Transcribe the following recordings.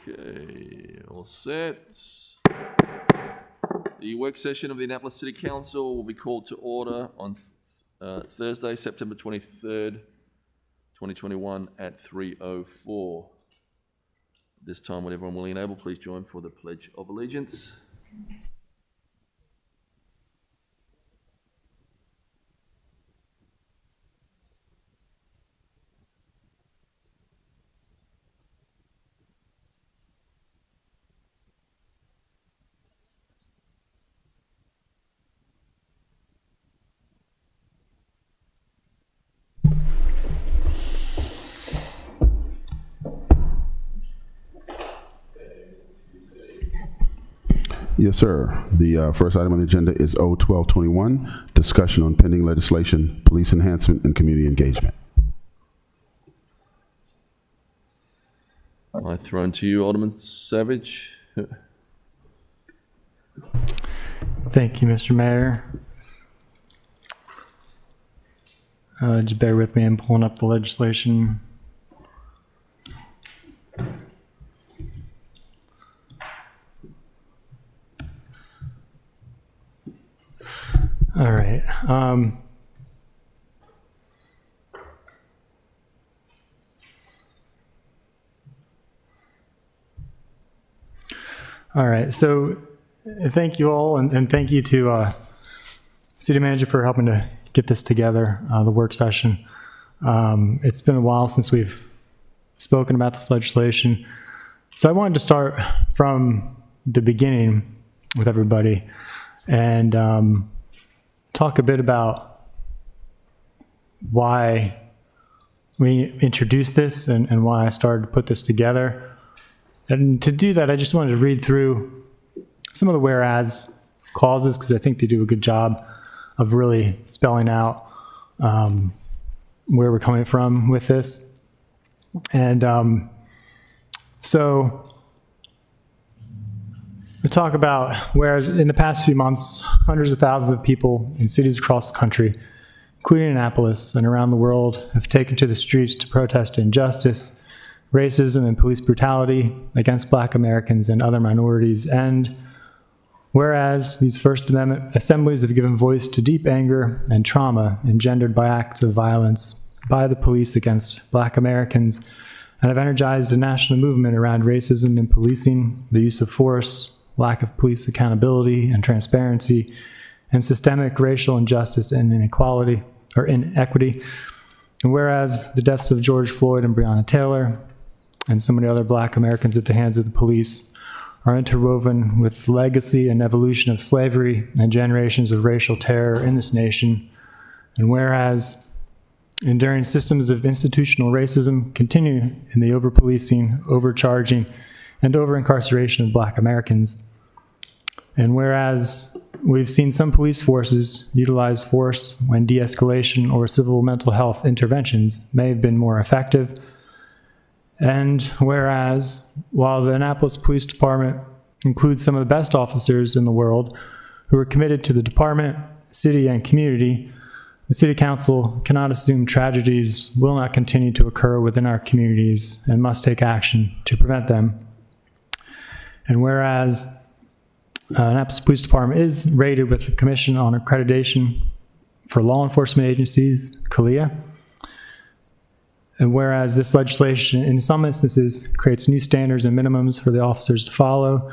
Okay, all set. The work session of the Annapolis City Council will be called to order on Thursday, September 23rd, 2021 at 3:04. This time, would everyone willing and able please join for the Pledge of Allegiance. Yes, sir. The first item on the agenda is O-1221, discussion on pending legislation, police enhancement, and community engagement. I thrown to you, Alderman Savage. Thank you, Mr. Mayor. Just bear with me, I'm pulling up the legislation. All right. All right. So thank you all, and thank you to City Manager for helping to get this together, the work session. It's been a while since we've spoken about this legislation. So I wanted to start from the beginning with everybody and talk a bit about why we introduced this and why I started to put this together. And to do that, I just wanted to read through some of the whereas clauses because I think they do a good job of really spelling out where we're coming from with this. And so we talk about, whereas in the past few months, hundreds of thousands of people in cities across the country, including Annapolis and around the world, have taken to the streets to protest injustice, racism, and police brutality against Black Americans and other minorities. And whereas these First Amendment assemblies have given voice to deep anger and trauma engendered by acts of violence by the police against Black Americans and have energized a national movement around racism in policing, the use of force, lack of police accountability and transparency, and systemic racial injustice and inequality. And whereas the deaths of George Floyd and Breonna Taylor and so many other Black Americans at the hands of the police are interwoven with the legacy and evolution of slavery and generations of racial terror in this nation. And whereas enduring systems of institutional racism continue in the over-policing, overcharging, and over-incarceration of Black Americans. And whereas we've seen some police forces utilize force when de-escalation or civil mental health interventions may have been more effective. And whereas while the Annapolis Police Department includes some of the best officers in the world who are committed to the department, city, and community, the City Council cannot assume tragedies will not continue to occur within our communities and must take action to prevent them. And whereas Annapolis Police Department is rated with the Commission on Accreditation for Law Enforcement Agencies, CALEA, and whereas this legislation in some instances creates new standards and minimums for the officers to follow,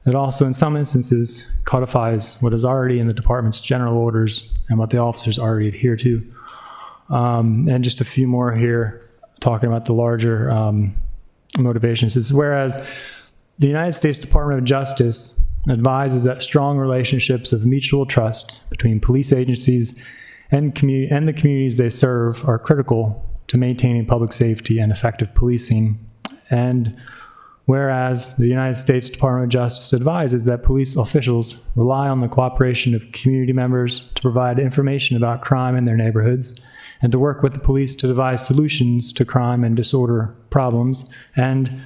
it also in some instances codifies what is already in the department's general orders and what the officers already adhere to. And just a few more here talking about the larger motivations. Is whereas the United States Department of Justice advises that strong relationships of mutual trust between police agencies and the communities they serve are critical to maintaining public safety and effective policing. And whereas the United States Department of Justice advises that police officials rely on the cooperation of community members to provide information about crime in their neighborhoods and to work with the police to devise solutions to crime and disorder problems. And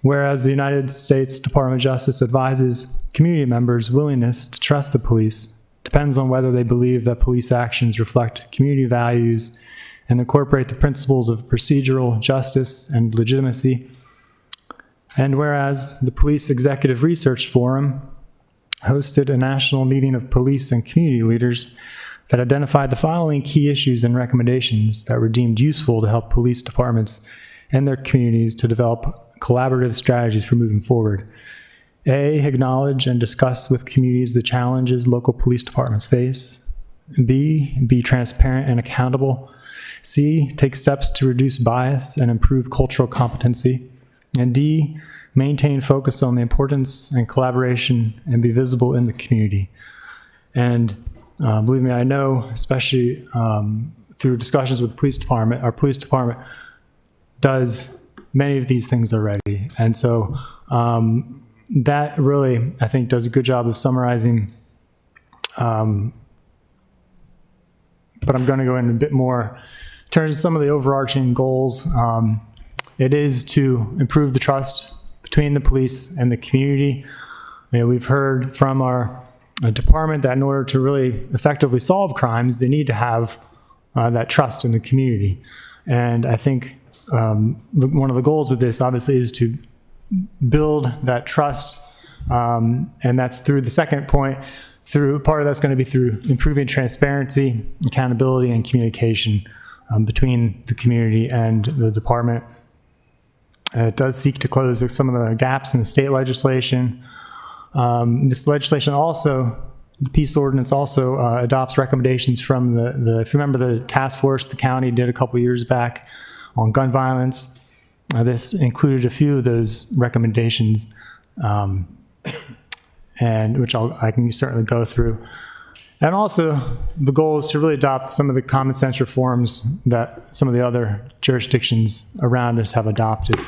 whereas the United States Department of Justice advises community members' willingness to trust the police depends on whether they believe that police actions reflect community values and incorporate the principles of procedural justice and legitimacy. And whereas the Police Executive Research Forum hosted a national meeting of police and community leaders that identified the following key issues and recommendations that were deemed useful to help police departments and their communities to develop collaborative strategies for moving forward. A, acknowledge and discuss with communities the challenges local police departments face. B, be transparent and accountable. C, take steps to reduce bias and improve cultural competency. And D, maintain focus on the importance and collaboration and be visible in the community. And believe me, I know, especially through discussions with the police department, our police department does many of these things already. And so that really, I think, does a good job of summarizing. But I'm going to go in a bit more in terms of some of the overarching goals. It is to improve the trust between the police and the community. You know, we've heard from our department that in order to really effectively solve crimes, they need to have that trust in the community. And I think one of the goals with this, obviously, is to build that trust. And that's through the second point. Part of that's going to be through improving transparency, accountability, and communication between the community and the department. It does seek to close some of the gaps in the state legislation. This legislation also, the peace ordinance also adopts recommendations from if you remember the task force the county did a couple years back on gun violence. This included a few of those recommendations, and which I can certainly go through. And also, the goal is to really adopt some of the common sense reforms that some of the other jurisdictions around us have adopted.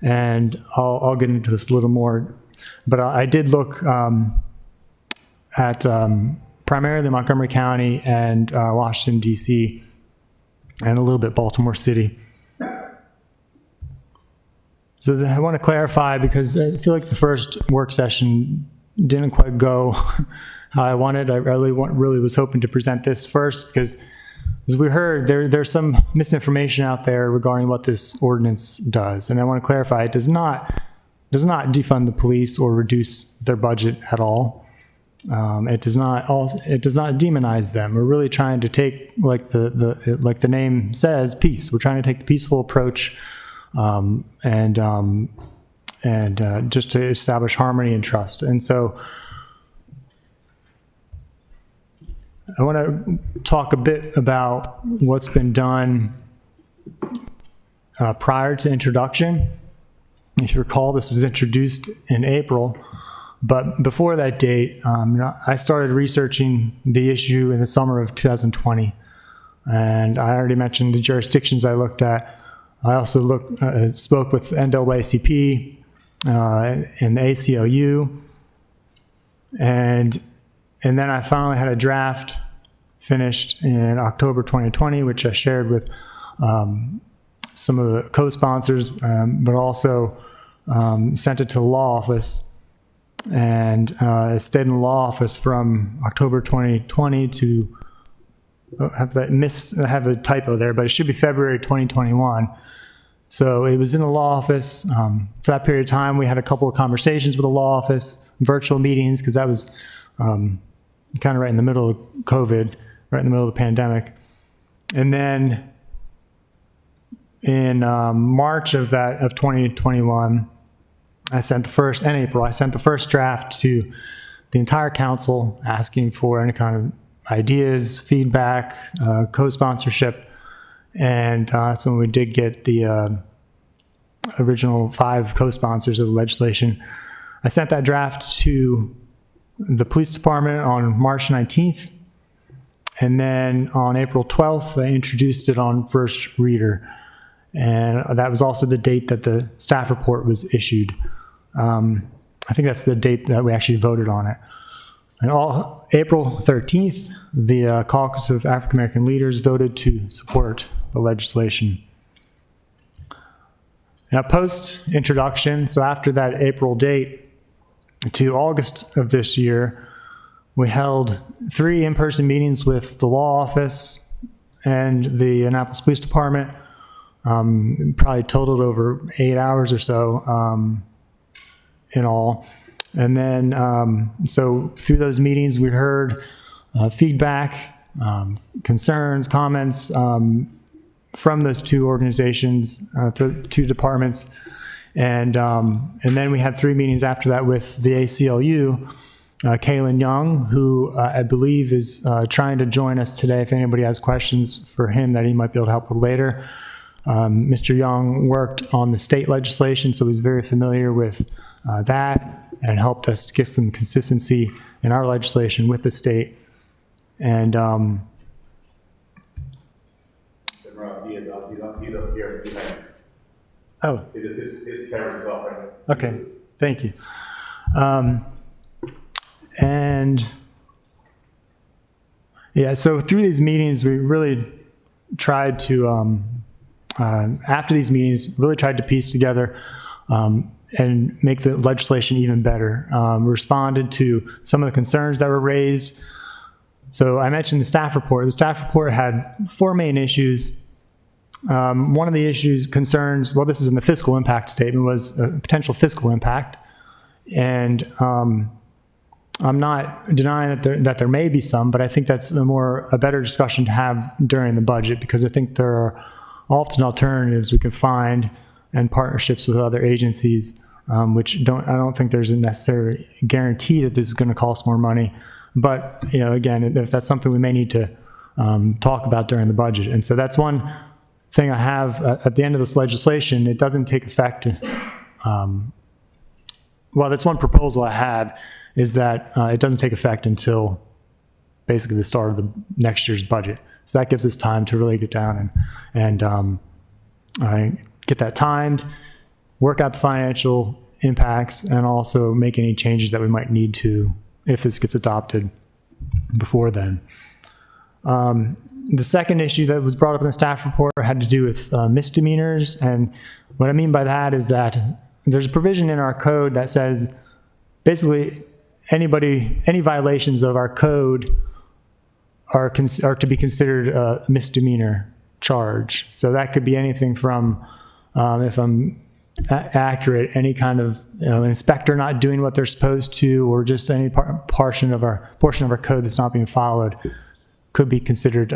And I'll get into this a little more. But I did look at primarily Montgomery County and Washington, D.C., and a little bit Baltimore City. So I want to clarify, because I feel like the first work session didn't quite go how I wanted. I really was hoping to present this first, because as we heard, there's some misinformation out there regarding what this ordinance does. And I want to clarify, it does not defund the police or reduce their budget at all. It does not demonize them. We're really trying to take, like the name says, peace. We're trying to take the peaceful approach, and just to establish harmony and trust. And so I want to talk a bit about what's been done prior to introduction. If you recall, this was introduced in April, but before that date, I started researching the issue in the summer of 2020. And I already mentioned the jurisdictions I looked at. I also spoke with NAACP and the ACLU, and then I finally had a draft finished in October 2020, which I shared with some of the co-sponsors, but also sent it to the law office, and it stayed in the law office from October 2020 to I have a typo there, but it should be February 2021. So it was in the law office. For that period of time, we had a couple of conversations with the law office, virtual meetings, because that was kind of right in the middle of COVID, right in the middle of the pandemic. And then in March of 2021, in April, I sent the first draft to the entire council, asking for any kind of ideas, feedback, co-sponsorship. And that's when we did get the original 5 co-sponsors of the legislation. I sent that draft to the police department on March 19th. And then on April 12th, I introduced it on first reader. And that was also the date that the staff report was issued. I think that's the date that we actually voted on it. And April 13th, the Caucus of African American Leaders voted to support the legislation. Now, post-introduction, so after that April date to August of this year, we held 3 in-person meetings with the law office and the Annapolis Police Department. Probably totaled over 8 hours or so. in all. And then, so through those meetings, we heard feedback, concerns, comments from those two organizations, two departments. And then we had 3 meetings after that with the ACLU. Kaylin Young, who I believe is trying to join us today. If anybody has questions for him that he might be able to help with later. Mr. Young worked on the state legislation, so he's very familiar with that and helped us get some consistency in our legislation with the state. And Rob, he's up here. oh, His camera's off right now. okay, thank you. And yeah, so through these meetings, we really tried to, after these meetings, really tried to piece together and make the legislation even better. Responded to some of the concerns that were raised. So I mentioned the staff report. The staff report had 4 main issues. One of the issues concerns, well, this is in the fiscal impact statement, was a potential fiscal impact. And I'm not denying that there may be some, but I think that's a better discussion to have during the budget, because I think there are often alternatives we can find and partnerships with other agencies, which I don't think there's a necessary guarantee that this is going to cost more money. But, again, if that's something we may need to talk about during the budget. And so that's one thing I have at the end of this legislation. It doesn't take effect. That's one proposal I have, is that it doesn't take effect until basically the start of the next year's budget. So that gives us time to really get down and get that timed, work out the financial impacts, and also make any changes that we might need to if this gets adopted before then. The second issue that was brought up in the staff report had to do with misdemeanors. And what I mean by that is that there's a provision in our code that says basically any violations of our code are to be considered a misdemeanor charge. So that could be anything from, if I'm accurate, any kind of an inspector not doing what they're supposed to, or just any portion of our code that's not being followed could be considered,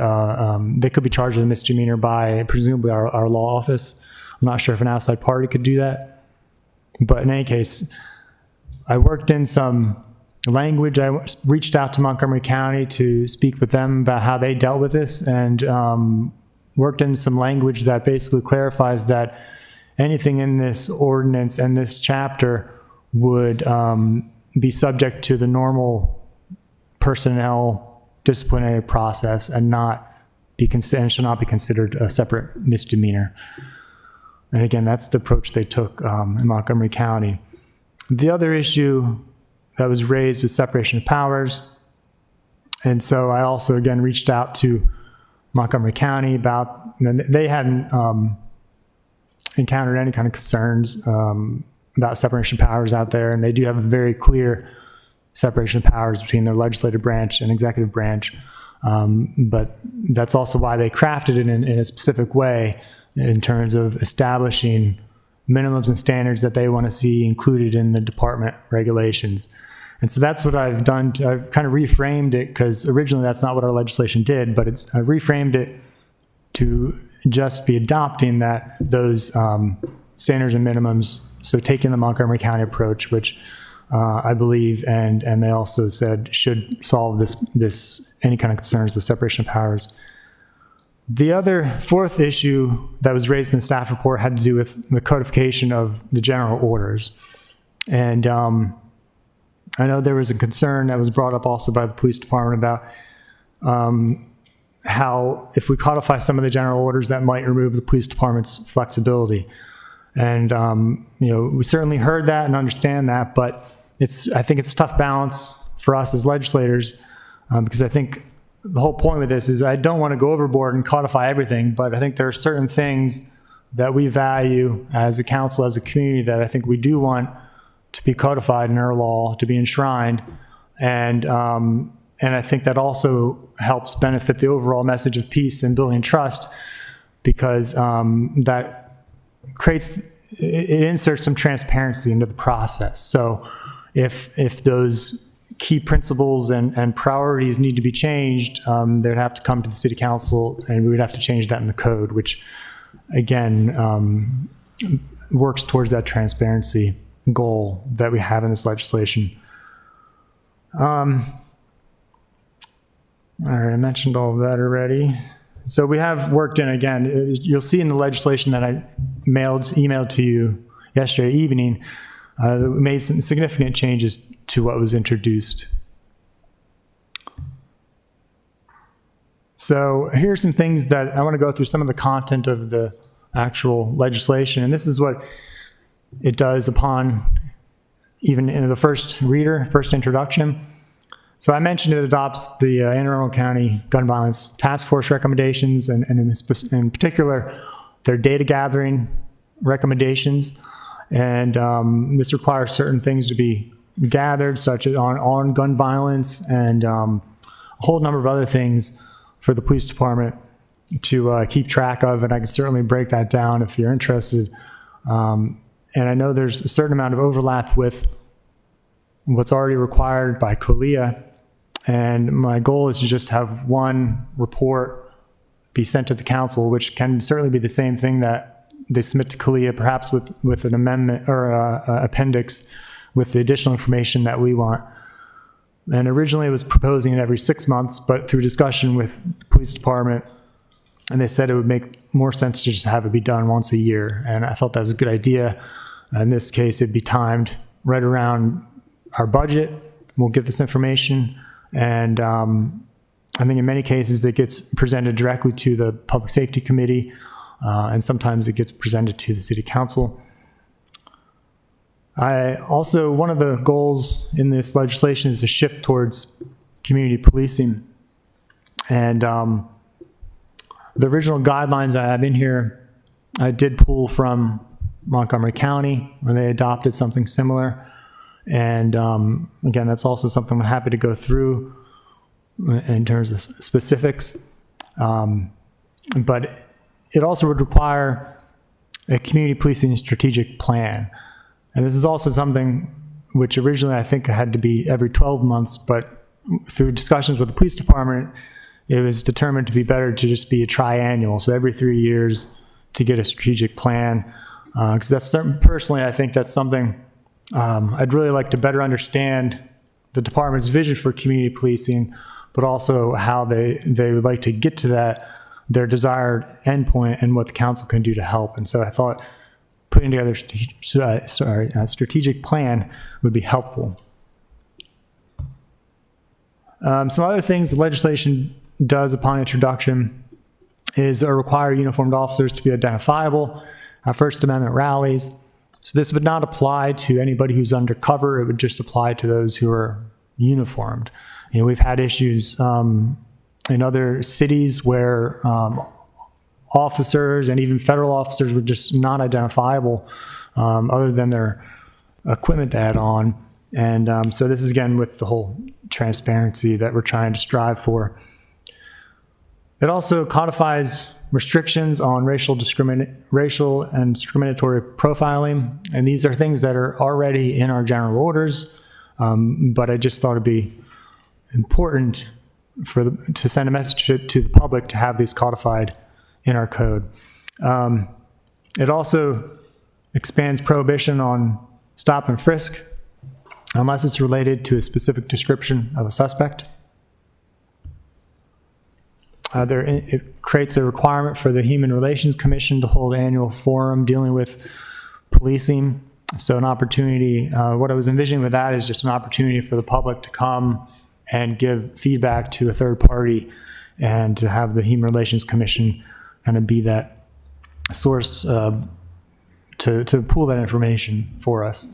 they could be charged with a misdemeanor by presumably our law office. I'm not sure if an outside party could do that. But in any case, I worked in some language. I reached out to Montgomery County to speak with them about how they dealt with this, and worked in some language that basically clarifies that anything in this ordinance and this chapter would be subject to the normal personnel disciplinary process and should not be considered a separate misdemeanor. And again, that's the approach they took in Montgomery County. The other issue that was raised was separation of powers. And so I also, again, reached out to Montgomery County about, they hadn't encountered any kind of concerns about separation of powers out there. And they do have a very clear separation of powers between the legislative branch and executive branch. But that's also why they crafted it in a specific way in terms of establishing minimums and standards that they want to see included in the department regulations. And so that's what I've done. I've kind of reframed it, because originally that's not what our legislation did, but I reframed it to just be adopting those standards and minimums. So taking the Montgomery County approach, which I believe, and they also said should solve this any kind of concerns with separation of powers. The other fourth issue that was raised in the staff report had to do with the codification of the general orders. And I know there was a concern that was brought up also by the police department about how if we codify some of the general orders, that might remove the police department's flexibility. And we certainly heard that and understand that, but I think it's a tough balance for us as legislators, because I think the whole point with this is I don't want to go overboard and codify everything, but I think there are certain things that we value as a council, as a community, that I think we do want to be codified in our law, to be enshrined. And I think that also helps benefit the overall message of peace and building trust, because that creates it inserts some transparency into the process. So if those key principles and priorities need to be changed, they'd have to come to the city council, and we would have to change that in the code, which again works towards that transparency goal that we have in this legislation. All right, I mentioned all of that already. So we have worked in, again, you'll see in the legislation that I emailed to you yesterday evening, we made some significant changes to what was introduced. So here's some things that I want to go through, some of the content of the actual legislation, and this is what it does upon even in the first introduction. So I mentioned it adopts the Anne Arundel County Gun Violence Task Force recommendations, and in particular, their data gathering recommendations. And this requires certain things to be gathered, such as on gun violence and a whole number of other things for the police department to keep track of. And I can certainly break that down if you're interested. And I know there's a certain amount of overlap with what's already required by COLIA. And my goal is to just have one report be sent to the council, which can certainly be the same thing that they submit to COLIA, perhaps with an amendment or appendix with the additional information that we want. And originally it was proposing it every 6 months, but through discussion with the police department, and they said it would make more sense to just have it be done once a year. And I thought that was a good idea. In this case, it'd be timed right around our budget. We'll get this information. And I think in many cases it gets presented directly to the Public Safety Committee, and sometimes it gets presented to the City Council. One of the goals in this legislation is to shift towards community policing. And the original guidelines I have in here, I did pull from Montgomery County when they adopted something similar. And again, that's also something I'm happy to go through in terms of specifics. But it also would require a community policing strategic plan. And this is also something which originally I think had to be every 12 months, but through discussions with the police department, it was determined to be better to just be a triannual, so every 3 years to get a strategic plan. Because personally, I think that's something I'd really like to better understand the department's vision for community policing, but also how they would like to get to their desired endpoint and what the council can do to help. And so I thought putting together a strategic plan would be helpful. Some other things the legislation does upon introduction is require uniformed officers to be identifiable at First Amendment rallies. So this would not apply to anybody who's undercover. It would just apply to those who are uniformed. You know, we've had issues in other cities where officers and even federal officers were just not identifiable other than their equipment they had on. And so this is, again, with the whole transparency that we're trying to strive for. It also codifies restrictions on racial and discriminatory profiling. And these are things that are already in our general orders, but I just thought it'd be important to send a message to the public to have these codified in our code. It also expands prohibition on stop and frisk unless it's related to a specific description of a suspect. It creates a requirement for the Human Relations Commission to hold an annual forum dealing with policing. So an opportunity, what I was envisioning with that is just an opportunity for the public to come and give feedback to a third party and to have the Human Relations Commission kind of be that source to pool that information for us.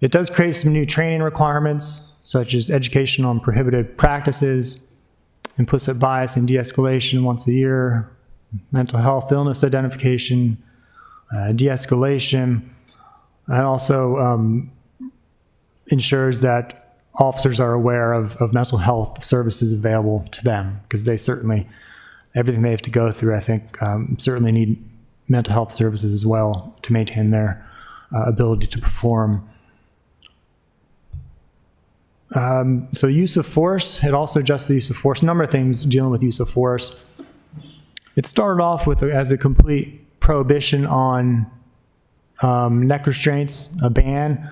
It does create some new training requirements, such as education on prohibited practices, implicit bias and de-escalation once a year, mental health illness identification, de-escalation, and also ensures that officers are aware of mental health services available to them, because they certainly, everything they have to go through, I think, certainly need mental health services as well to maintain their ability to perform. So use of force, it also adjusts the use of force. A number of things dealing with use of force. It started off with as a complete prohibition on neck restraints, a ban,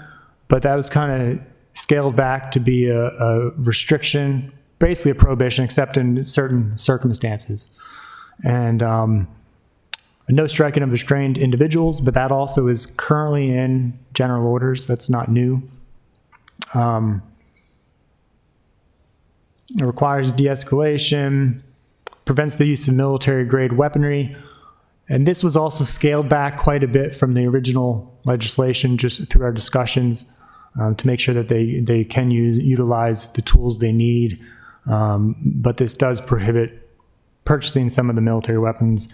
but that was kind of scaled back to be a restriction, basically a prohibition, except in certain circumstances. And no striking of restrained individuals, but that also is currently in general orders. That's not new. It requires de-escalation, prevents the use of military-grade weaponry, and this was also scaled back quite a bit from the original legislation, just through our discussions, to make sure that they can utilize the tools they need. But this does prohibit purchasing some of the military weapons,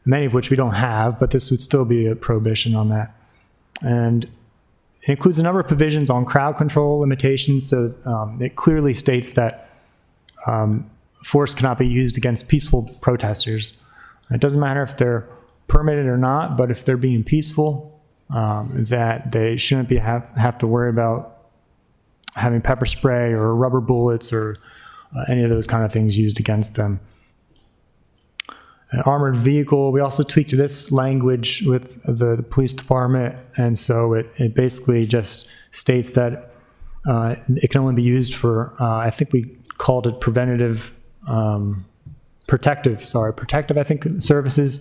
many of which we don't have, but this would still be a prohibition on that. And it includes a number of provisions on crowd control limitations, so it clearly states that force cannot be used against peaceful protesters. It doesn't matter if they're permitted or not, but if they're being peaceful, that they shouldn't have to worry about having pepper spray or rubber bullets or any of those kind of things used against them. An armored vehicle, we also tweaked this language with the police department, and so it basically just states that it can only be used for, I think we called it protective, I think, services,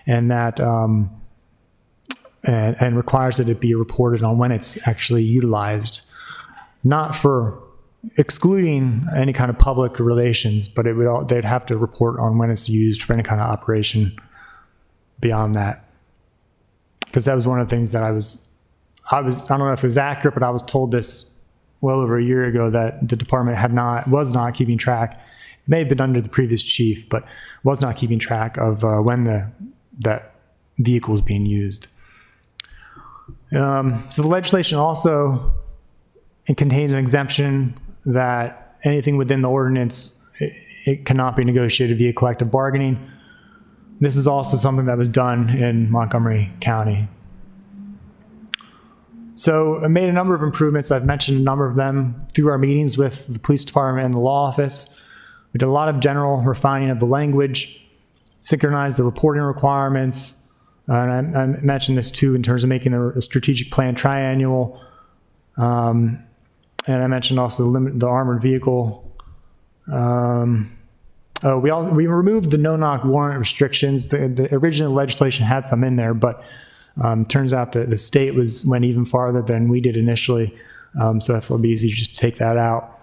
and that and requires that it be reported on when it's actually utilized, not for excluding any kind of public relations, but they'd have to report on when it's used for any kind of operation beyond that. Because that was one of the things that I don't know if it was accurate, but I was told this well over a year ago, that the department was not keeping track. It may have been under the previous chief, but was not keeping track of when that vehicle was being used. So the legislation also contains an exemption that anything within the ordinance, it cannot be negotiated via collective bargaining. This is also something that was done in Montgomery County. So I made a number of improvements. I've mentioned a number of them through our meetings with the police department and the law office. We did a lot of general refining of the language, synchronized the reporting requirements, and I mentioned this too in terms of making the strategic plan triannual. And I mentioned also the armored vehicle. We removed the no-knock warrant restrictions. The original legislation had some in there, but turns out that the state went even farther than we did initially, so I thought it'd be easy to just take that out.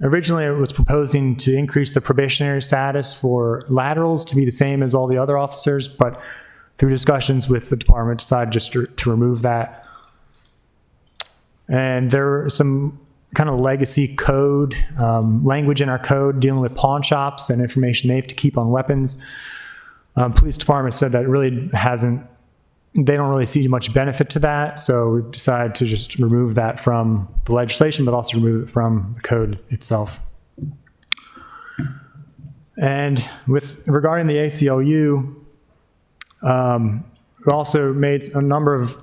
Originally it was proposing to increase the probationary status for laterals to be the same as all the other officers, but through discussions with the department decided just to remove that. And there are some kind of legacy code, language in our code dealing with pawn shops and information they have to keep on weapons. Police department said that they don't really see much benefit to that, so we decided to just remove that from the legislation, but also remove it from the code itself. And regarding the ACLU, we also made a number of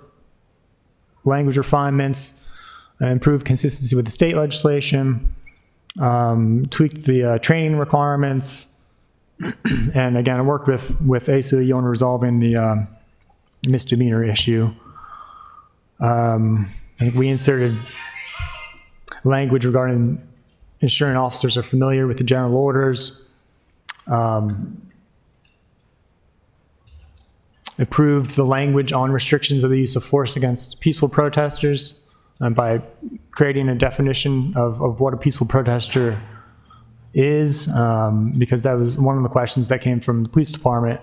language refinements, improved consistency with the state legislation, tweaked the training requirements, and again, I worked with ACLU on resolving the misdemeanor issue. I think we inserted language regarding ensuring officers are familiar with the general orders. Improved the language on restrictions of the use of force against peaceful protesters by creating a definition of what a peaceful protester is, because that was one of the questions that came from the police department,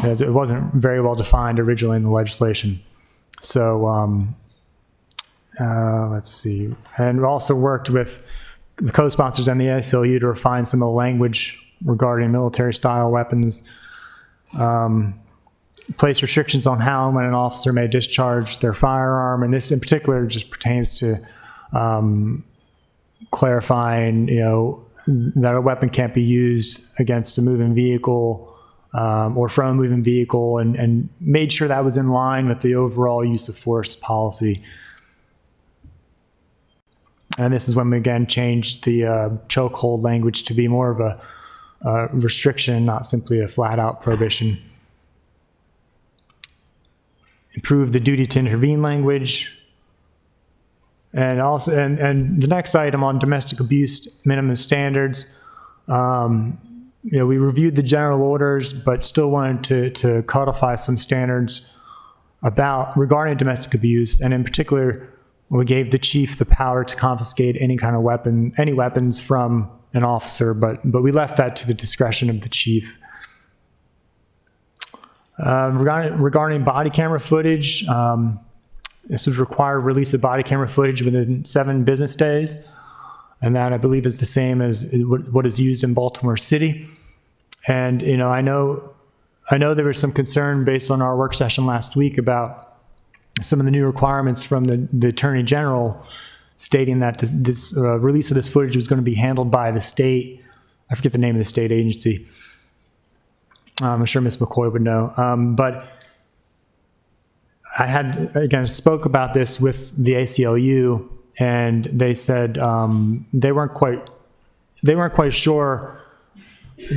as it wasn't very well defined originally in the legislation. So let's see. And we also worked with the co-sponsors and the ACLU to refine some of the language regarding military-style weapons, place restrictions on how and when an officer may discharge their firearm, and this in particular just pertains to clarifying, that a weapon can't be used against a moving vehicle or from a moving vehicle, and made sure that was in line with the overall use of force policy. And this is when we again changed the chokehold language to be more of a restriction, not simply a flat-out prohibition. Improve the duty to intervene language. And also, and the next item on domestic abuse minimum standards, we reviewed the general orders, but still wanted to codify some standards regarding domestic abuse, and in particular, we gave the chief the power to confiscate any kind of any weapons from an officer, but we left that to the discretion of the chief. Regarding body camera footage, this would require release of body camera footage within 7 business days, and that I believe is the same as what is used in Baltimore City. And I know there was some concern based on our work session last week about some of the new requirements from the Attorney General, stating that this release of this footage was going to be handled by the state. I forget the name of the state agency. I'm sure Ms. McCoy would know. But I spoke about this with the ACLU, and they said they weren't quite sure.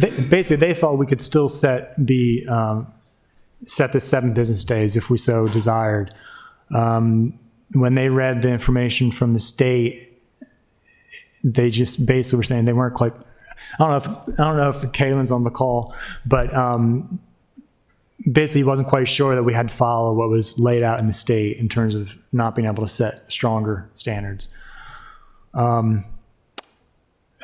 Basically, they thought we could still set the 7 business days if we so desired. When they read the information from the state, they just basically were saying they weren't quite. I don't know if Kaylin's on the call, but basically he wasn't quite sure that we had to follow what was laid out in the state in terms of not being able to set stronger standards. And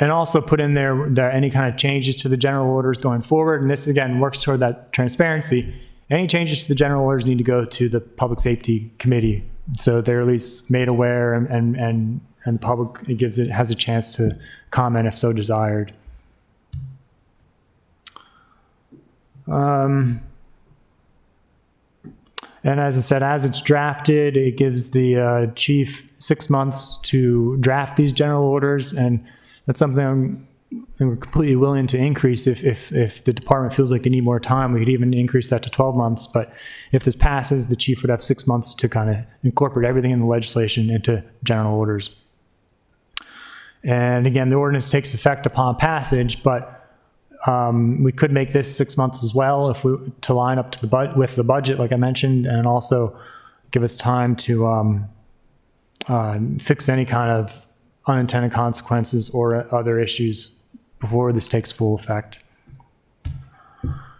also put in there any kind of changes to the general orders going forward. And this, again, works toward that transparency. Any changes to the general orders need to go to the Public Safety Committee, so they're at least made aware, and the public has a chance to comment if so desired. And as I said, as it's drafted, it gives the chief 6 months to draft these general orders, and that's something we're completely willing to increase if the department feels like they need more time. We could even increase that to 12 months. But if this passes, the chief would have 6 months to kind of incorporate everything in the legislation into general orders. And again, the ordinance takes effect upon passage, but we could make this 6 months as well to line up to with the budget, like I mentioned, and also give us time to fix any kind of unintended consequences or other issues before this takes full effect.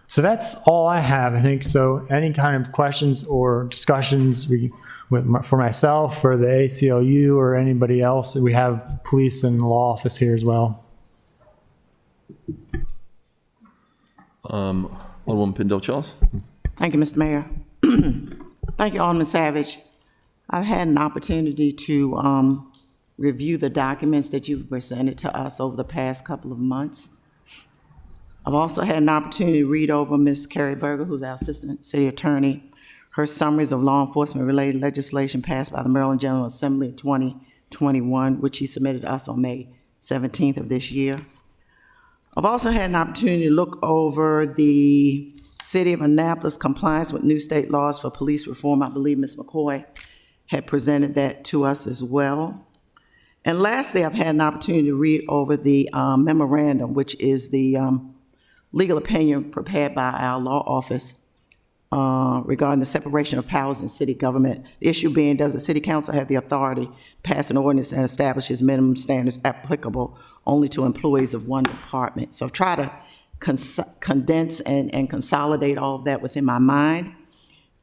So that's all I have, I think. So any kind of questions or discussions for myself or the ACLU or anybody else, we have police and law office here as well. Alderwoman Pindell-Charles. Thank you, Mr. Mayor. Thank you, Alderman Savage. I've had an opportunity to review the documents that you've presented to us over the past couple of months. I've also had an opportunity to read over Ms. Carrie Berger, who's our Assistant City Attorney, her summaries of law enforcement-related legislation passed by the Maryland General Assembly in 2021, which she submitted to us on May 17th of this year. I've also had an opportunity to look over the City of Annapolis compliance with new state laws for police reform. I believe Ms. McCoy had presented that to us as well. And lastly, I've had an opportunity to read over the memorandum, which is the legal opinion prepared by our law office regarding the separation of powers in city government. The issue being, does the city council have the authority to pass an ordinance that establishes minimum standards applicable only to employees of one department? So I've tried to condense and consolidate all of that within my mind.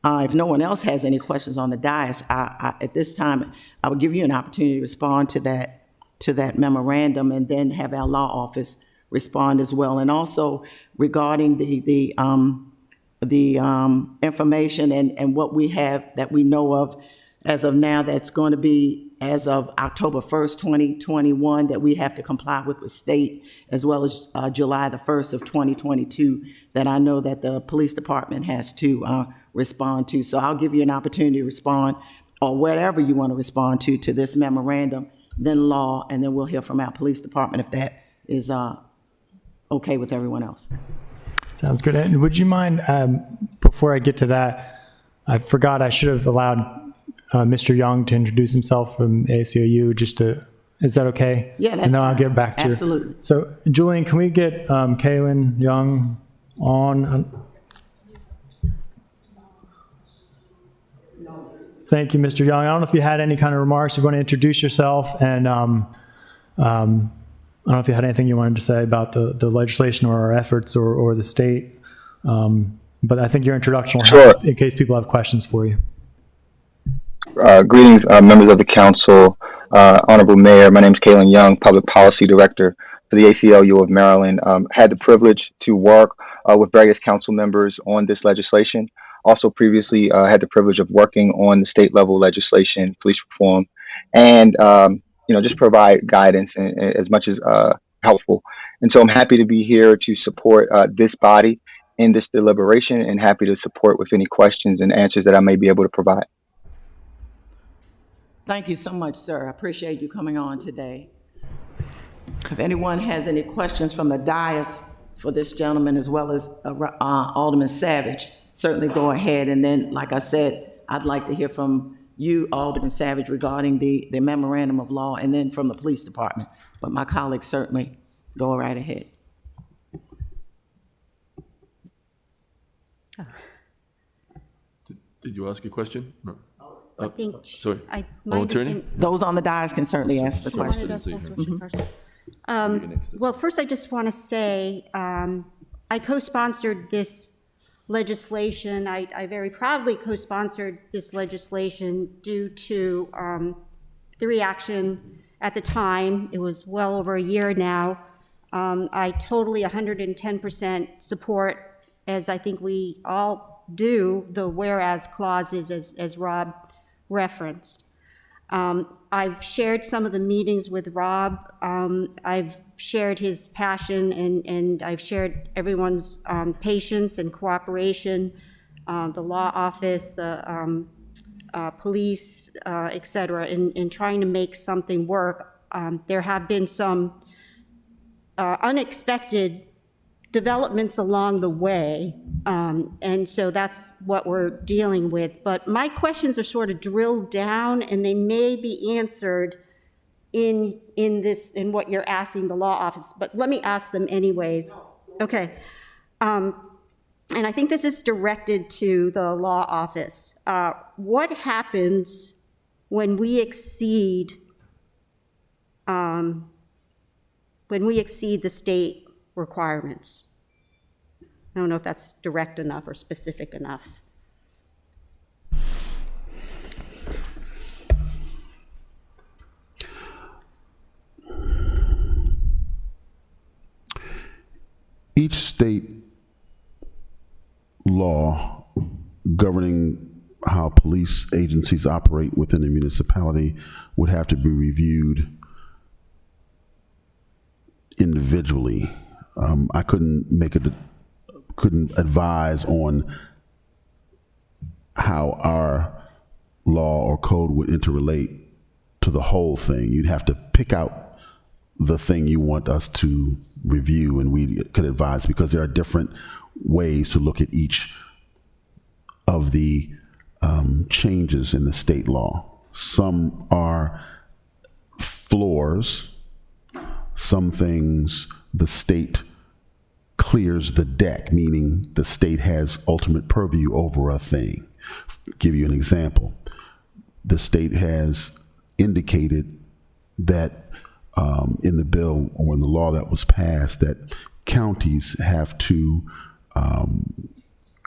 If no one else has any questions on the dais, at this time, I will give you an opportunity to respond to that memorandum, and then have our law office respond as well. And also regarding the information and what we have that we know of as of now, that's going to be as of October 1st, 2021, that we have to comply with state, as well as July the 1st of 2022, that I know that the police department has to respond to. So I'll give you an opportunity to respond, or whatever you want to respond to this memorandum, then law, and then we'll hear from our police department if that is okay with everyone else. Sounds good. And would you mind, before I get to that, I forgot I should have allowed Mr. Young to introduce himself from ACLU is that okay? Yeah, that's And then I'll fine. get back to you. Absolutely. So Julian, can we get Kaylin Young on? Thank you, Mr. Young. I don't know if you had any kind of remarks. You want to introduce yourself, and I don't know if you had anything you wanted to say about the legislation or our efforts or the state. But I think your introduction will help in case people have questions for you. Greetings, members of the council, Honorable Mayor. My name is Kaylin Young, Public Policy Director for the ACLU of Maryland. Had the privilege to work with various council members on this legislation. Also previously had the privilege of working on the state level legislation, police reform, and just provide guidance and as much as helpful. And so I'm happy to be here to support this body in this deliberation, and happy to support with any questions and answers that I may be able to provide. Thank you so much, sir. I appreciate you coming on today. If anyone has any questions from the dais for this gentleman as well as Alderman Savage, certainly go ahead. And then, like I said, I'd like to hear from you, Alderman Savage, regarding the memorandum of law, and then from the police department. But my colleagues certainly go right ahead. Did you ask a question? No. I think, Sorry. my Attorney? understanding. Those on the dais can certainly ask the Sorry, question. didn't see her. Well, first, I just want to say, I co-sponsored this legislation. I very proudly co-sponsored this legislation due to the reaction at the time. It was well over a year now. I totally 110% support, as I think we all do, the whereas clauses as Rob referenced. I've shared some of the meetings with Rob. I've shared his passion, and I've shared everyone's patience and cooperation, the law office, the police, et cetera, in trying to make something work. There have been some unexpected developments along the way, and so that's what we're dealing with. But my questions are sort of drilled down, and they may be answered in what you're asking the law office, but let me ask them anyways. Okay. And I think this is directed to the law office. What happens when we exceed the state requirements? I don't know if that's direct enough or specific enough. Each state law governing how police agencies operate within a municipality would have to be reviewed individually. I couldn't advise on how our law or code would interrelate to the whole thing. You'd have to pick out the thing you want us to review, and we could advise, because there are different ways to look at each of the changes in the state law. Some are floors. Some things the state clears the deck, meaning the state has ultimate purview over a thing. Give you an example. The state has indicated that in the bill or in the law that was passed, that counties have to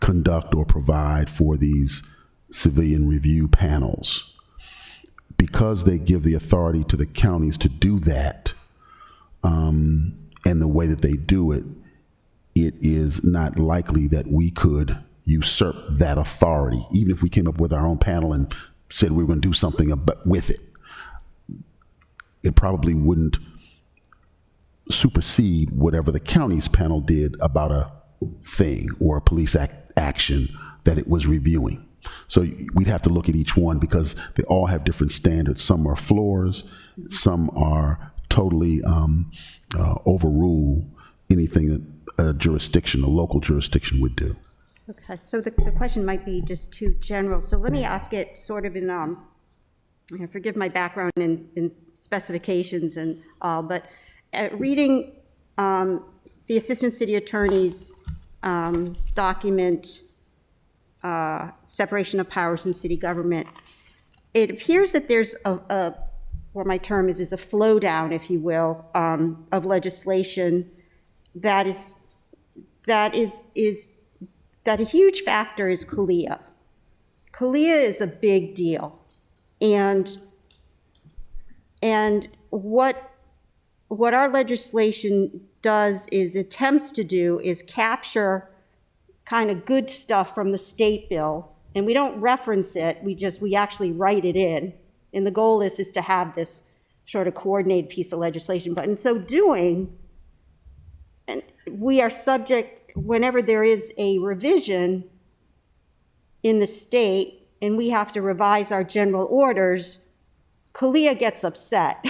conduct or provide for these civilian review panels. Because they give the authority to the counties to do that, and the way that they do it, it is not likely that we could usurp that authority, even if we came up with our own panel and said we were going to do something with it. It probably wouldn't supersede whatever the county's panel did about a thing or a police action that it was reviewing. So we'd have to look at each one, because they all have different standards. Some are floors, some are totally overrule anything that a jurisdiction, a local jurisdiction would do. Okay, so the question might be just too general. So let me ask it sort of in, forgive my background in specifications and all, but reading the Assistant City Attorney's document, Separation of Powers in City Government, it appears that there's what my term is a flow down, if you will, of legislation that a huge factor is CALEA. CALEA is a big deal. And what our legislation does is attempts to do is capture kind of good stuff from the state bill, and we don't reference it, we actually write it in. And the goal is to have this sort of coordinated piece of legislation. But in so doing, and we are subject, whenever there is a revision in the state and we have to revise our general orders, CALEA gets upset.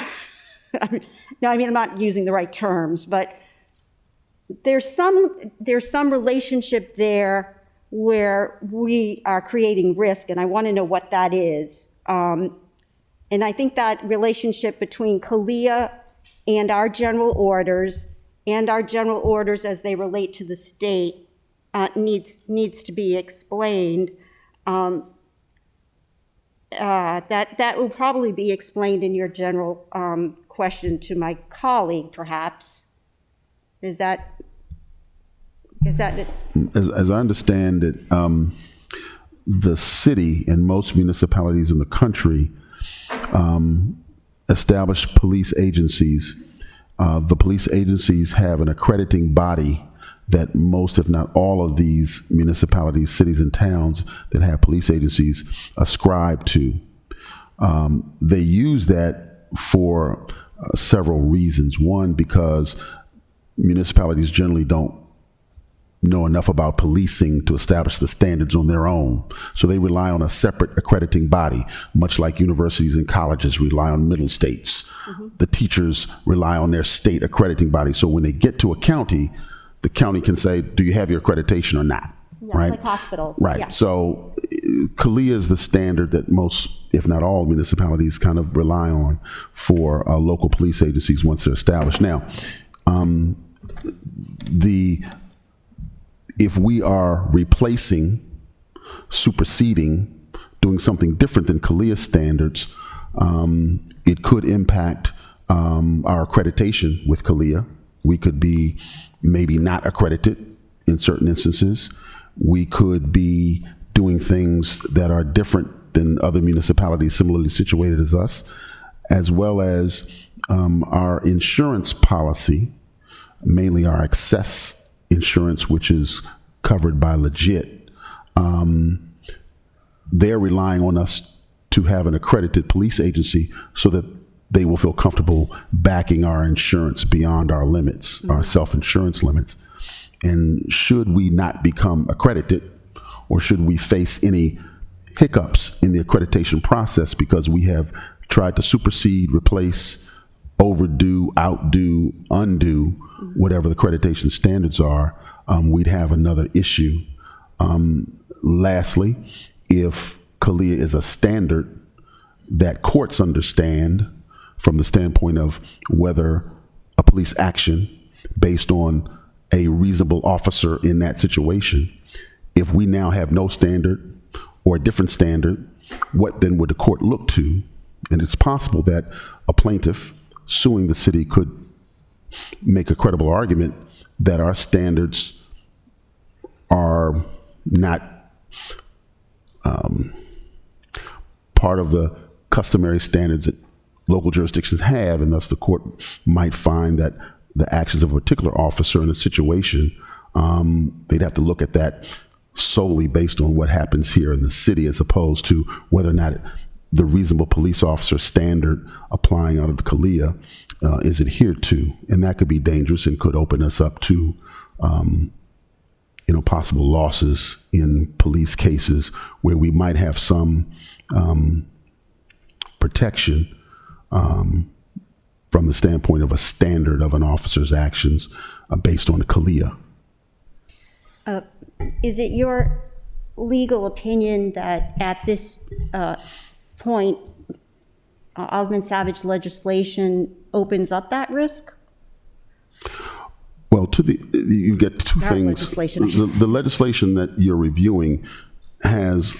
No, I mean, I'm not using the right terms, but there's some relationship there where we are creating risk, and I want to know what that is. And I think that relationship between CALEA and our general orders as they relate to the state needs to be explained. That will probably be explained in your general question to my colleague, perhaps. Is that it? As I understand it, the city and most municipalities in the country establish police agencies. The police agencies have an accrediting body that most, if not all, of these municipalities, cities, and towns that have police agencies ascribe to. They use that for several reasons. One, because municipalities generally don't know enough about policing to establish the standards on their own. So they rely on a separate accrediting body, much like universities and colleges rely on middle states. Mm-hmm. The teachers rely on their state accrediting body. So when they get to a county, the county can say, do you have your accreditation or not? Yeah, right? Like hospitals. Right. Yeah. So CALEA is the standard that most, if not all, municipalities kind of rely on for local police agencies once they're established. Now, if we are replacing, superseding, doing something different than CALEA standards, it could impact our accreditation with CALEA. We could be maybe not accredited in certain instances. We could be doing things that are different than other municipalities similarly situated as us, as well as our insurance policy, mainly our excess insurance, which is covered by Legit. They're relying on us to have an accredited police agency so that they will feel comfortable backing our insurance beyond our limits, mm-hmm. our self-insurance limits. And should we not become accredited, or should we face any hiccups in the accreditation process because we have tried to supersede, replace, overdo, outdo, undo whatever the accreditation standards are, we'd have another issue. Lastly, if CALEA is a standard that courts understand from the standpoint of whether a police action based on a reasonable officer in that situation, if we now have no standard or a different standard, what then would the court look to? And it's possible that a plaintiff suing the city could make a credible argument that our standards are not part of the customary standards that local jurisdictions have, and thus the court might find that the actions of a particular officer in a situation, they'd have to look at that solely based on what happens here in the city, as opposed to whether or not the reasonable police officer standard applying out of the CALEA is adhered to. And that could be dangerous and could open us up to possible losses in police cases where we might have some protection from the standpoint of a standard of an officer's actions based on the CALEA. Is it your legal opinion that at this point, Alderman Savage legislation opens up that risk? Well, you get two Not things. legislation, I The legislation that you're reviewing has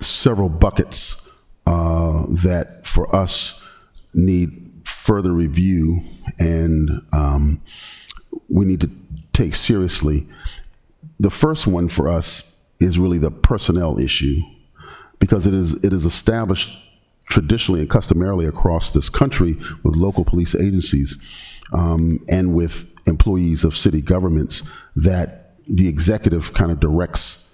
several buckets that for us need further review and we need to take seriously. The first one for us is really the personnel issue, because it is established traditionally and customarily across this country with local police agencies and with employees of city governments that the executive kind of directs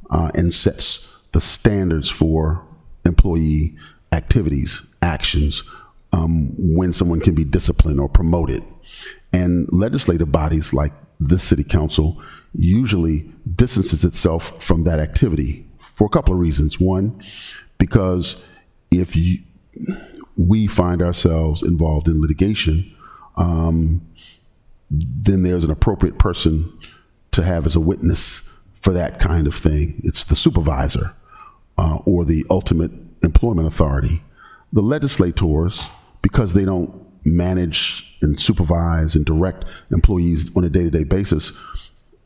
and sets the standards for employee activities, actions, when someone can be disciplined or promoted. And legislative bodies like this city council usually distances itself from that activity for a couple of reasons. One, because if we find ourselves involved in litigation, then there's an appropriate person to have as a witness for that kind of thing. It's the supervisor or the ultimate employment authority. The legislators, because they don't manage and supervise and direct employees on a day-to-day basis,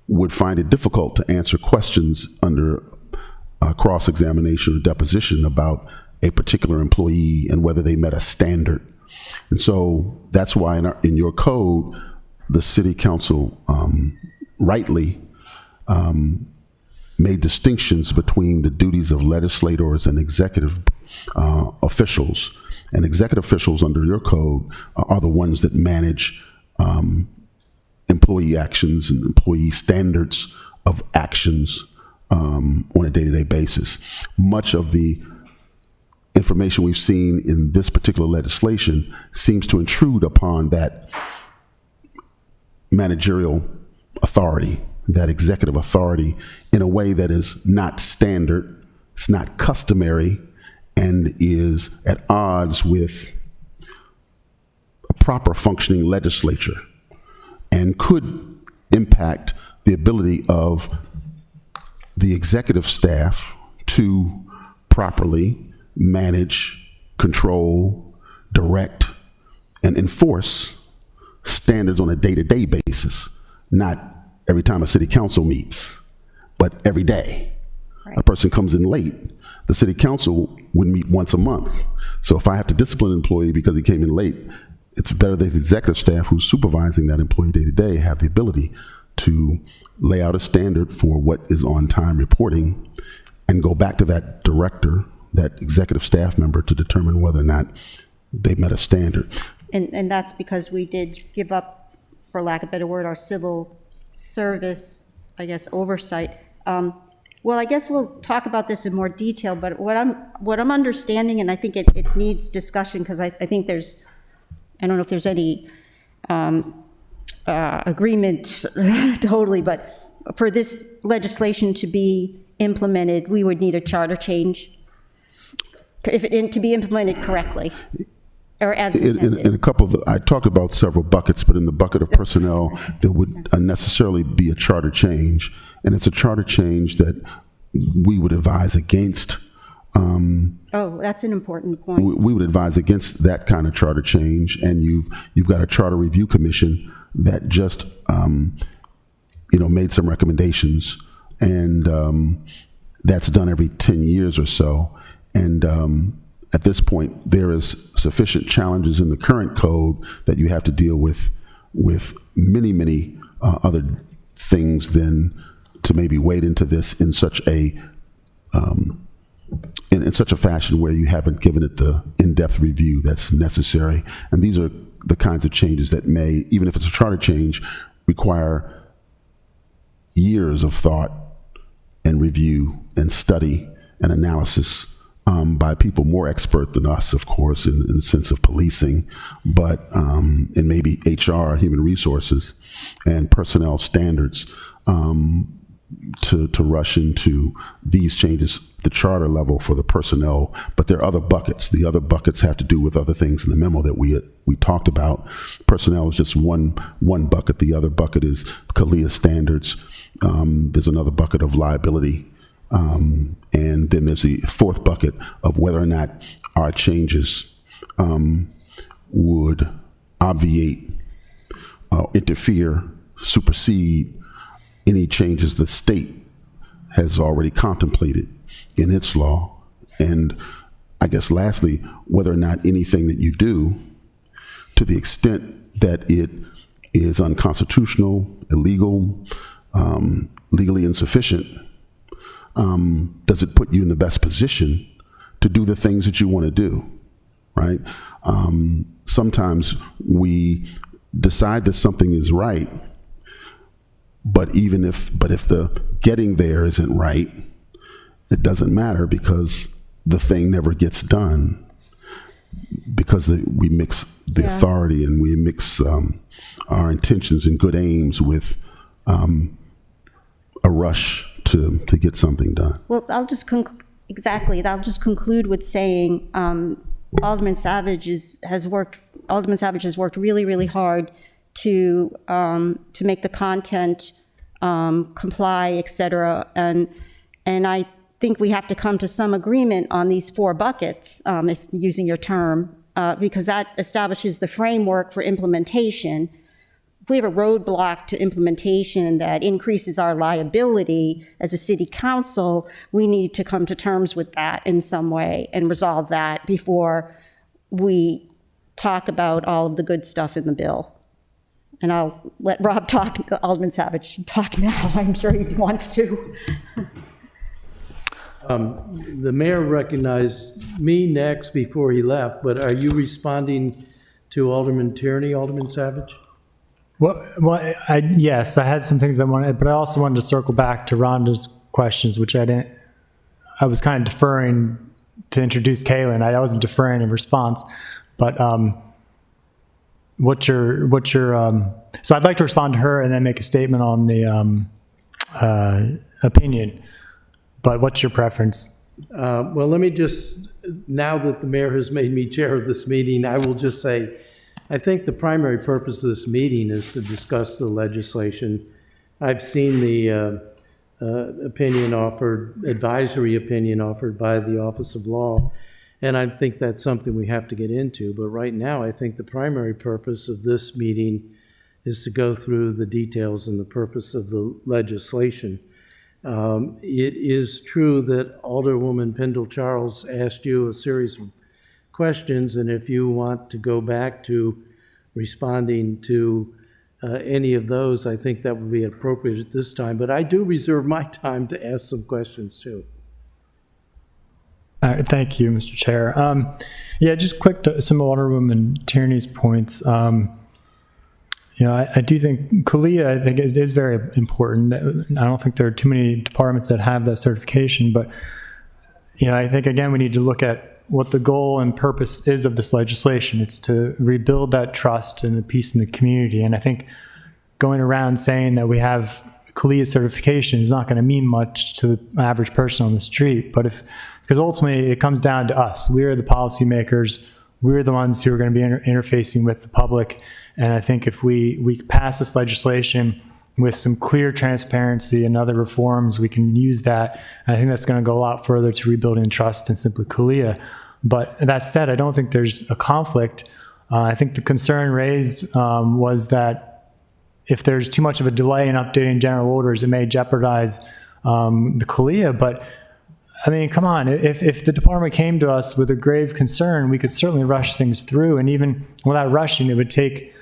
would find it difficult to answer questions under cross-examination or deposition about a particular employee and whether they met a standard. And so that's why in your code, the city council rightly made distinctions between the duties of legislators and executive officials. And executive officials under your code are the ones that manage employee actions and employee standards of actions on a day-to-day basis. Much of the information we've seen in this particular legislation seems to intrude upon that managerial authority, that executive authority, in a way that is not standard, it's not customary, and is at odds with a proper functioning legislature, and could impact the ability of the executive staff to properly manage, control, direct, and enforce standards on a day-to-day basis, not every time a city council meets, but every day. Right. A person comes in late, the city council would meet once a month. So if I have to discipline an employee because he came in late, it's better that the executive staff who's supervising that employee day to day have the ability to lay out a standard for what is on-time reporting and go back to that director, that executive staff member, to determine whether or not they met a standard. And that's because we did give up, for lack of a better word, our civil service, I guess, oversight. Well, I guess we'll talk about this in more detail, but what I'm understanding, and I think it needs discussion, because I think I don't know if there's any agreement totally, but for this legislation to be implemented, we would need a charter change to be implemented correctly. Or as in a couple of I talked about several buckets, but in the bucket of personnel, there would necessarily be a charter change, and it's a charter change that we would advise against. That's an important point. We would advise against that kind of charter change, and you've got a charter review commission that just made some recommendations, and that's done every 10 years or so, and at this point, there is sufficient challenges in the current code that you have to deal with many other things than to maybe wade into this in such a in such a fashion where you haven't given it the in-depth review that's necessary. And these are the kinds of changes that may, even if it's a charter change, require years of thought and review and study and analysis by people more expert than us, of course, in the sense of policing, but in maybe HR, human resources, and personnel standards to rush into these changes the charter level for the personnel, but there are other buckets. The other buckets have to do with other things in the memo that we talked about. Personnel is just one bucket. The other bucket is CALEA standards. There's another bucket of liability. And then there's the fourth bucket of whether or not our changes would obviate, interfere, supersede any changes the state has already contemplated in its law. And I guess lastly, whether or not anything that you do, to the extent that it is unconstitutional, illegal, legally insufficient, does it put you in the best position to do the things that you want to do, right? Sometimes we decide that something is right, but if the getting there isn't right, it doesn't matter because the thing never gets done because we mix the authority and we mix our intentions and good aims with a rush to get something done. Well, I'll just conclude with saying Alderman Savage has worked really, really hard to make the content comply, et cetera, and I think we have to come to some agreement on these 4 buckets, if using your term, because that establishes the framework for implementation. If we have a roadblock to implementation that increases our liability as a city council, we need to come to terms with that in some way and resolve that before we talk about all of the good stuff in the bill. And I'll let Rob talk, Alderman Savage, talk now. I'm sure he wants to. The mayor recognized me next before he left, but are you responding to Alderman Tierney, Alderman Savage? Yes, I had some things I wanted, but I also wanted to circle back to Rhonda's questions, which I was kind of deferring to introduce Kaylin. I wasn't deferring in response, but so I'd like to respond to her and then make a statement on the opinion. But what's your preference? Well, let me just, now that the mayor has made me chair of this meeting, I will just say, I think the primary purpose of this meeting is to discuss the legislation. I've seen the advisory opinion offered by the Office of Law, and I think that's something we have to get into. But right now, I think the primary purpose of this meeting is to go through the details and the purpose of the legislation. It is true that Alderwoman Pendle Charles asked you a series of questions, and if you want to go back to responding to any of those, I think that would be appropriate at this time. But I do reserve my time to ask some questions too. All right, thank you, Mr. Chair. Just quick to some Alderwoman Tierney's points. I do think CALEA, I think, is very important. I don't think there are too many departments that have that certification, but, I think, again, we need to look at what the goal and purpose is of this legislation. It's to rebuild that trust and the peace in the community. And I think going around saying that we have CALEA certification is not going to mean much to the average person on the street, because ultimately it comes down to us. We are the policymakers. We're the ones who are going to be interfacing with the public. And I think if we pass this legislation with some clear transparency and other reforms, we can use that. And I think that's going to go a lot further to rebuilding trust than simply CALEA. But that said, I don't think there's a conflict. I think the concern raised was that if there's too much of a delay in updating general orders, it may jeopardize the CALEA. But I mean, come on, if the department came to us with a grave concern, we could certainly rush things through. And even without rushing, it would take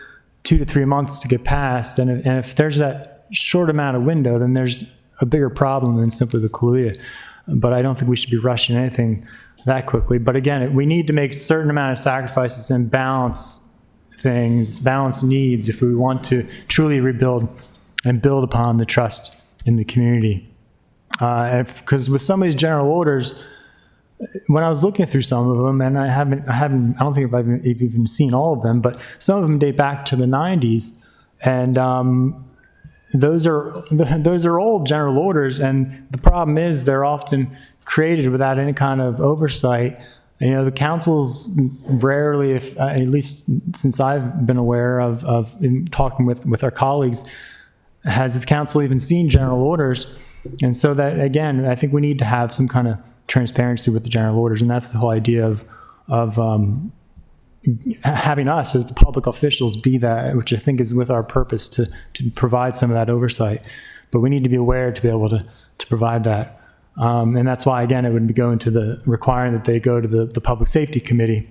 2 to 3 months to get passed. And if there's that short amount of window, then there's a bigger problem than simply the CALEA. But I don't think we should be rushing anything that quickly. But again, we need to make a certain amount of sacrifices and balance things, balance needs if we want to truly rebuild and build upon the trust in the community. Because with some of these general orders, when I was looking through some of them, and I don't think I've even seen all of them, but some of them date back to the 90s, and those are old general orders. And the problem is they're often created without any kind of oversight. You know, the council's rarely, if at least since I've been aware of in talking with our colleagues, has the council even seen general orders? And so that, again, I think we need to have some kind of transparency with the general orders, and that's the whole idea of having us as the public officials be that, which I think is with our purpose to provide some of that oversight. But we need to be aware to be able to provide that. And that's why, again, it would go into the requiring that they go to the Public Safety Committee,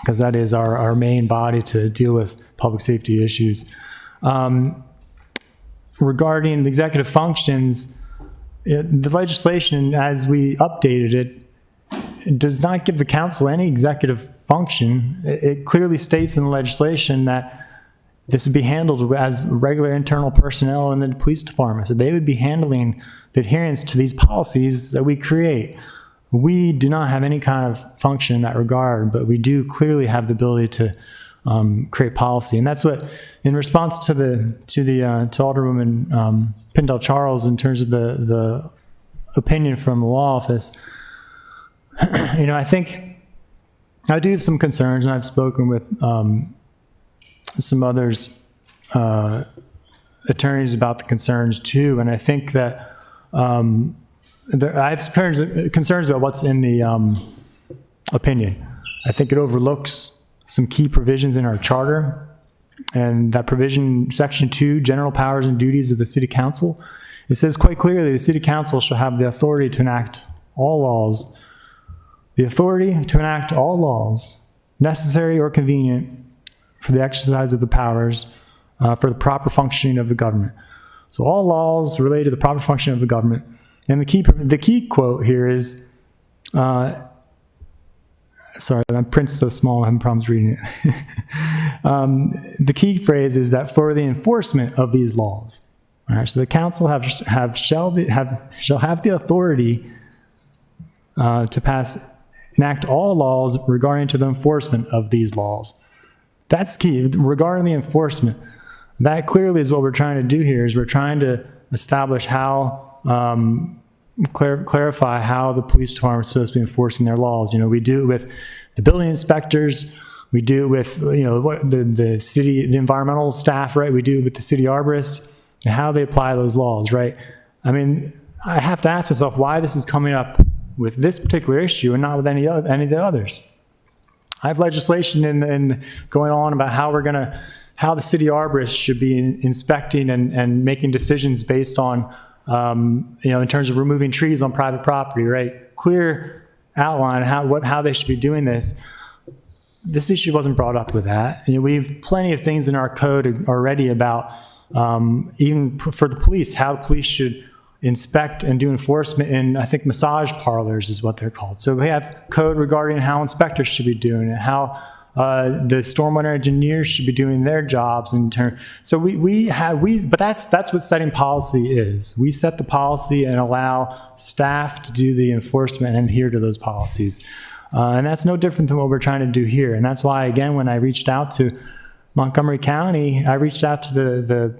because that is our main body to deal with public safety issues. Regarding the executive functions, the legislation, as we updated it, does not give the council any executive function. It clearly states in the legislation that this would be handled as regular internal personnel in the police department. So they would be handling the adherence to these policies that we create. We do not have any kind of function in that regard, but we do clearly have the ability to create policy. And that's what, in response to Alderwoman Pindell Charles, in terms of the opinion from the law office, you know, I think I do have some concerns, and I've spoken with some others, attorneys, about the concerns too. And I think that I have concerns about what's in the opinion. I think it overlooks some key provisions in our charter, and that provision, section 2, general powers and duties of the city council. It says quite clearly, the city council shall have the authority to enact all laws, necessary or convenient for the exercise of the powers for the proper functioning of the government. So all laws related to the proper functioning of the government. And the key quote here is, sorry, my print's so small, I'm having problems reading it. The key phrase is that for the enforcement of these laws. All right, so the council shall have the authority to enact all laws regarding to the enforcement of these laws. That's key. Regarding the enforcement, that clearly is what we're trying to do here. Is we're trying to establish how clarify how the police department is supposed to be enforcing their laws. You know, we do it with the building inspectors. We do it with, you know, the environmental staff, right? We do it with the city arborist, and how they apply those laws, right? I mean, I have to ask myself why this is coming up with this particular issue and not with any of the others. I have legislation in going on about how the city arborist should be inspecting and making decisions based on, you know, in terms of removing trees on private property, right? Clear outline how they should be doing this. This issue wasn't brought up with that. You know, we have plenty of things in our code already about, even for the police, how the police should inspect and do enforcement in, I think, massage parlors is what they're called. So we have code regarding how inspectors should be doing it, how the stormwater engineers should be doing their jobs in turn. So but that's what setting policy is. We set the policy and allow staff to do the enforcement and adhere to those policies. And that's no different than what we're trying to do here. And that's why, again, when I reached out to Montgomery County, I reached out to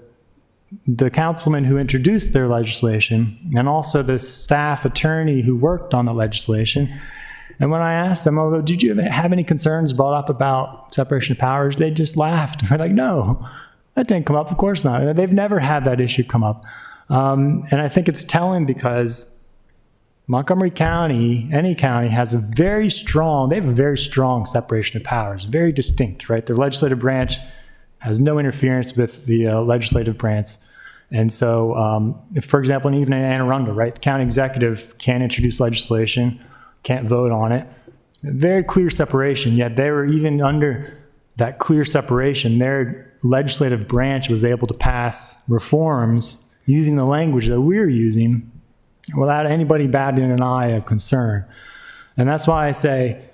the councilman who introduced their legislation, and also the staff attorney who worked on the legislation. And when I asked them, although, did you have any concerns brought up about separation of powers? They just laughed. They're like, no, that didn't come up. Of course not. They've never had that issue come up. And I think it's telling because Montgomery County, any county, they have a very strong separation of powers, very distinct, right? Their legislative branch has no interference with the legislative branch. And so, for example, even in Anne Arundel, right, the county executive can't introduce legislation, can't vote on it. Very clear separation, yet they were even under that clear separation. Their legislative branch was able to pass reforms using the language that we're using without anybody batting an eye of concern. And that's why I say,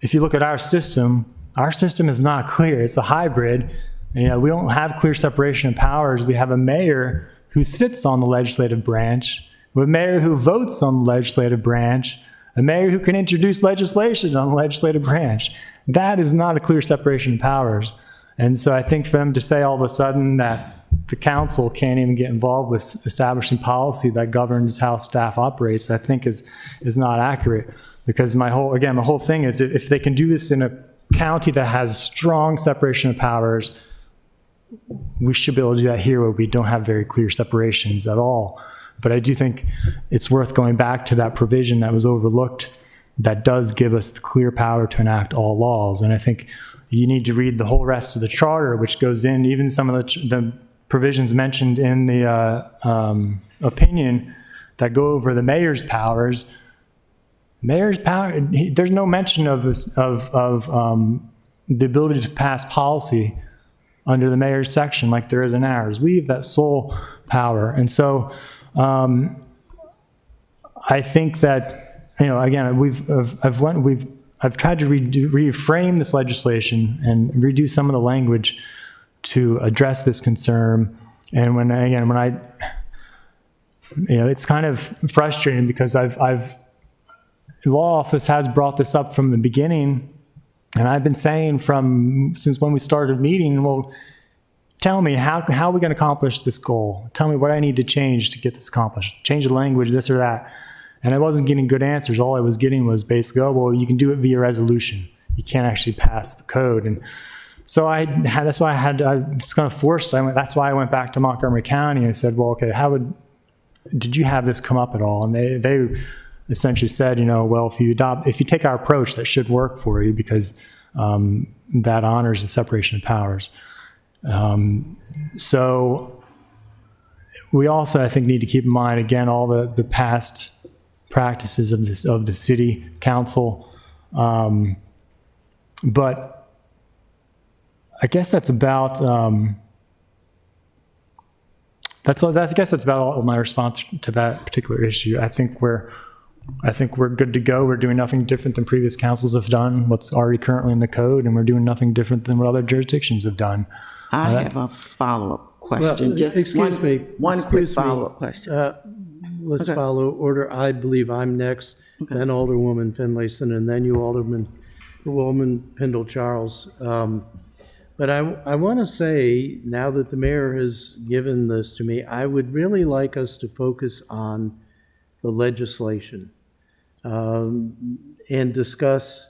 if you look at our system is not clear. It's a hybrid. You know, we don't have clear separation of powers. We have a mayor who sits on the legislative branch, a mayor who votes on the legislative branch, a mayor who can introduce legislation on the legislative branch. That is not a clear separation of powers. And so I think for them to say all of a sudden that the council can't even get involved with establishing policy that governs how staff operates, I think is not accurate. Because my whole thing is if they can do this in a county that has strong separation of powers, we should be able to do that here where we don't have very clear separations at all. But I do think it's worth going back to that provision that was overlooked that does give us the clear power to enact all laws. And I think you need to read the whole rest of the charter, which goes in, even some of the provisions mentioned in the opinion that go over the mayor's powers. Mayor's power, there's no mention of the ability to pass policy under the mayor's section like there is in ours. We have that sole power. And so I think that, again, I've tried to reframe this legislation and redo some of the language to address this concern. And it's kind of frustrating because the law office has brought this up from the beginning, and I've been saying since when we started meeting, well, tell me, how are we going to accomplish this goal? Tell me what I need to change to get this accomplished. Change the language, this or that. And I wasn't getting good answers. All I was getting was basically, oh, well, you can do it via resolution. You can't actually pass the code. And so that's why I was kind of forced. That's why I went back to Montgomery County and said, well, okay, did you have this come up at all? And they essentially said, well, if you take our approach, that should work for you because that honors the separation of powers. So we also, I think, need to keep in mind, again, all the past practices of the city council. But I guess that's about I guess that's about all of my response to that particular issue. I think we're good to go. We're doing nothing different than previous councils have done, what's already currently in the code, and we're doing nothing different than what other jurisdictions have done. I have a follow-up question. Well, Just excuse me. One Excuse quick me. follow-up question. Let's follow order. I believe I'm next, then Alderwoman Finlayson, and then you, Alderwoman Pendle Charles. But I want to say, now that the mayor has given this to me, I would really like us to focus on the legislation and discuss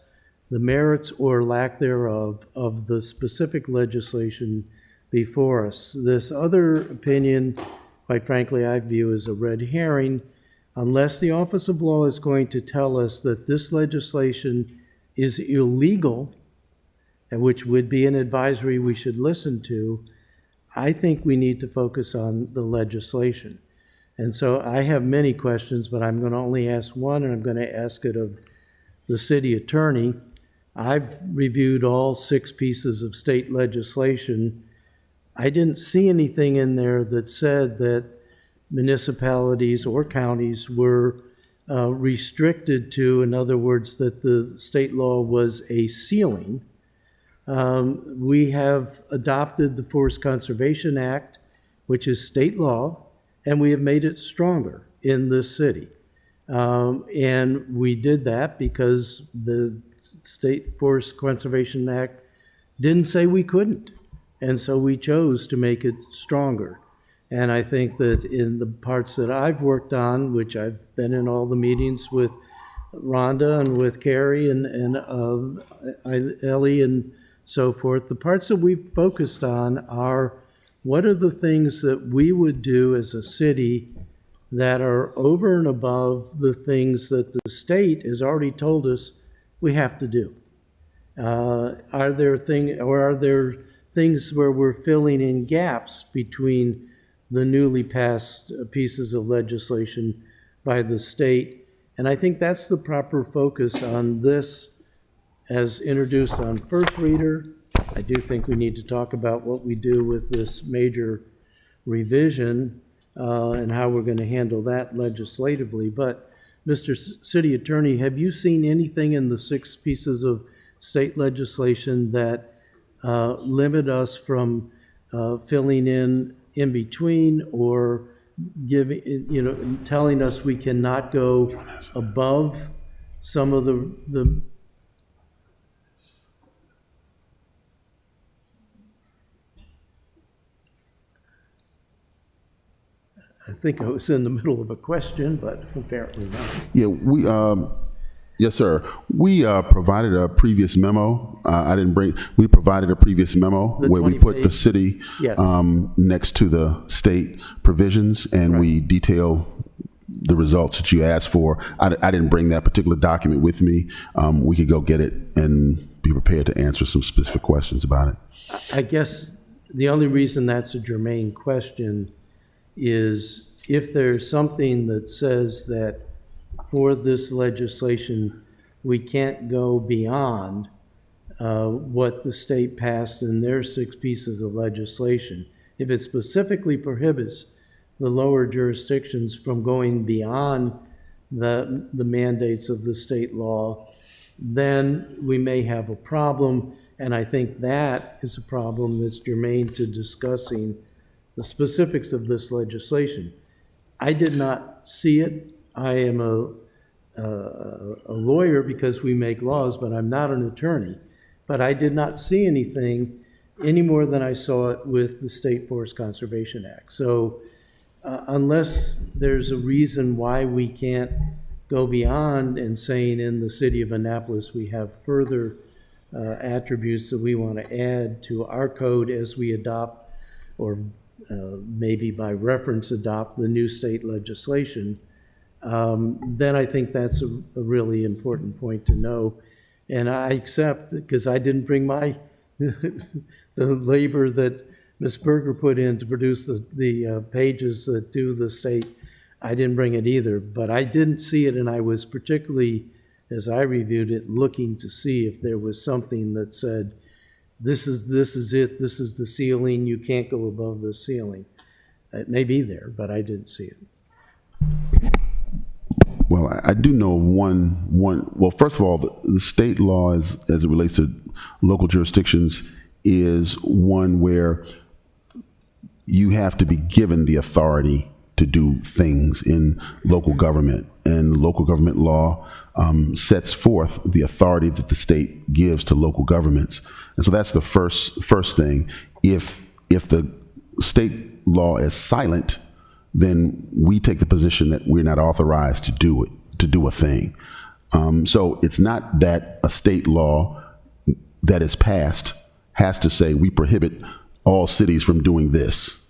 the merits or lack thereof of the specific legislation before us. This other opinion, quite frankly, I view as a red herring, unless the Office of Law is going to tell us that this legislation is illegal, and which would be an advisory we should listen to. I think we need to focus on the legislation. And so I have many questions, but I'm going to only ask one, and I'm going to ask it of the city attorney. I've reviewed all 6 pieces of state legislation. I didn't see anything in there that said that municipalities or counties were restricted to, in other words, that the state law was a ceiling. We have adopted the Forest Conservation Act, which is state law, and we have made it stronger in this city. And we did that because the State Forest Conservation Act didn't say we couldn't. And so we chose to make it stronger. And I think that in the parts that I've worked on, which I've been in all the meetings with Rhonda and with Carrie and Ellie and so forth, the parts that we've focused on are what are the things that we would do as a city that are over and above the things that the state has already told us we have to do? Are there things where we're filling in gaps between the newly passed pieces of legislation by the state? And I think that's the proper focus on this as introduced on first reader. I do think we need to talk about what we do with this major revision and how we're going to handle that legislatively. But Mr. City Attorney, have you seen anything in the 6 pieces of state legislation that limit us from filling in between or telling us we cannot go above some of the I think I was in the middle of a question, but apparently not. Yeah, yes, sir. We provided a previous memo. We provided a previous memo The where we 20 put the page. city Yes. next to the state provisions, and we detail the results that you asked for. I didn't bring that particular document with me. We could go get it and be prepared to answer some specific questions about it. I guess the only reason that's a germane question is if there's something that says that for this legislation, we can't go beyond what the state passed in their 6 pieces of legislation. If it specifically prohibits the lower jurisdictions from going beyond the mandates of the state law, then we may have a problem. And I think that is a problem that's germane to discussing the specifics of this legislation. I did not see it. I am a lawyer because we make laws, but I'm not an attorney. But I did not see anything any more than I saw it with the State Forest Conservation Act. So unless there's a reason why we can't go beyond and saying in the city of Annapolis we have further attributes that we want to add to our code as we adopt, or maybe by reference adopt, the new state legislation, then I think that's a really important point to know. And I accept, because I didn't bring my the labor that Ms. Berger put in to produce the pages that do the state, I didn't bring it either, but I didn't see it, and I was particularly, as I reviewed it, looking to see if there was something that said, this is it, this is the ceiling, you can't go above the ceiling. It may be there, but I didn't see it. Well, I do know of one. Well, first of all, the state law, as it relates to local jurisdictions, is one where you have to be given the authority to do things in local government, and local government law sets forth the authority that the state gives to local governments. And so that's the first thing. If the state law is silent, then we take the position that we're not authorized to do a thing. So it's not that a state law that is passed has to say we prohibit all cities from doing this.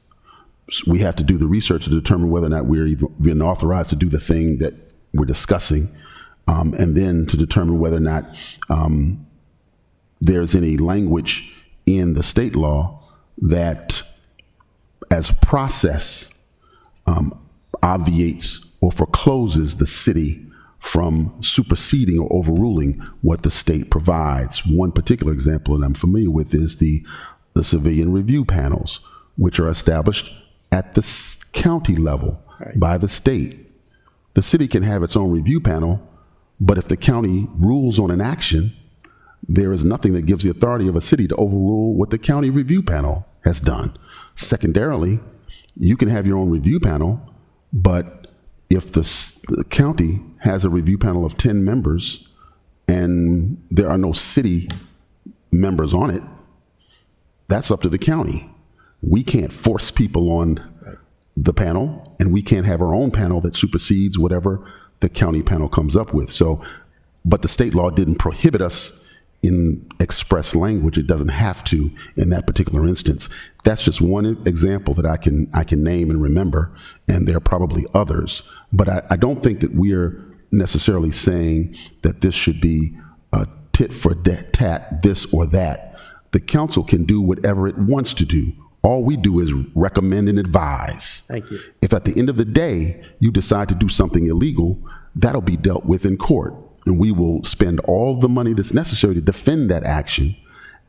We have to do the research to determine whether or not we're even authorized to do the thing that we're discussing, and then to determine whether or not there's any language in the state law that, as a process, obviates or forecloses the city from superseding or overruling what the state provides. One particular example that I'm familiar with is the civilian review panels, which are established at the county level by the state. The city can have its own review panel, but if the county rules on an action, there is nothing that gives the authority of a city to overrule what the county review panel has done. Secondarily, you can have your own review panel, but if the county has a review panel of 10 members and there are no city members on it, that's up to the county. We can't force people on the panel, and we can't have our own panel that supersedes whatever the county panel comes up with. So, but the state law didn't prohibit us in express language. It doesn't have to in that particular instance. That's just one example that I can name and remember, and there are probably others. But I don't think that we're necessarily saying that this should be a tit for tat, this or that. The council can do whatever it wants to do. All we do is recommend and advise. Thank you. If at the end of the day you decide to do something illegal, that'll be dealt with in court. And we will spend all the money that's necessary to defend that action,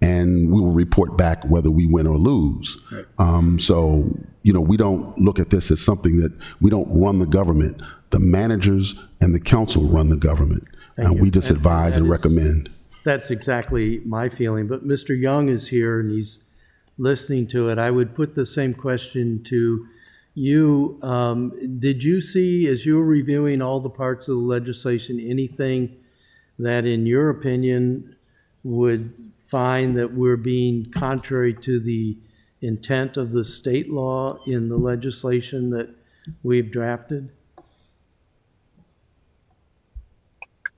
and we will report back whether we win or lose. Right. So, we don't look at this as something that we don't run the government. The managers and the council run the government. And we just advise and recommend. That's exactly my feeling. But Mr. Young is here and he's listening to it. I would put the same question to you. Did you see, as you were reviewing all the parts of the legislation, anything that, in your opinion, would find that we're being contrary to the intent of the state law in the legislation that we've drafted?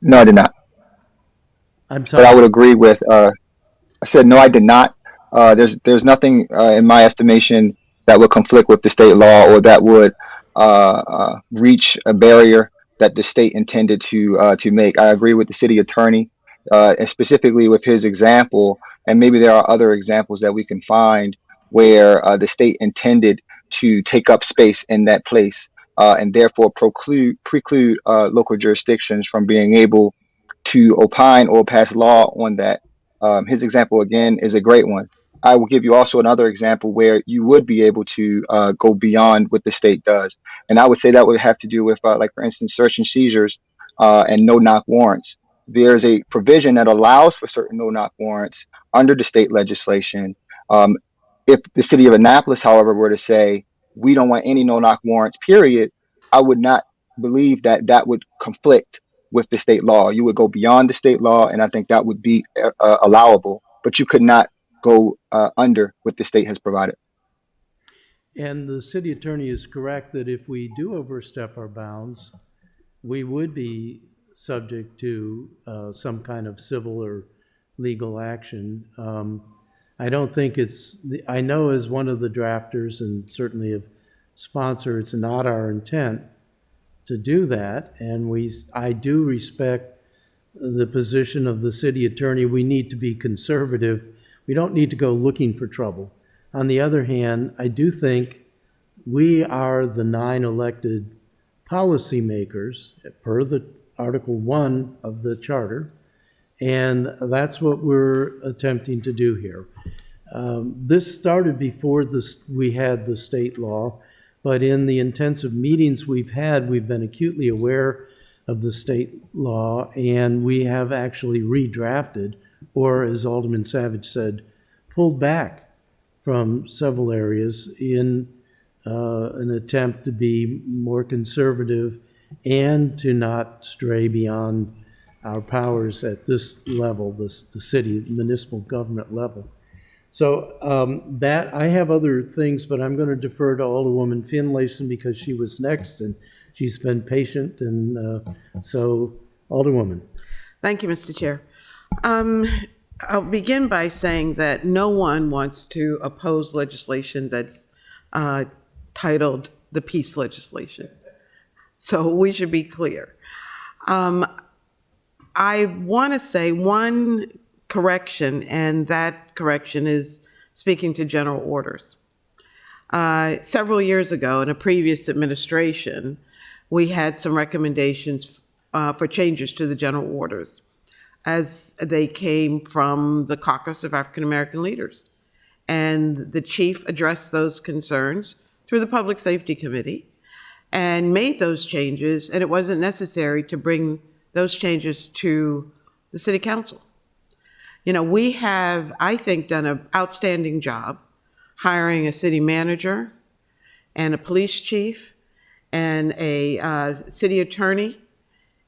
No, I did not. I'm But I sorry. would agree with, I said, no, I did not. There's nothing, in my estimation, that would conflict with the state law or that would, reach a barrier that the state intended to make. I agree with the city attorney, and specifically with his example, and maybe there are other examples that we can find where, the state intended to take up space in that place, and therefore preclude, local jurisdictions from being able to opine or pass law on that. His example again is a great one. I will give you also another example where you would be able to go beyond what the state does, and I would say that would have to do with, like for instance, search and seizures and no-knock warrants. There's a provision that allows for certain no-knock warrants under the state legislation. If the city of Annapolis, however, were to say we don't want any no-knock warrants, period, I would not believe that that would conflict with the state law. You would go beyond the state law, and I think that would be allowable. But you could not go under what the state has provided. And the city attorney is correct that if we do overstep our bounds, we would be subject to some kind of civil or legal action. I don't think I know as one of the drafters and certainly a sponsor, it's not our intent to do that. And I do respect the position of the city attorney. We need to be conservative. We don't need to go looking for trouble. On the other hand, I do think we are the 9 elected policymakers per the Article 1 of the Charter, and that's what we're attempting to do here. This started before we had the state law, but in the intensive meetings we've had, we've been acutely aware of the state law, and we have actually redrafted, or as Alderman Savage said, pulled back from several areas in an attempt to be more conservative and to not stray beyond our powers at this level, the city, municipal government level. So that, I have other things, but I'm going to defer to Alderwoman Finlayson because she was next and she's been patient. And so, Alderwoman. Thank you, Mr. Chair. I'll begin by saying that no one wants to oppose legislation that's titled the peace legislation. So we should be clear. I want to say one correction, and that correction is speaking to general orders. Several years ago, in a previous administration, we had some recommendations for changes to the general orders as they came from the Caucus of African American Leaders. And the chief addressed those concerns through the Public Safety Committee and made those changes, and it wasn't necessary to bring those changes to the City Council. You know, we have, I think, done an outstanding job hiring a city manager and a police chief and a city attorney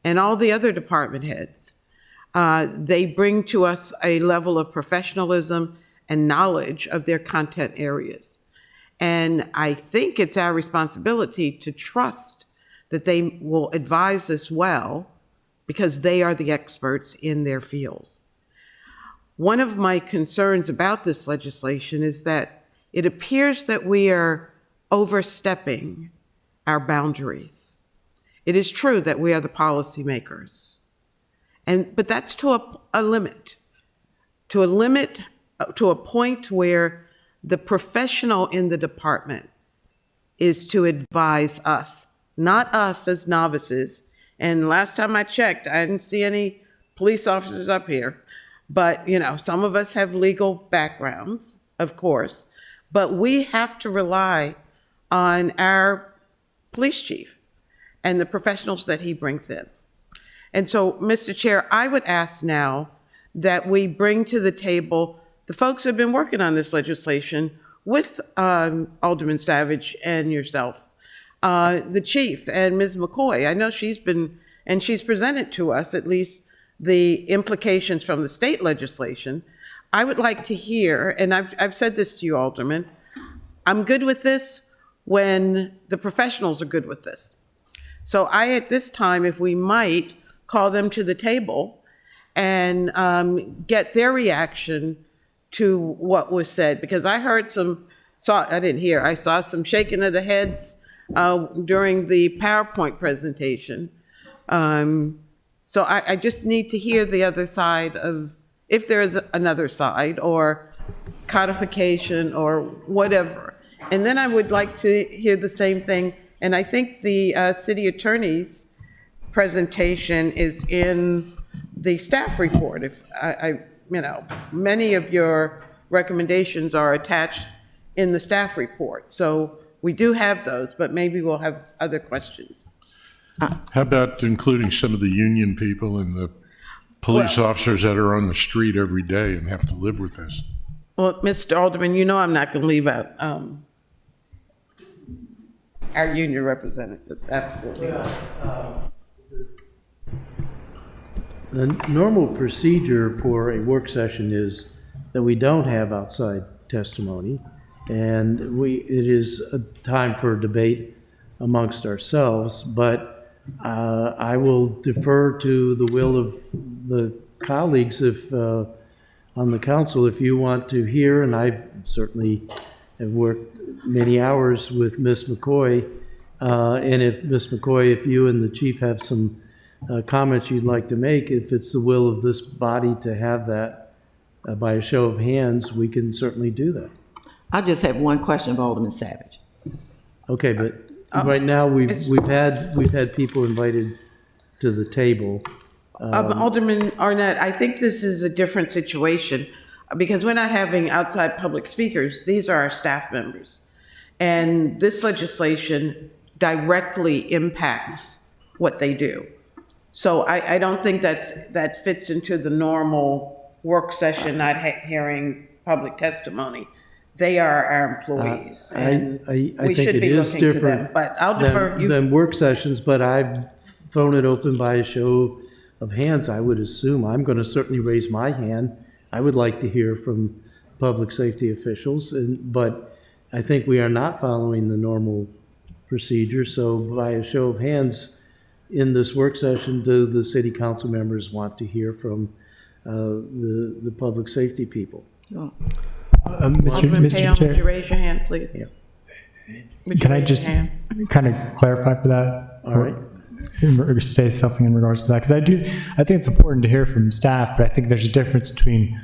and all the other department heads. They bring to us a level of professionalism and knowledge of their content areas. And I think it's our responsibility to trust that they will advise us well because they are the experts in their fields. One of my concerns about this legislation is that it appears that we are overstepping our boundaries. It is true that we are the policymakers, but that's to a limit, to a point where the professional in the department is to advise us, not us as novices. And last time I checked, I didn't see any police officers up here. But, you know, some of us have legal backgrounds, of course, but we have to rely on our police chief and the professionals that he brings in. And so, Mr. Chair, I would ask now that we bring to the table the folks who have been working on this legislation with Alderman Savage and yourself, the chief and Ms. McCoy. I know she's presented to us at least the implications from the state legislation. I would like to hear, and I've said this to you, Alderman, I'm good with this. when the professionals are good with this. So I, at this time, if we might, call them to the table and get their reaction to what was said, because I heard I didn't hear, I saw some shaking of the heads during the PowerPoint presentation. So I just need to hear the other side of, if there is another side, or codification, or whatever. And then I would like to hear the same thing, and I think the city attorney's presentation is in the staff report. If many of your recommendations are attached in the staff report. So we do have those, but maybe we'll have other questions. How about including some of the union people and the police officers that are on the street every day and have to live with this? Well, Mr. Alderman, you know I'm not going to leave out our union representatives, absolutely. The normal procedure for a work session is that we don't have outside testimony, and it is a time for debate amongst ourselves, but I will defer to the will of the colleagues if on the council, if you want to hear, and I certainly have worked many hours with Ms. McCoy, and if Ms. McCoy, if you and the chief have some comments you'd like to make, if it's the will of this body to have that by a show of hands, we can certainly do that. I just have one question of Alderman Savage. Okay, but right now we've had people invited to the table. Alderman Arnett, I think this is a different situation because we're not having outside public speakers. These are our staff members. And this legislation directly impacts what they do. So I don't think that fits into the normal work session, not hearing public testimony. They are our employees, and I we think should it be is looking to them. different But I'll defer you. than work sessions, but I've thrown it open by a show of hands. I would assume I'm going to certainly raise my hand. I would like to hear from public safety officials, but I think we are not following the normal procedure. So by a show of hands, in this work session, do the city council members want to hear from the public safety people? Alderman Payne, would you raise your hand, please? Yeah. Can I just kind of clarify for that? All right. Or say something in regards to that? Because I think it's important to hear from staff, but I think there's a difference between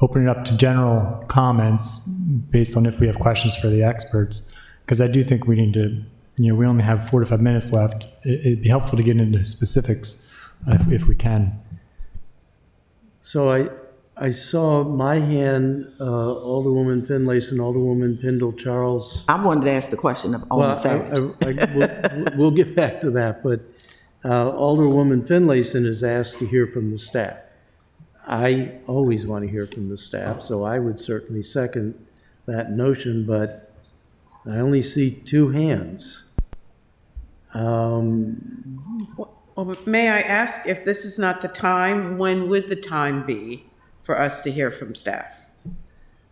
opening up to general comments based on if we have questions for the experts. Because I do think we need to, we only have 4 to 5 minutes left. It'd be helpful to get into specifics if we can. So I saw my hand, Alderwoman Finlayson and Alderwoman Pendle-Charles. I wanted to ask the question of Alderman Savage. We'll get back to that, but Alderwoman Finlayson is asked to hear from the staff. I always want to hear from the staff, so I would certainly second that notion, but I only see 2 hands. Well, may I ask, if this is not the time, when would the time be for us to hear from staff?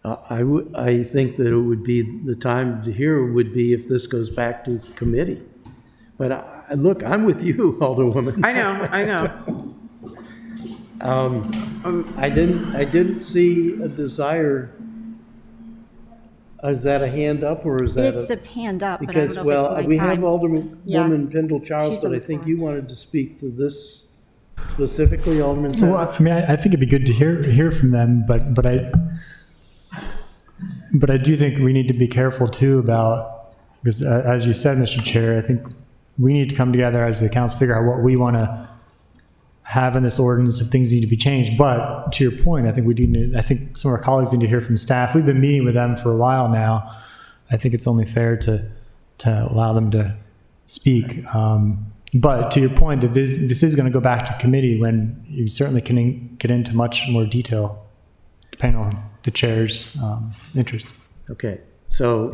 I think that it would be, the time to hear would be if this goes back to committee. But look, I'm with you, Alderwoman. I know. I didn't see a desire. Is that a hand up or is that It's a hand up, but I because, don't know if it's well, my we have time. Alderwoman Pendle-Charles, She's but on I the think phone. you wanted to speak to this specifically, Alderman Savage. Well, I mean, I think it'd be good to hear from them, but I do think we need to be careful too about, because as you said, Mr. Chair, I think we need to come together as the council, figure out what we want to have in this ordinance if things need to be changed. But to your point, I think I think some of our colleagues need to hear from staff. We've been meeting with them for a while now. I think it's only fair to allow them to speak. But to your point, that this is going to go back to committee when you certainly can get into much more detail, depending on the chair's interest. Okay, so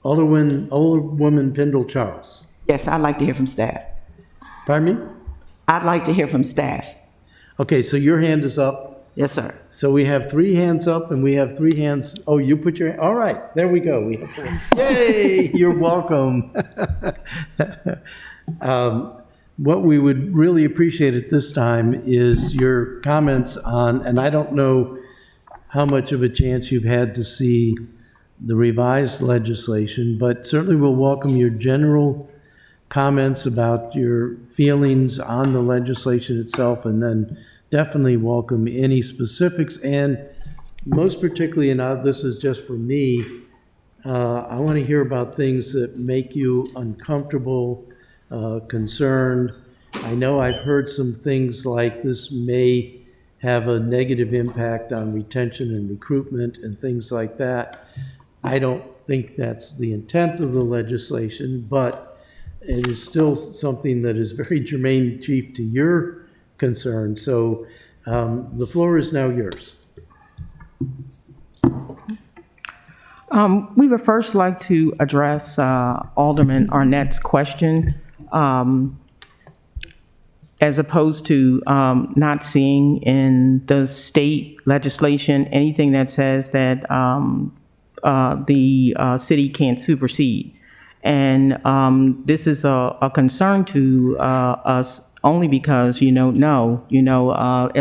Alderwoman Pendle-Charles. Yes, I'd like to hear from staff. Pardon me? I'd like to hear from staff. Okay, so your hand is up Yes, sir. So we have 3 hands up and we have 3 hands. Oh, you put your, all right, there we go. We have 4. Yay, you're welcome. What we would really appreciate at this time is your comments on, and I don't know how much of a chance you've had to see the revised legislation, but certainly we'll welcome your general comments about your feelings on the legislation itself, and then definitely welcome any specifics, and most particularly, and this is just for me, I want to hear about things that make you uncomfortable, concerned. I know I've heard some things like this may have a negative impact on retention and recruitment and things like that. I don't think that's the intent of the legislation, but it is still something that is very germane, Chief, to your concern. So the floor is now yours. We would first like to address Alderman Arnett's question, as opposed to not seeing in the state legislation anything that says that the city can't supersede. And this is a concern to us only because, as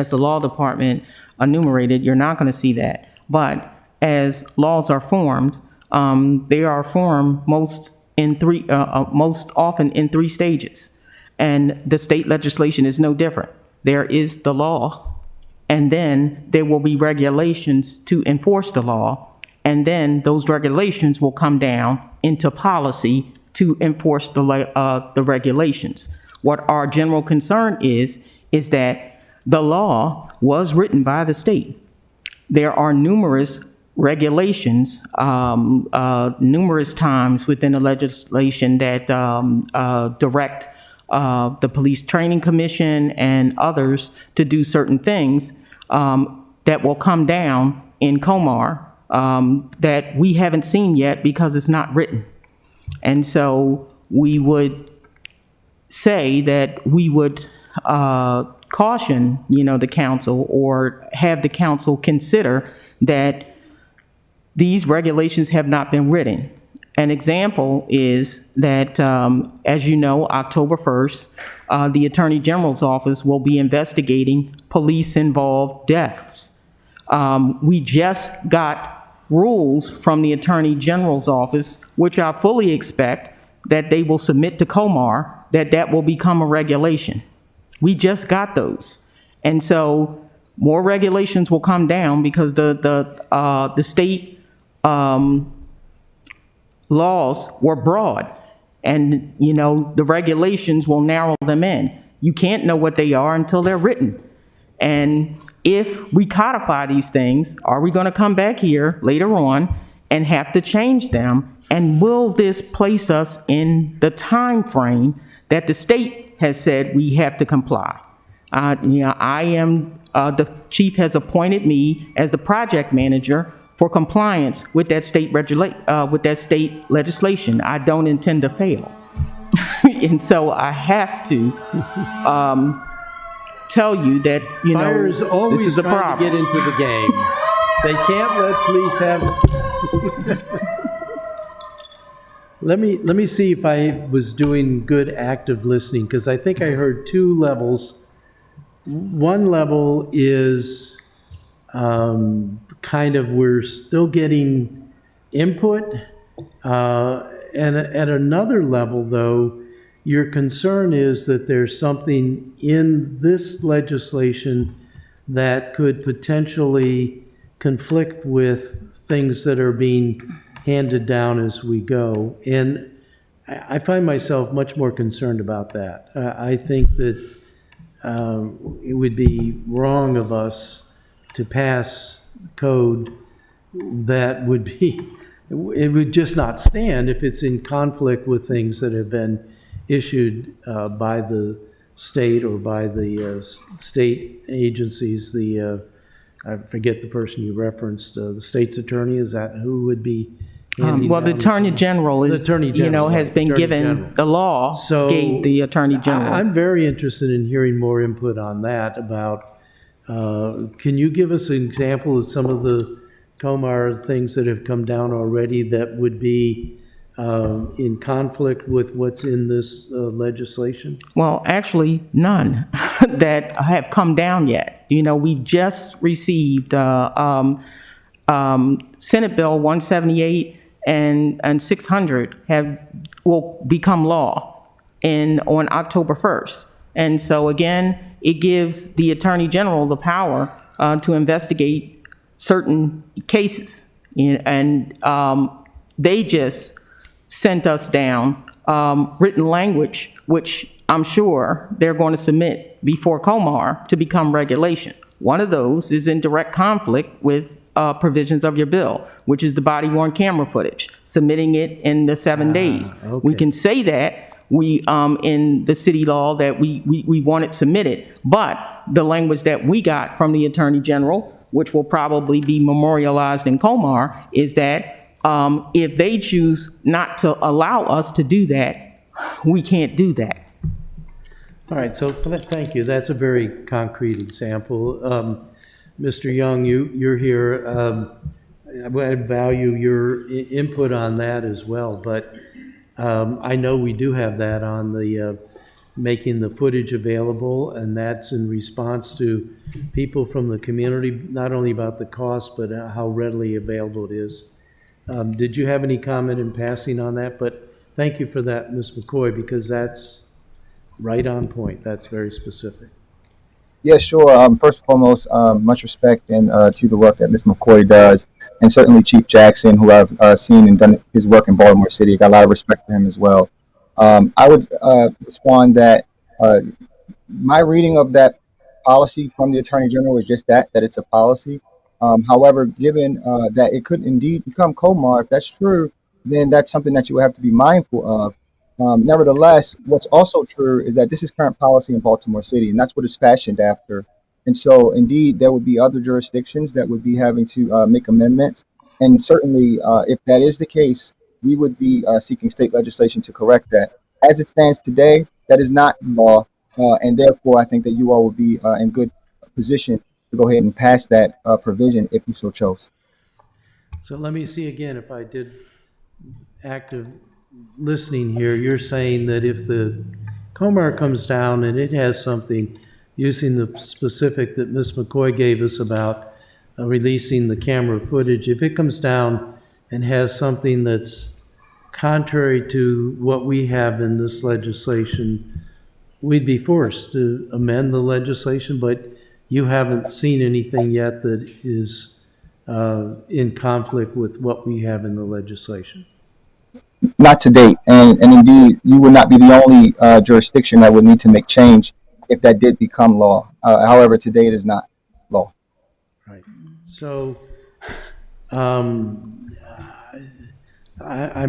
the law department enumerated, you're not going to see that. But as laws are formed, they are formed most often in 3 stages. And the state legislation is no different. There is the law, and then there will be regulations to enforce the law, and then those regulations will come down into policy to enforce the regulations. What our general concern is that the law was written by the state. There are numerous regulations, numerous times within the legislation that direct the Police Training Commission and others to do certain things that will come down in Comar that we haven't seen yet because it's not written. And so we would say that we would caution, the council, or have the council consider that these regulations have not been written. An example is that, as you know, October 1st, the Attorney General's office will be investigating police-involved deaths. We just got rules from the Attorney General's office, which I fully expect that they will submit to Comar, that will become a regulation. We just got those. And so more regulations will come down because the state laws were broad, and the regulations will narrow them in. You can't know what they are until they're written. And if we codify these things, are we going to come back here later on and have to change them? And will this place us in the time frame that the state has said we have to comply? The chief has appointed me as the project manager for compliance with that state legislation. I don't intend to fail. And so I have to tell you that, Fire is always this is a trying problem. to get into the game. They can't let police have... Let me see if I was doing good active listening, because I think I heard 2 levels. One level is kind of we're still getting input. And at another level, though, your concern is that there's something in this legislation that could potentially conflict with things that are being handed down as we go. And I find myself much more concerned about that. I think that it would be wrong of us to pass code that would be, it would just not stand if it's in conflict with things that have been issued by the state or by the state agencies. I forget the person you referenced, the state's attorney, is that who would be handing Well, the down Attorney General is, The Attorney General, has been Attorney given, General. the law So gave the Attorney General. I'm very interested in hearing more input on that about Can you give us an example of some of the Comar things that have come down already that would be in conflict with what's in this legislation? Well, actually, none that have come down yet. You know, we just received Senate Bill 178 and 600 will become law on October 1st. And so again, it gives the Attorney General the power to investigate certain cases. And they just sent us down written language, which I'm sure they're going to submit before Comar to become regulation. One of those is in direct conflict with provisions of your bill, which is the body-worn camera footage, submitting it in the 7 days. Okay. We can say that we in the city law that we want it submitted, but the language that we got from the Attorney General, which will probably be memorialized in Comar, is that if they choose not to allow us to do that, we can't do that. All right, so thank you. That's a very concrete example. Mr. Young, you're here. I value your input on that as well, but I know we do have that on the making the footage available, and that's in response to people from the community, not only about the cost, but how readily available it is. Did you have any comment in passing on that? But thank you for that, Ms. McCoy, because that's right on point. That's very specific. Yeah, sure. First and foremost, much respect and to the work that Ms. McCoy does, and certainly Chief Jackson, who I've seen and done his work in Baltimore City. I got a lot of respect for him as well. I would respond that my reading of that policy from the Attorney General is just that it's a policy. However, given that it could indeed become Comar, if that's true, then that's something that you would have to be mindful of. Nevertheless, what's also true is that this is current policy in Baltimore City, and that's what it's fashioned after. And so, indeed, there would be other jurisdictions that would be having to make amendments. And certainly, if that is the case, we would be seeking state legislation to correct that. As it stands today, that is not law, and therefore, I think that you all would be in good position to go ahead and pass that provision if you so chose. So let me see again if I did active listening here. You're saying that if the Comar comes down and it has something using the specific that Ms. McCoy gave us about releasing the camera footage, if it comes down and has something that's contrary to what we have in this legislation, we'd be forced to amend the legislation, but you haven't seen anything yet that is in conflict with what we have in the legislation. Not to date, and indeed, you would not be the only jurisdiction that would need to make change if that did become law. However, to date, it is not law. Right. So, I'm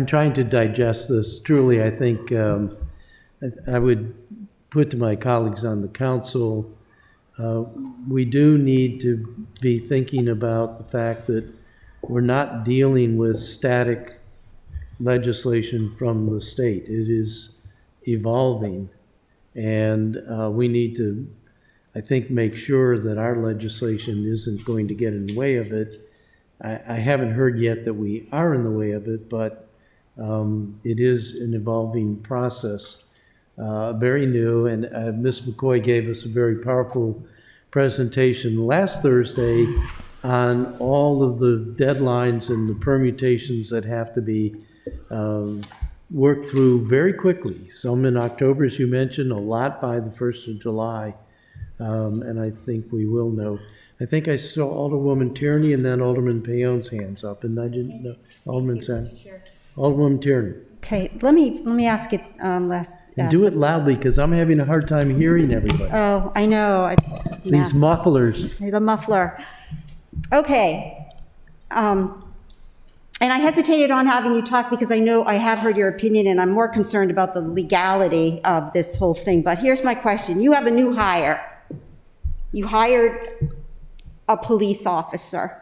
trying to digest this. Truly, I think I would put to my colleagues on the council, we do need to be thinking about the fact that we're not dealing with static legislation from the state. It is evolving, and we need to, I think, make sure that our legislation isn't going to get in the way of it. I haven't heard yet that we are in the way of it, but it is an evolving process, very new, and Ms. McCoy gave us a very powerful presentation last Thursday on all of the deadlines and the permutations that have to be worked through very quickly. Some in October, as you mentioned, a lot by the 1st of July, and I think we will know. I think I saw Alderwoman Tierney and then Alderman Payon's hands up, and I didn't know. Alderman Tierney. Okay, let me ask it last. And do it loudly, because I'm having a hard time hearing everybody. Oh, I know. These mufflers. The muffler. Okay. And I hesitated on having you talk because I know I have heard your opinion and I'm more concerned about the legality of this whole thing. But here's my question. You have a new hire. You hired a police officer.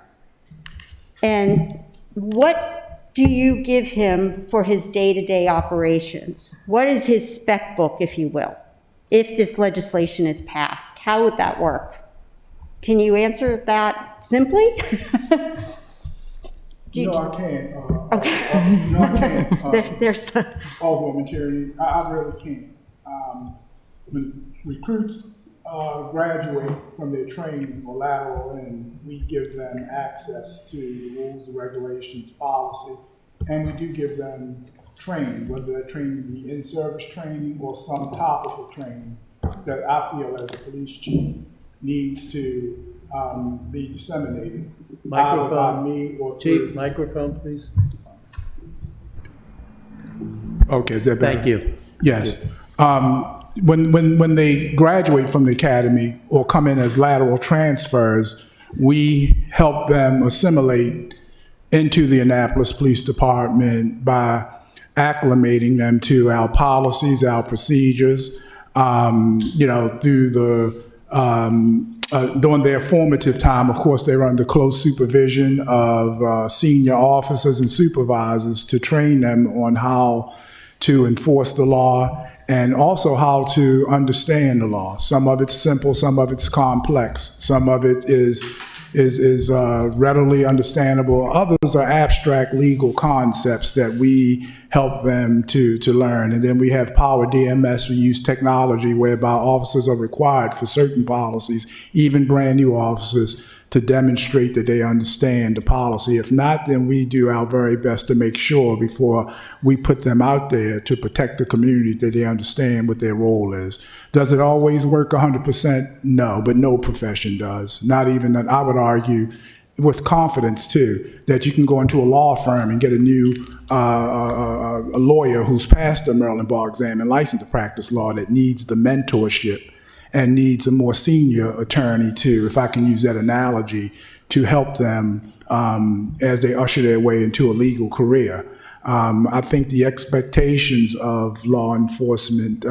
And what do you give him for his day-to-day operations? What is his spec book, if you will, if this legislation is passed? How would that work? Can you answer that simply? No, I can't. No, I can't. There's the, Alderwoman Tierney, I really can't. When recruits graduate from their training or lateral, and we give them access to the rules, regulations, policy, and we do give them training, whether that training be in-service training or some topical training that I feel as a police chief needs to be disseminated. Either by me or Chief, through. microphone, please. Okay, is that better? Thank you. Yes. When they graduate from the academy or come in as lateral transfers, we help them assimilate into the Annapolis Police Department by acclimating them to our policies, our procedures, through the during their formative time. Of course, they're under close supervision of senior officers and supervisors to train them on how to enforce the law and also how to understand the law. Some of it's simple, some of it's complex, some of it is readily understandable. Others are abstract legal concepts that we help them to learn. And then we have Power DMS. We use technology whereby officers are required for certain policies, even brand new officers, to demonstrate that they understand the policy. If not, then we do our very best to make sure before we put them out there to protect the community that they understand what their role is. Does it always work 100%? No, but no profession does. Not even that. I would argue with confidence too, that you can go into a law firm and get a new a lawyer who's passed the Maryland Bar exam and licensed to practice law that needs the mentorship and needs a more senior attorney too, if I can use that analogy, to help them as they usher their way into a legal career. I think the expectations of law enforcement,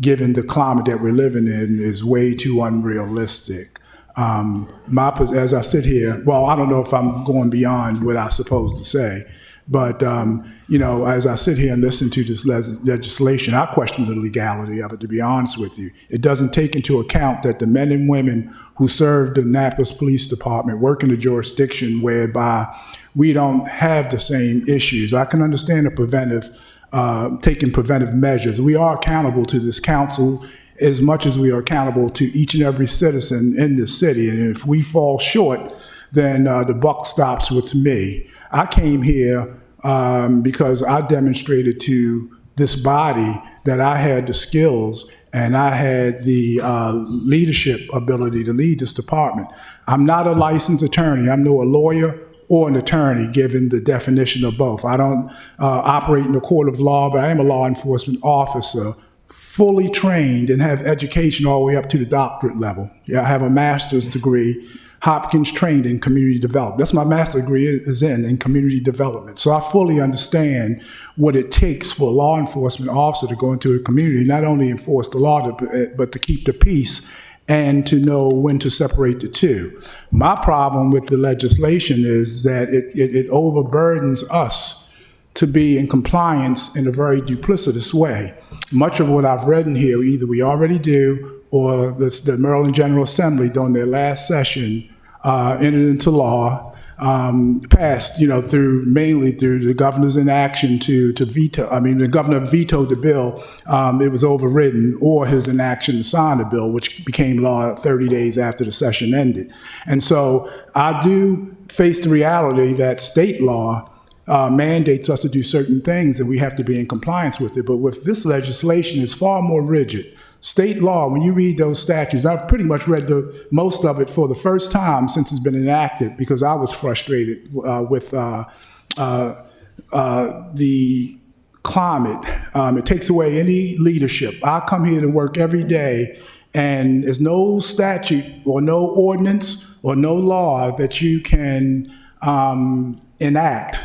given the climate that we're living in, is way too unrealistic. As I sit here, well, I don't know if I'm going beyond what I'm supposed to say, but, as I sit here and listen to this legislation, I question the legality of it, to be honest with you. It doesn't take into account that the men and women who serve the Annapolis Police Department work in a jurisdiction whereby we don't have the same issues. I can understand taking preventive measures. We are accountable to this council as much as we are accountable to each and every citizen in this city. And if we fall short, then the buck stops with me. I came here because I demonstrated to this body that I had the skills and I had the leadership ability to lead this department. I'm not a licensed attorney. I'm no a lawyer or an attorney, given the definition of both. I don't operate in the court of law, but I am a law enforcement officer, fully trained and have education all the way up to the doctorate level. Yeah, I have a master's degree, Hopkins trained in community development. That's my master's degree is in community development. So I fully understand what it takes for a law enforcement officer to go into a community, not only enforce the law, but to keep the peace and to know when to separate the two. My problem with the legislation is that it overburdens us to be in compliance in a very duplicitous way. Much of what I've read in here, either we already do or the Maryland General Assembly during their last session entered into law, passed, mainly through the governor's inaction to veto. I mean, the governor vetoed the bill. It was overridden, or his inaction to sign the bill, which became law 30 days after the session ended. And so I do face the reality that state law mandates us to do certain things and we have to be in compliance with it. But with this legislation, it's far more rigid. State law, when you read those statutes, I've pretty much read most of it for the first time since it's been enacted because I was frustrated with the climate. It takes away any leadership. I come here to work every day and there's no statute or no ordinance or no law that you can enact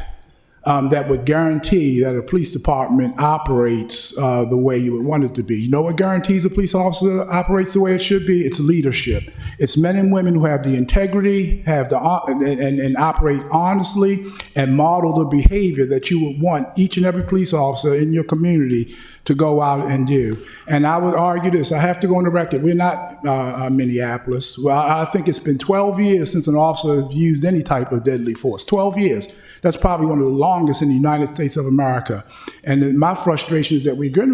that would guarantee that a police department operates the way you would want it to be. You know what guarantees a police officer operates the way it should be? It's leadership. It's men and women who have the integrity, have the and operate honestly and model the behavior that you would want each and every police officer in your community to go out and do. And I would argue this, I have to go on the record, we're not Minneapolis. Well, I think it's been 12 years since an officer has used any type of deadly force, 12 years. That's probably one of the longest in the United States of America. And my frustration is that we're getting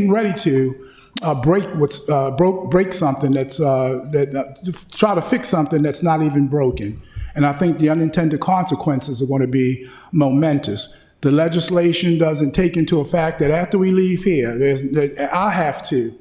ready to break something that's try to fix something that's not even broken. And I think the unintended consequences are going to be momentous. The legislation doesn't take into effect that after we leave here, I have to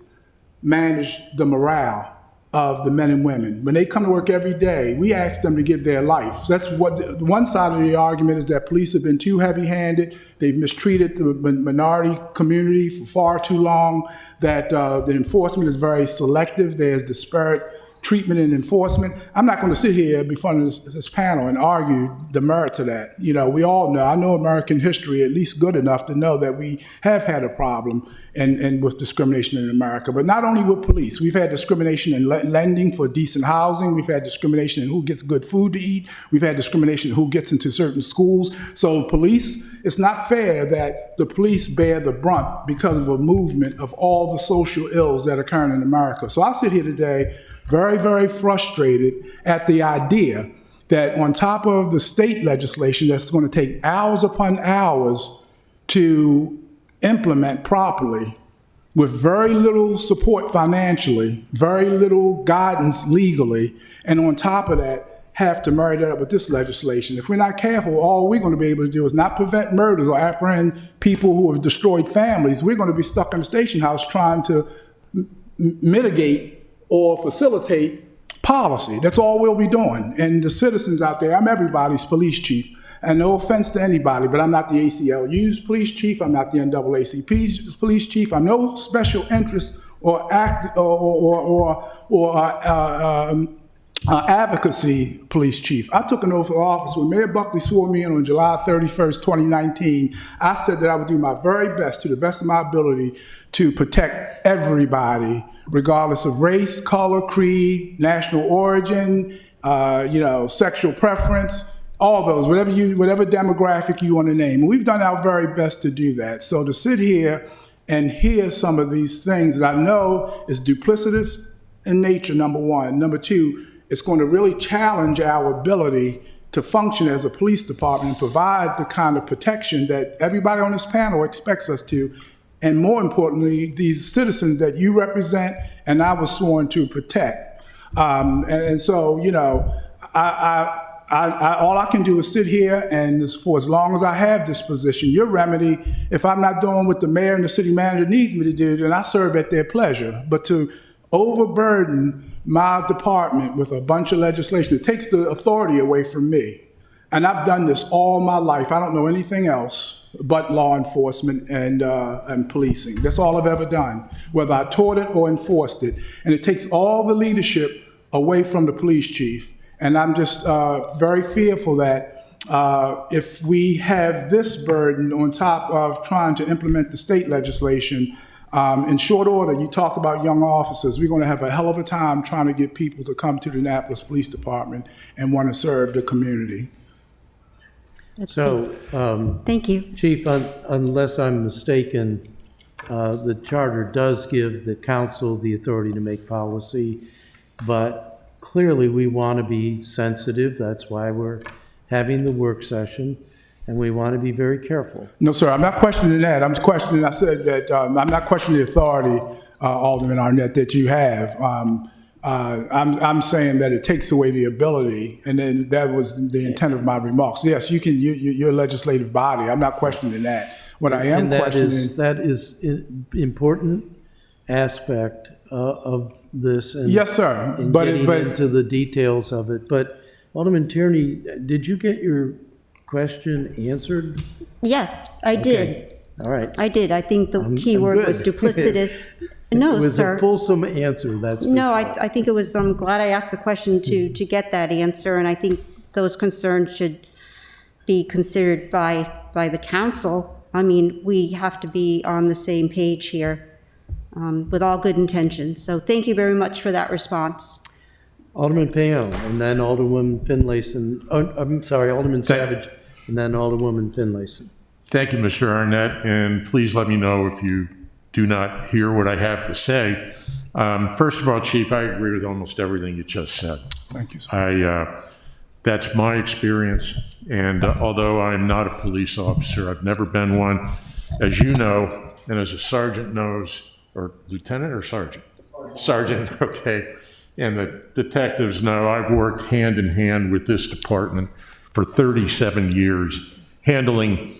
manage the morale of the men and women. When they come to work every day, we ask them to give their life. So that's what one side of the argument is, that police have been too heavy-handed. They've mistreated the minority community for far too long, that the enforcement is very selective. There's disparate treatment and enforcement. I'm not going to sit here before this panel and argue the merits of that. You know, we all know, I know American history at least good enough to know that we have had a problem and with discrimination in America, but not only with police. We've had discrimination in lending for decent housing. We've had discrimination in who gets good food to eat. We've had discrimination in who gets into certain schools. So police, it's not fair that the police bear the brunt because of a movement of all the social ills that are occurring in America. So I sit here today very, very frustrated at the idea that on top of the state legislation that's going to take hours upon hours to implement properly, with very little support financially, very little guidance legally, and on top of that, have to marry that up with this legislation. If we're not careful, all we're going to be able to do is not prevent murders or apprehend people who have destroyed families. We're going to be stuck in the station house trying to mitigate or facilitate policy. That's all we'll be doing. And the citizens out there, I'm everybody's police chief. And no offense to anybody, but I'm not the ACLU's police chief. I'm not the NAACP's police chief. I'm no special interest or advocacy police chief. I took an oath of office when Mayor Buckley swore me in on July 31st, 2019. I said that I would do my very best, to the best of my ability, to protect everybody, regardless of race, color, creed, national origin, sexual preference, all those, whatever demographic you want to name. And we've done our very best to do that. So to sit here and hear some of these things that I know is duplicitous in nature, number one. Number two, it's going to really challenge our ability to function as a police department and provide the kind of protection that everybody on this panel expects us to. And more importantly, these citizens that you represent and I was sworn to protect. So, all I can do is sit here, and for as long as I have this position, your remedy, if I'm not doing what the mayor and the city manager needs me to do, then I serve at their pleasure. But to overburden my department with a bunch of legislation, it takes the authority away from me. And I've done this all my life. I don't know anything else but law enforcement and policing. That's all I've ever done, whether I taught it or enforced it. And it takes all the leadership away from the police chief. And I'm just very fearful that if we have this burden on top of trying to implement the state legislation, in short order, you talked about young officers, we're going to have a hell of a time trying to get people to come to the Annapolis Police Department and want to serve the community. So, Thank you. Chief, unless I'm mistaken, the charter does give the council the authority to make policy, but clearly we want to be sensitive. That's why we're having the work session, and we want to be very careful. No, sir, I'm not questioning that. I said that I'm not questioning the authority, Alderman Arnett, that you have. I'm saying that it takes away the ability, and then that was the intent of my remarks. Yes, you can. You're a legislative body. I'm not questioning that. What I am questioning, that is an important aspect of this. And yes, sir. But into the details of it. But Alderman Tierney, did you get your question answered? Yes, I did. All right. I did. I think the key word was duplicitous. No, it was sir. a fulsome answer, that's for No, sure. I think it was, I'm glad I asked the question to get that answer, and I think those concerns should be considered by the council. I mean, we have to be on the same page here with all good intentions. So thank you very much for that response. Alderman Payon, and then Alderwoman Finlayson. Oh, I'm sorry, Alderman Savage, and then Alderwoman Finlayson. Thank you, Mr. Arnett, and please let me know if you do not hear what I have to say. First of all, Chief, I agree with almost everything you just said. Thank you, sir. That's my experience, and although I'm not a police officer, I've never been one. As you know, and as a sergeant knows, or lieutenant or sergeant? Sergeant, okay. And the detectives know, I've worked hand in hand with this department for 37 years, handling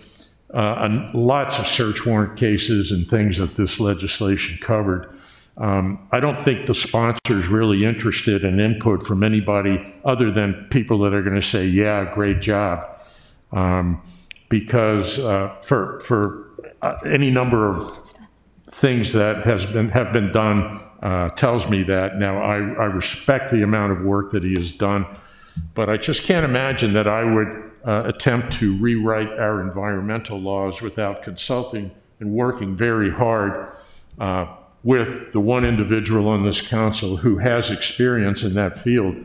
lots of search warrant cases and things that this legislation covered. I don't think the sponsor's really interested in input from anybody other than people that are going to say, yeah, great job. Because for any number of things that have been done tells me that. Now, I respect the amount of work that he has done, but I just can't imagine that I would attempt to rewrite our environmental laws without consulting and working very hard with the one individual on this council who has experience in that field.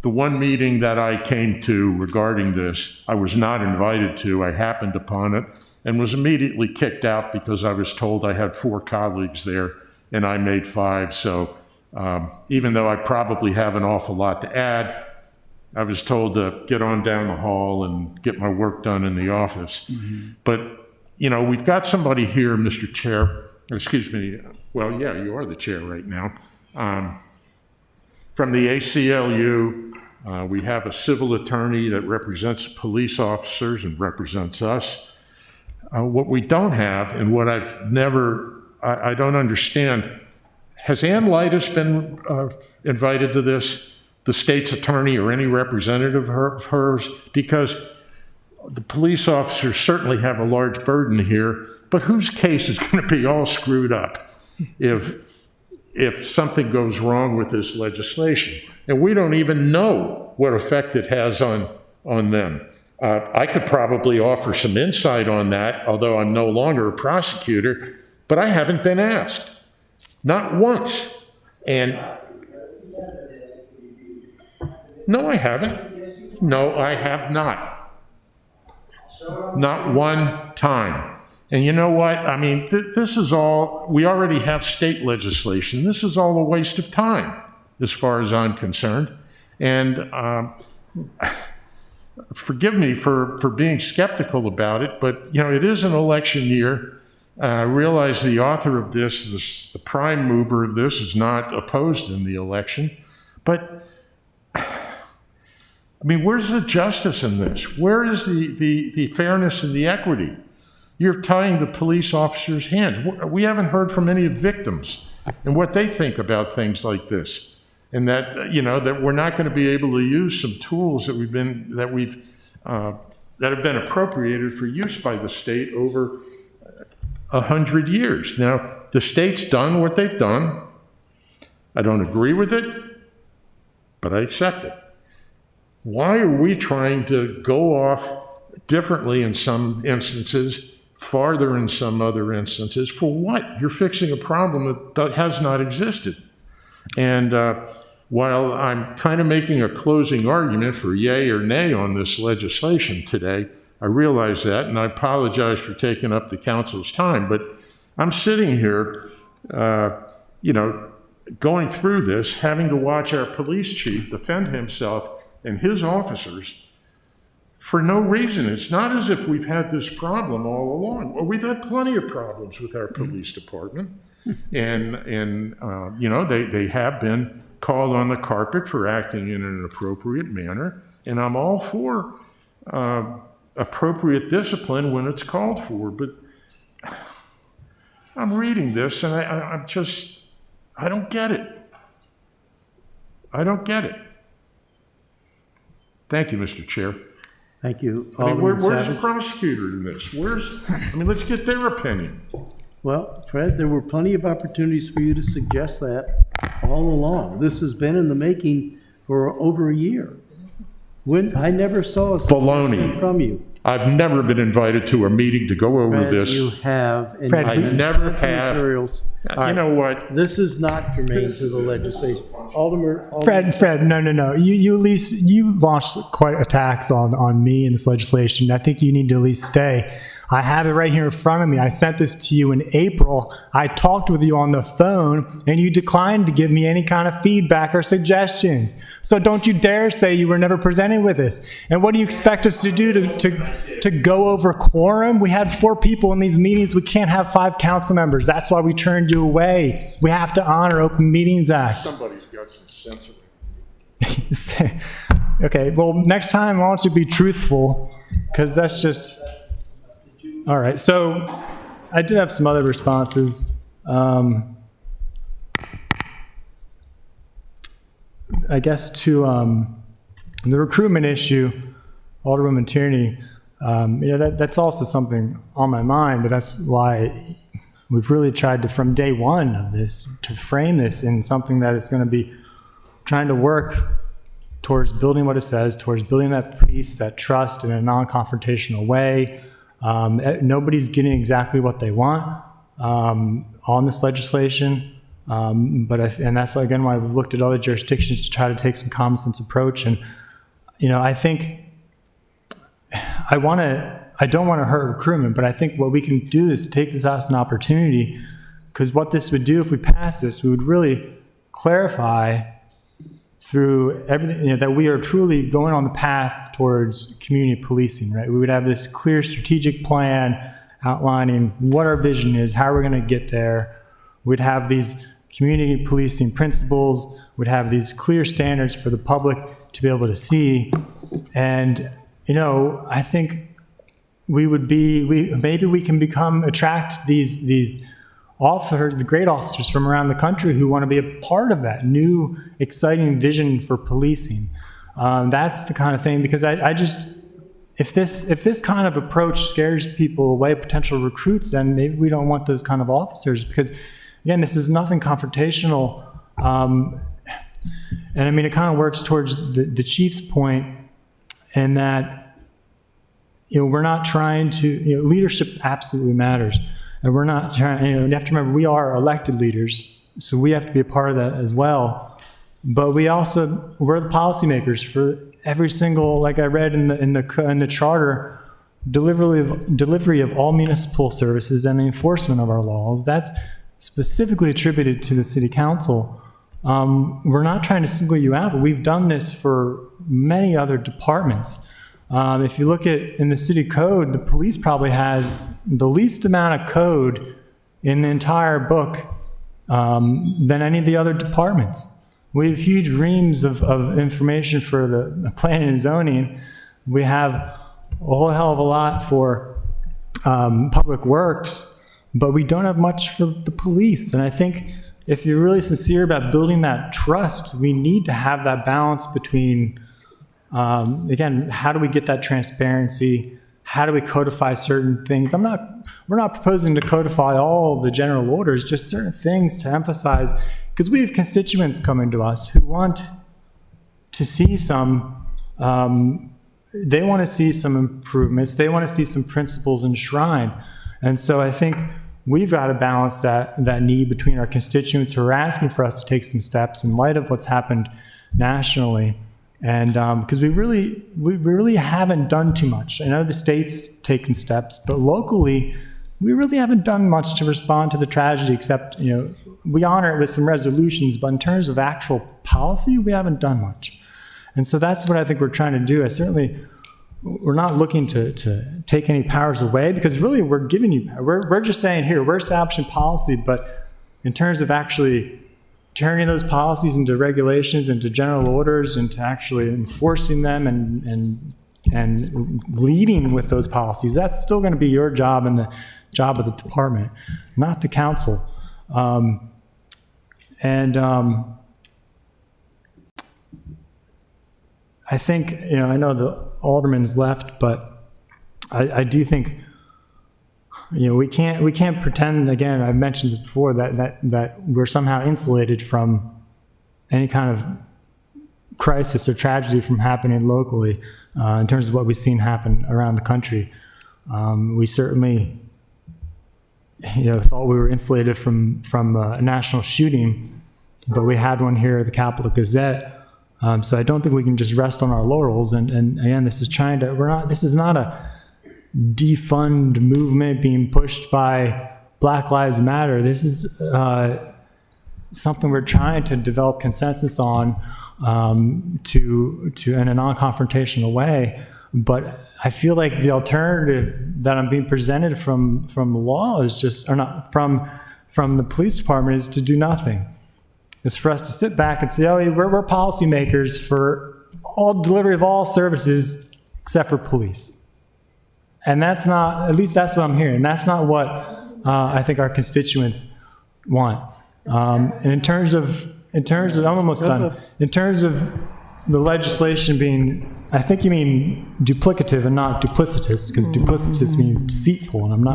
The one meeting that I came to regarding this, I was not invited to. I happened upon it and was immediately kicked out because I was told I had 4 colleagues there and I made 5. So even though I probably have an awful lot to add, I was told to get on down the hall and get my work done in the office. Mm-hmm. But, you know, we've got somebody here, Mr. Chair, excuse me, well, yeah, you are the chair right now. From the ACLU, we have a civil attorney that represents police officers and represents us. What we don't have, and what I don't understand, has Ann Lightus been invited to this, the state's attorney or any representative of hers? Because the police officers certainly have a large burden here, but whose case is going to be all screwed up if something goes wrong with this legislation? And we don't even know what effect it has on them. I could probably offer some insight on that, although I'm no longer a prosecutor, but I haven't been asked. Not once. And no, I haven't. No, I have not. Not one time. And you know what? I mean, this is all, we already have state legislation. This is all a waste of time, as far as I'm concerned. And forgive me for being skeptical about it, but, you know, it is an election year. I realize the author of this, the prime mover of this, is not opposed in the election. But, I mean, where's the justice in this? Where is the fairness and the equity? You're tying the police officers' hands. We haven't heard from any victims and what they think about things like this. And that, you know, that we're not going to be able to use some tools that have been appropriated for use by the state over 100 years. Now, the state's done what they've done. I don't agree with it, but I accept it. Why are we trying to go off differently in some instances, farther in some other instances? For what? You're fixing a problem that has not existed. And while I'm kind of making a closing argument for yay or nay on this legislation today, I realize that, and I apologize for taking up the council's time, but I'm sitting here, you know, going through this, having to watch our police chief defend himself and his officers for no reason. It's not as if we've had this problem all along. Well, we've had plenty of problems with our police department. And you know, they have been called on the carpet for acting in an appropriate manner. And I'm all for appropriate discipline when it's called for. But I'm reading this and I don't get it. I don't get it. Thank you, Mr. Chair. Thank you. I mean, where's the prosecutor in this? Let's get their opinion. Well, Fred, there were plenty of opportunities for you to suggest that all along. This has been in the making for over a year. I never saw a suggestion from you. I've never been invited to a meeting to go over Fred, this. you have. And I never have. Materials You know what? This is not germane to the legislation. Alderman. Fred, no. You at least, you launched quite attacks on me in this legislation. I think you need to at least stay. I have it right here in front of me. I sent this to you in April. I talked with you on the phone, and you declined to give me any kind of feedback or suggestions. So don't you dare say you were never presented with this. And what do you expect us to do to go over quorum? We had 4 people in these meetings. We can't have 5 council members. That's why we turned you away. We have to honor Open Meetings Act. Somebody's got some sense. Okay, well, next time, why don't you be truthful? Because that's just... All right, so I did have some other responses. I guess to the recruitment issue, Alderwoman Tierney, that's also something on my mind, but that's why we've really tried to, from day one of this, to frame this in something that is going to be trying to work towards building what it says, towards building that peace, that trust in a non-confrontational way. Nobody's getting exactly what they want on this legislation, and that's again why we've looked at other jurisdictions to try to take some common sense approach. And I think I don't want to hurt recruitment, but I think what we can do is take this as an opportunity, because what this would do if we pass this, we would really clarify through everything, that we are truly going on the path towards community policing, right? We would have this clear strategic plan outlining what our vision is, how we're going to get there. We'd have these community policing principles. We'd have these clear standards for the public to be able to see. And, I think maybe we can attract these officers, the great officers from around the country who want to be a part of that new, exciting vision for policing. That's the kind of thing, because I just, if this kind of approach scares people away, potential recruits, then maybe we don't want those kind of officers, because, again, this is nothing confrontational. And I mean, it kind of works towards the chief's point, in that, we're not trying to, leadership absolutely matters. And we're not trying, you have to remember, we are elected leaders, so we have to be a part of that as well. But we're the policymakers for every single, like I read in the charter, delivery of all municipal services and the enforcement of our laws. That's specifically attributed to the city council. We're not trying to single you out, but we've done this for many other departments. If you look in the city code, the police probably has the least amount of code in the entire book than any of the other departments. We have huge reams of information for the planning and zoning. We have a whole hell of a lot for public works, but we don't have much for the police. And I think if you're really sincere about building that trust, we need to have that balance between again, how do we get that transparency? How do we codify certain things? We're not proposing to codify all the general orders, just certain things to emphasize, because we have constituents coming to us who want to see they want to see some improvements. They want to see some principles enshrined. And so I think we've got to balance that need between our constituents who are asking for us to take some steps in light of what's happened nationally. And because we really haven't done too much. I know the state's taken steps, but locally, we really haven't done much to respond to the tragedy, except, we honor it with some resolutions, but in terms of actual policy, we haven't done much. And so that's what I think we're trying to do. We're not looking to take any powers away, because really we're just saying, here, we're establishing policy, but in terms of actually turning those policies into regulations, into general orders, into actually enforcing them and leading with those policies, that's still going to be your job and the job of the department, not the council. I think, I know the alderman's left, but I do think, we can't pretend, again, I've mentioned this before, that we're somehow insulated from any kind of crisis or tragedy from happening locally in terms of what we've seen happen around the country. We certainly, thought we were insulated from a national shooting, but we had one here at the Capitol Gazette. So I don't think we can just rest on our laurels. And again, this is not a defund movement being pushed by Black Lives Matter. This is something we're trying to develop consensus on to in a non-confrontational way. But I feel like the alternative that I'm being presented from the law is just, or not, from the police department, is to do nothing. It's for us to sit back and say, oh, we're policymakers for all delivery of all services except for police. And that's not, at least that's what I'm hearing. That's not what I think our constituents want. And in terms of, I'm almost done. In terms of the legislation being, I think you mean duplicative and not duplicitous, because duplicitous means deceitful, and I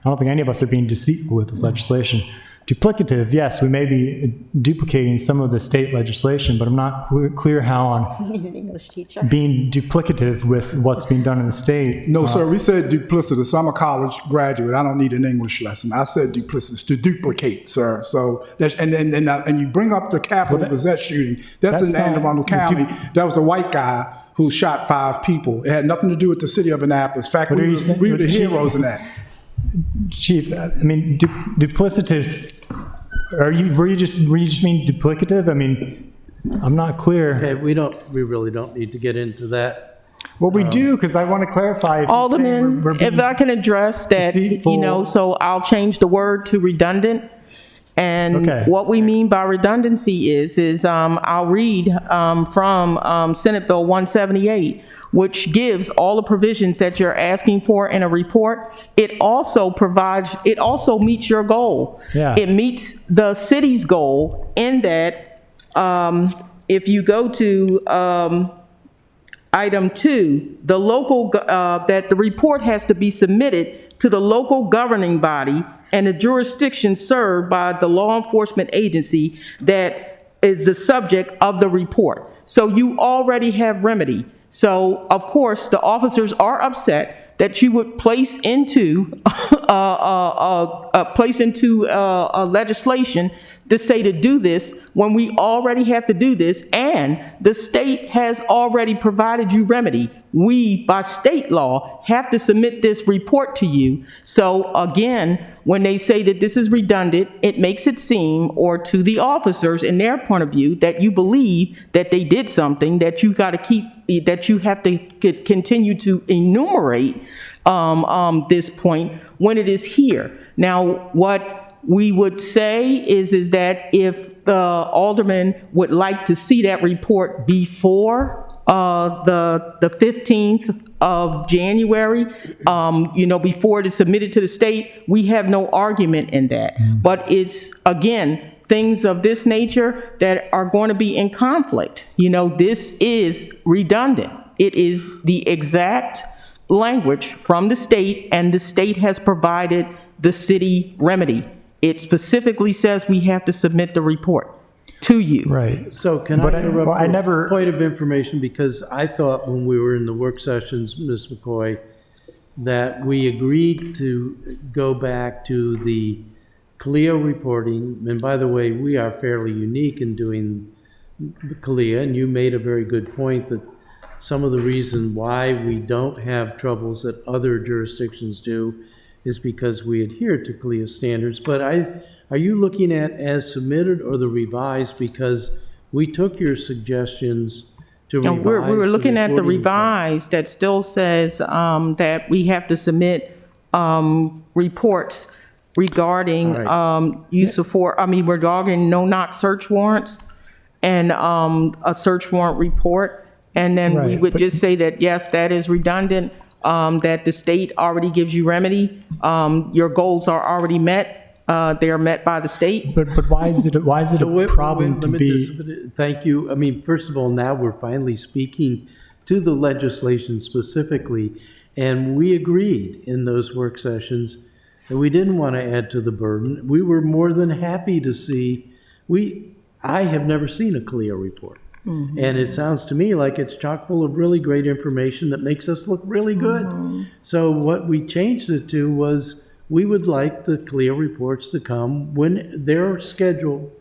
don't think any of us are being deceitful with this legislation. Duplicative, yes, we may be duplicating some of the state legislation, but I'm not clear how on An English teacher. being duplicative with what's being done in the state. No, sir, we said duplicitous. I'm a college graduate. I don't need an English lesson. I said duplicitous, to duplicate, sir. So that's, and you bring up the Capitol Gazette shooting. That's in Anne Arundel County. That was a white guy who shot 5 people. It had nothing to do with the city of Annapolis. In fact, we were the heroes in that. Chief, I mean, duplicitous. Were you just mean duplicative? I mean, I'm not clear. Okay, we really don't need to get into that. Well, we do, because I want to clarify. If Alderman, if I can address that, deceitful. so I'll change the word to redundant. And what we mean by redundancy is I'll read from Senate Bill 178, which gives all the provisions that you're asking for in a report. It also meets your goal. Yeah. It meets the city's goal in that if you go to item 2, the local, that the report has to be submitted to the local governing body and the jurisdiction served by the law enforcement agency that is the subject of the report. So you already have remedy. So, of course, the officers are upset that you would place into legislation to say to do this when we already have to do this, and the state has already provided you remedy. We, by state law, have to submit this report to you. So again, when they say that this is redundant, it makes it seem, or to the officers in their point of view, that you believe that they did something that you got to keep, that you have to continue to enumerate this point when it is here. Now, what we would say is that if the alderman would like to see that report before the 15th of January, before it is submitted to the state, we have no argument in that. But it's, again, things of this nature that are going to be in conflict. This is redundant. It is the exact language from the state, and the state has provided the city remedy. It specifically says we have to submit the report to you. Right. So can I interrupt for a point of information? Because I thought when we were in the work sessions, Ms. McCoy, that we agreed to go back to the CALEA reporting. And by the way, we are fairly unique in doing CALEA, and you made a very good point that some of the reason why we don't have troubles that other jurisdictions do is because we adhere to CALEA standards. But are you looking at as submitted or the revised? Because we took your suggestions to revise. We were looking at the revised that still says that we have to submit reports regarding regarding no-knock search warrants and a search warrant report. And then we would just say that, yes, that is redundant. That the state already gives you remedy. Your goals are already met. They are met by the state. But why is it a problem to be? Thank you. I mean, first of all, now we're finally speaking to the legislation specifically, and we agreed in those work sessions that we didn't want to add to the burden. We were more than happy to see. I have never seen a CALEA report. Mm-hmm. And it sounds to me like it's chock full of really great information that makes us look really good. Mm-hmm. So what we changed it to was we would like the CLIA reports to come when they're scheduled,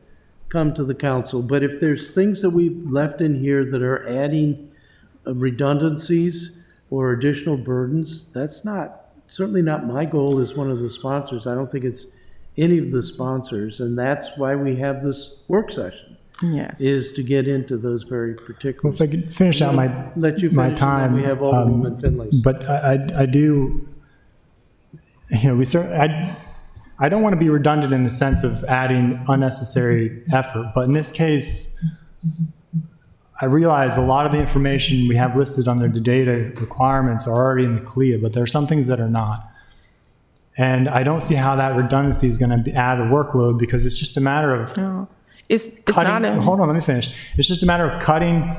come to the council. But if there's things that we've left in here that are adding redundancies or additional burdens, that's certainly not my goal as one of the sponsors. I don't think it's any of the sponsors, and that's why we have this work session. Yes. Is to get into those very particular. Well, if I could finish out my time. And then time, we have Alderwoman Finlayson. but I do, I don't want to be redundant in the sense of adding unnecessary effort, but in this case, I realize a lot of the information we have listed under the data requirements are already in the CLIA, but there are some things that are not. And I don't see how that redundancy is going to add a workload, because it's just a matter of It's not a, hold on, let me finish. It's just a matter of cutting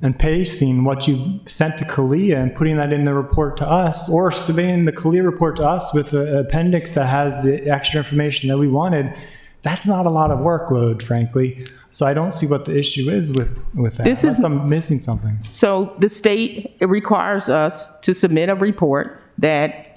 and pasting what you sent to CLIA and putting that in the report to us, or submitting the CLIA report to us with an appendix that has the extra information that we wanted. That's not a lot of workload, frankly. So I don't see what the issue is with that, unless I'm missing something. so the state requires us to submit a report that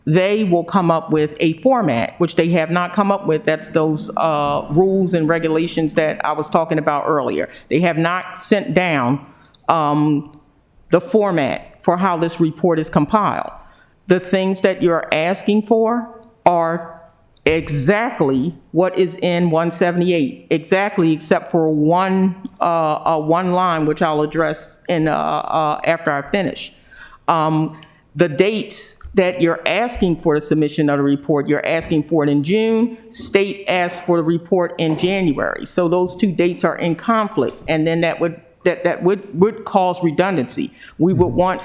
they will come up with a format, which they have not come up with. That's those rules and regulations that I was talking about earlier. They have not sent down the format for how this report is compiled. The things that you're asking for are exactly what is in 178, exactly, except for one line, which I'll address after I finish. The dates that you're asking for the submission of the report, you're asking for it in June. State asked for the report in January. So those two dates are in conflict, and then that would cause redundancy. We would want,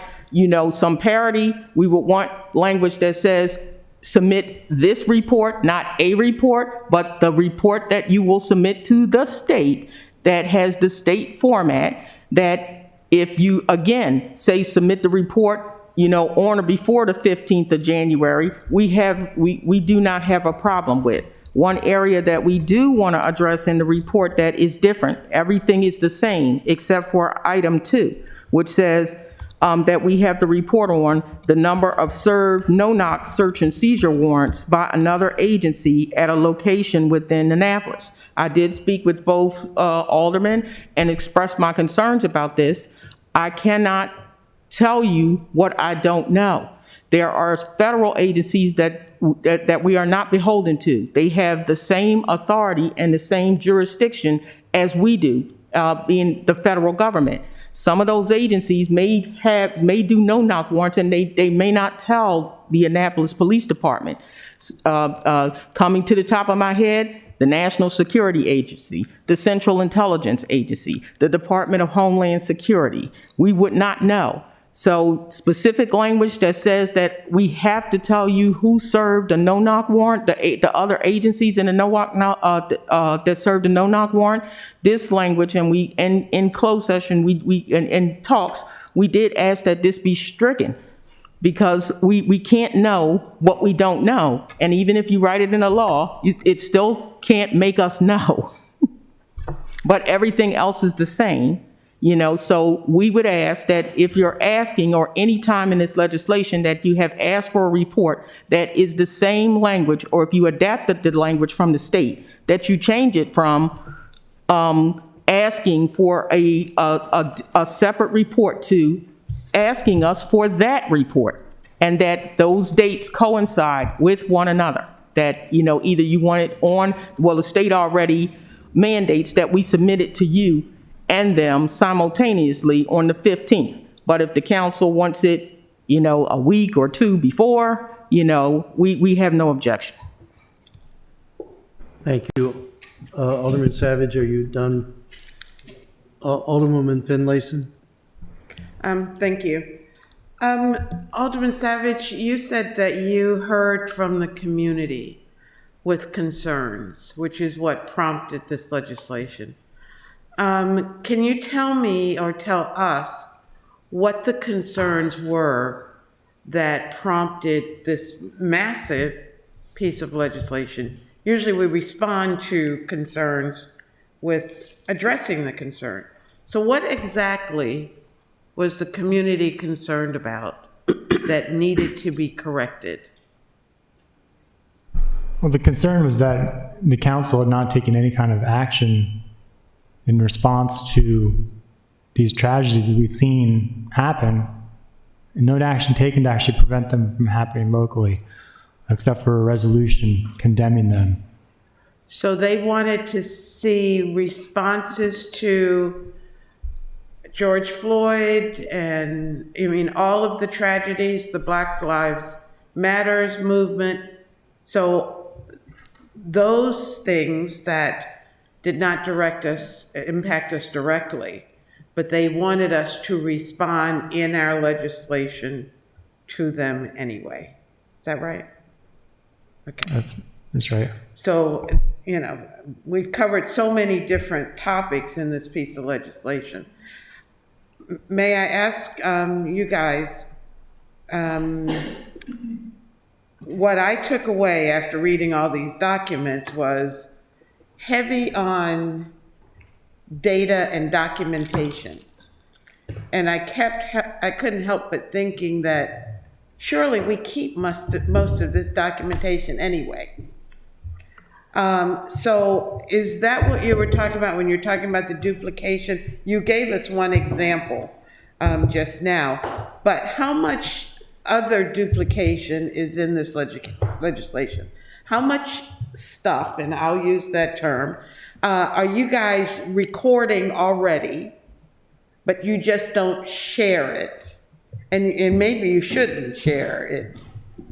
some parity. We would want language that says, submit this report, not a report, but the report that you will submit to the state that has the state format, that if you, again, say submit the report on or before the 15th of January, we do not have a problem with. One area that we do want to address in the report that is different, everything is the same except for item 2, which says that we have to report on the number of served no-knock search and seizure warrants by another agency at a location within Annapolis. I did speak with both aldermen and express my concerns about this. I cannot tell you what I don't know. There are federal agencies that we are not beholden to. They have the same authority and the same jurisdiction as we do, being the federal government. Some of those agencies may do no-knock warrants, and they may not tell the Annapolis Police Department. Coming to the top of my head, the National Security Agency, the Central Intelligence Agency, the Department of Homeland Security. We would not know. So specific language that says that we have to tell you who served a no-knock warrant, the other agencies in the that served a no-knock warrant. This language, and we in closed session, in talks, we did ask that this be stricken, because we can't know what we don't know, and even if you write it in a law, it still can't make us know. But everything else is the same. So we would ask that if you're asking, or any time in this legislation that you have asked for a report that is the same language, or if you adapted the language from the state, that you change it from asking for a separate report to asking us for that report, and that those dates coincide with one another. That, either you want it on, the state already mandates that we submit it to you and them simultaneously on the 15th. But if the council wants it, a week or two before, we have no objection. Thank you. Alderman Savage, are you done? Alderwoman Finlayson? Thank you. Alderman Savage, you said that you heard from the community with concerns, which is what prompted this legislation. Can you tell me or tell us what the concerns were that prompted this massive piece of legislation? Usually we respond to concerns with addressing the concern. So what exactly was the community concerned about that needed to be corrected? Well, the concern was that the council had not taken any kind of action in response to these tragedies that we've seen happen, and no action taken to actually prevent them from happening locally, except for a resolution condemning them. So they wanted to see responses to George Floyd and, I mean, all of the tragedies, the Black Lives Matters movement. So those things that did not impact us directly, but they wanted us to respond in our legislation to them anyway. Is that right? Okay. That's right. So, you know, we've covered so many different topics in this piece of legislation. May I ask you guys, what I took away after reading all these documents was heavy on data and documentation. And I couldn't help but thinking that surely we keep most of this documentation anyway. So is that what you were talking about when you're talking about the duplication? You gave us one example just now, but how much other duplication is in this legislation? How much stuff, and I'll use that term, are you guys recording already, but you just don't share it? And maybe you shouldn't share it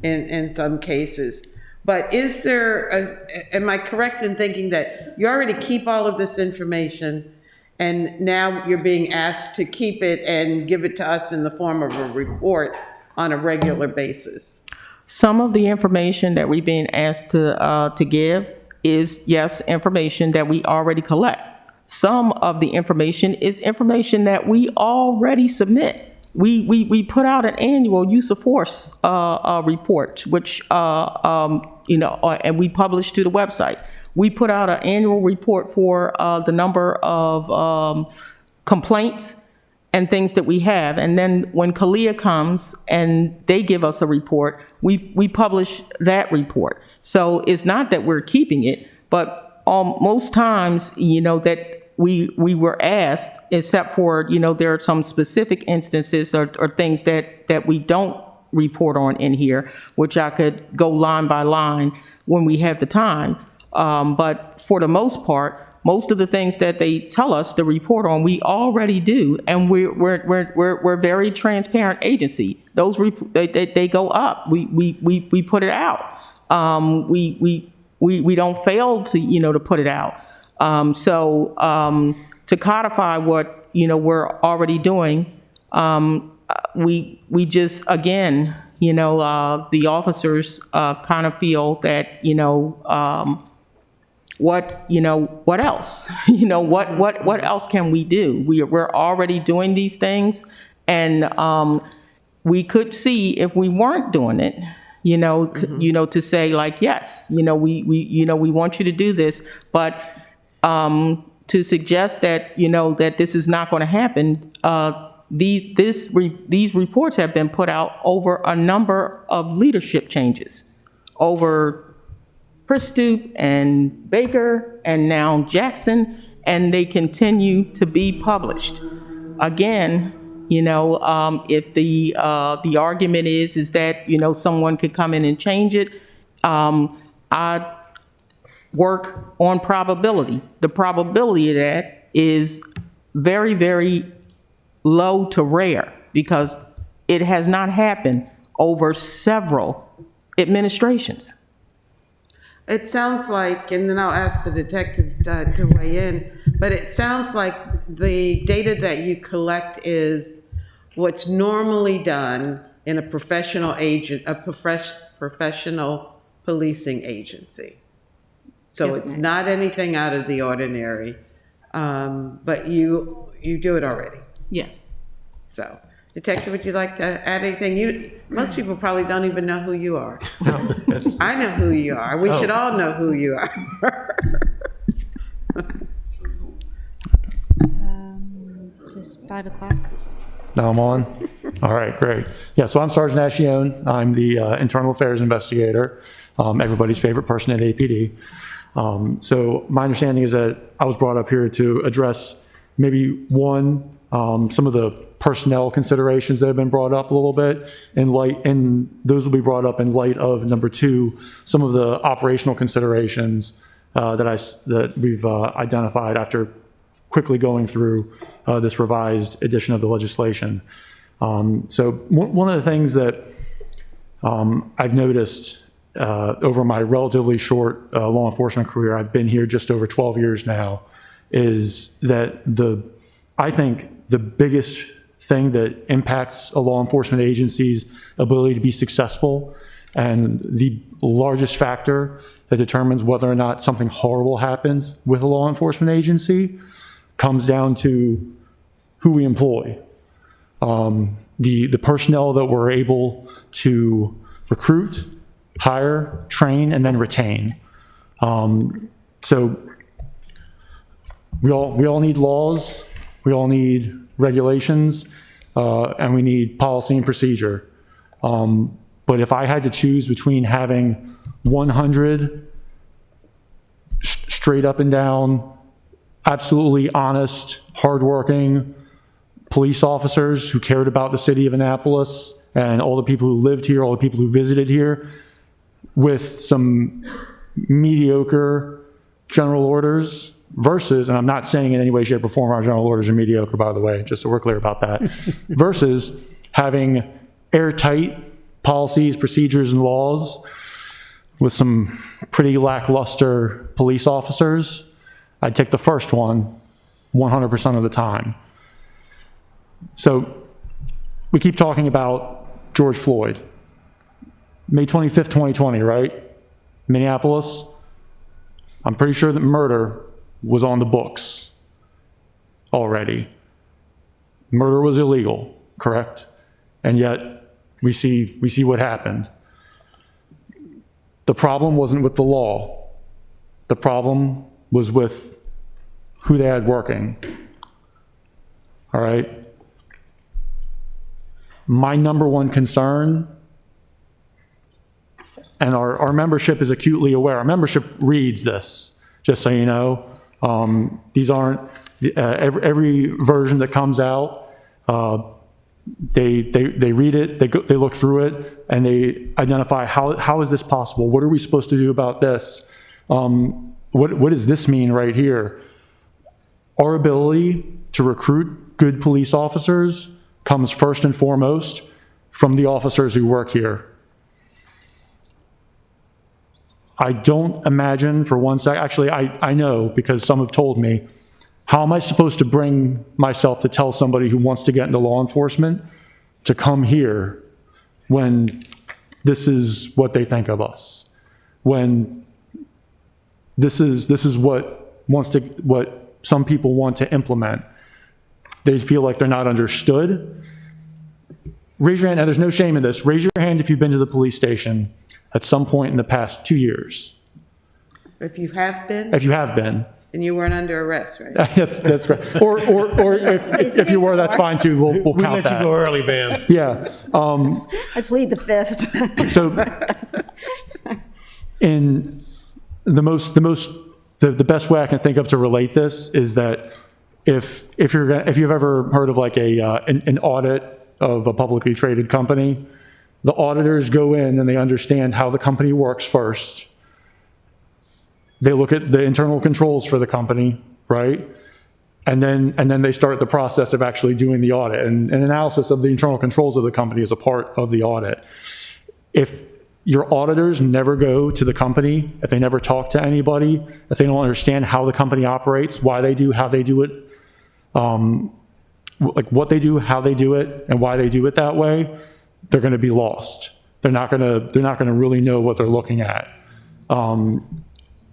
in some cases. But is there, am I correct in thinking that you already keep all of this information and now you're being asked to keep it and give it to us in the form of a report on a regular basis? Some of the information that we're being asked to give is, yes, information that we already collect. Some of the information is information that we already submit. We put out an annual use of force report, which and we publish to the website. We put out an annual report for the number of complaints and things that we have. And then when CALEA comes and they give us a report, we publish that report. So it's not that we're keeping it, but most times, that we were asked, except for, there are some specific instances or things that we don't report on in here, which I could go line by line when we have the time. But for the most part, most of the things that they tell us to report on, we already do, and we're very transparent agency. Those they go up. We put it out. We don't fail to to put it out. To codify what we're already doing, we just again the officers kind of feel that what else what else can we do? We're already doing these things, and we could see if we weren't doing it. To say like, yes, we want you to do this, but to suggest that that this is not going to happen. These reports have been put out over a number of leadership changes, over Pristoop and Baker and now Jackson, and they continue to be published. Again, if the argument is that someone could come in and change it, I work on probability. The probability of that is very, very low to rare because it has not happened over several administrations. It sounds like, and then I'll ask the detective to weigh in, but it sounds like the data that you collect is what's normally done in a professional professional policing agency. So Yes, it's ma'am. not anything out of the ordinary, but you do it already. Yes. So, Detective, would you like to add anything? Most people probably don't even know who you are. I know who you are. We should all know who you are. Just 5 o'clock. Now I'm on? All right, great. Yeah, so I'm Sergeant Ascione. I'm the Internal Affairs Investigator, everybody's favorite person at APD. So my understanding is that I was brought up here to address maybe some of the personnel considerations that have been brought up a little bit and those will be brought up in light of number 2, some of the operational considerations that we've identified after quickly going through this revised edition of the legislation. So one of the things that I've noticed over my relatively short law enforcement career, I've been here just over 12 years now, is that I think the biggest thing that impacts a law enforcement agency's ability to be successful and the largest factor that determines whether or not something horrible happens with a law enforcement agency comes down to who we employ. The personnel that we're able to recruit, hire, train, and then retain. So we all need laws, we all need regulations, and we need policy and procedure. But if I had to choose between having 100 straight up and down, absolutely honest, hardworking police officers who cared about the city of Annapolis and all the people who lived here, all the people who visited here, with some mediocre general orders versus, and I'm not saying in any way, shape, or form our general orders are mediocre, by the way, just so we're clear about that, versus having airtight policies, procedures, and laws with some pretty lackluster police officers, I'd take the first one 100% of the time. So we keep talking about George Floyd. May 25th, 2020, right? Minneapolis. I'm pretty sure that murder was on the books already. Murder was illegal, correct? And yet we see what happened. The problem wasn't with the law. The problem was with who they had working. All right? My number one concern, and our membership is acutely aware. Our membership reads this, just so you know. These aren't, every version that comes out, they read it, they look through it, and they identify how is this possible? What are we supposed to do about this? What does this mean right here? Our ability to recruit good police officers comes first and foremost from the officers who work here. I don't imagine for one second, actually I know because some have told me, how am I supposed to bring myself to tell somebody who wants to get into law enforcement to come here when this is what they think of us? When this is what some people want to implement. They feel like they're not understood. Raise your hand, and there's no shame in this. Raise your hand if you've been to the police station at some point in the past 2 years. If you have been? If you have been. And you weren't under arrest, right? That's great. Or if you were, that's fine too. We'll count that. Let you go early, man. Yeah. I plead the fifth. So, in the best way I can think of to relate this is that if you've ever heard of like an audit of a publicly traded company, the auditors go in and they understand how the company works first. They look at the internal controls for the company, right? And then they start the process of actually doing the audit. And an analysis of the internal controls of the company is a part of the audit. If your auditors never go to the company, if they never talk to anybody, if they don't understand how the company operates, why they do, how they do it, like what they do, how they do it, and why they do it that way, they're going to be lost. They're not going to really know what they're looking at.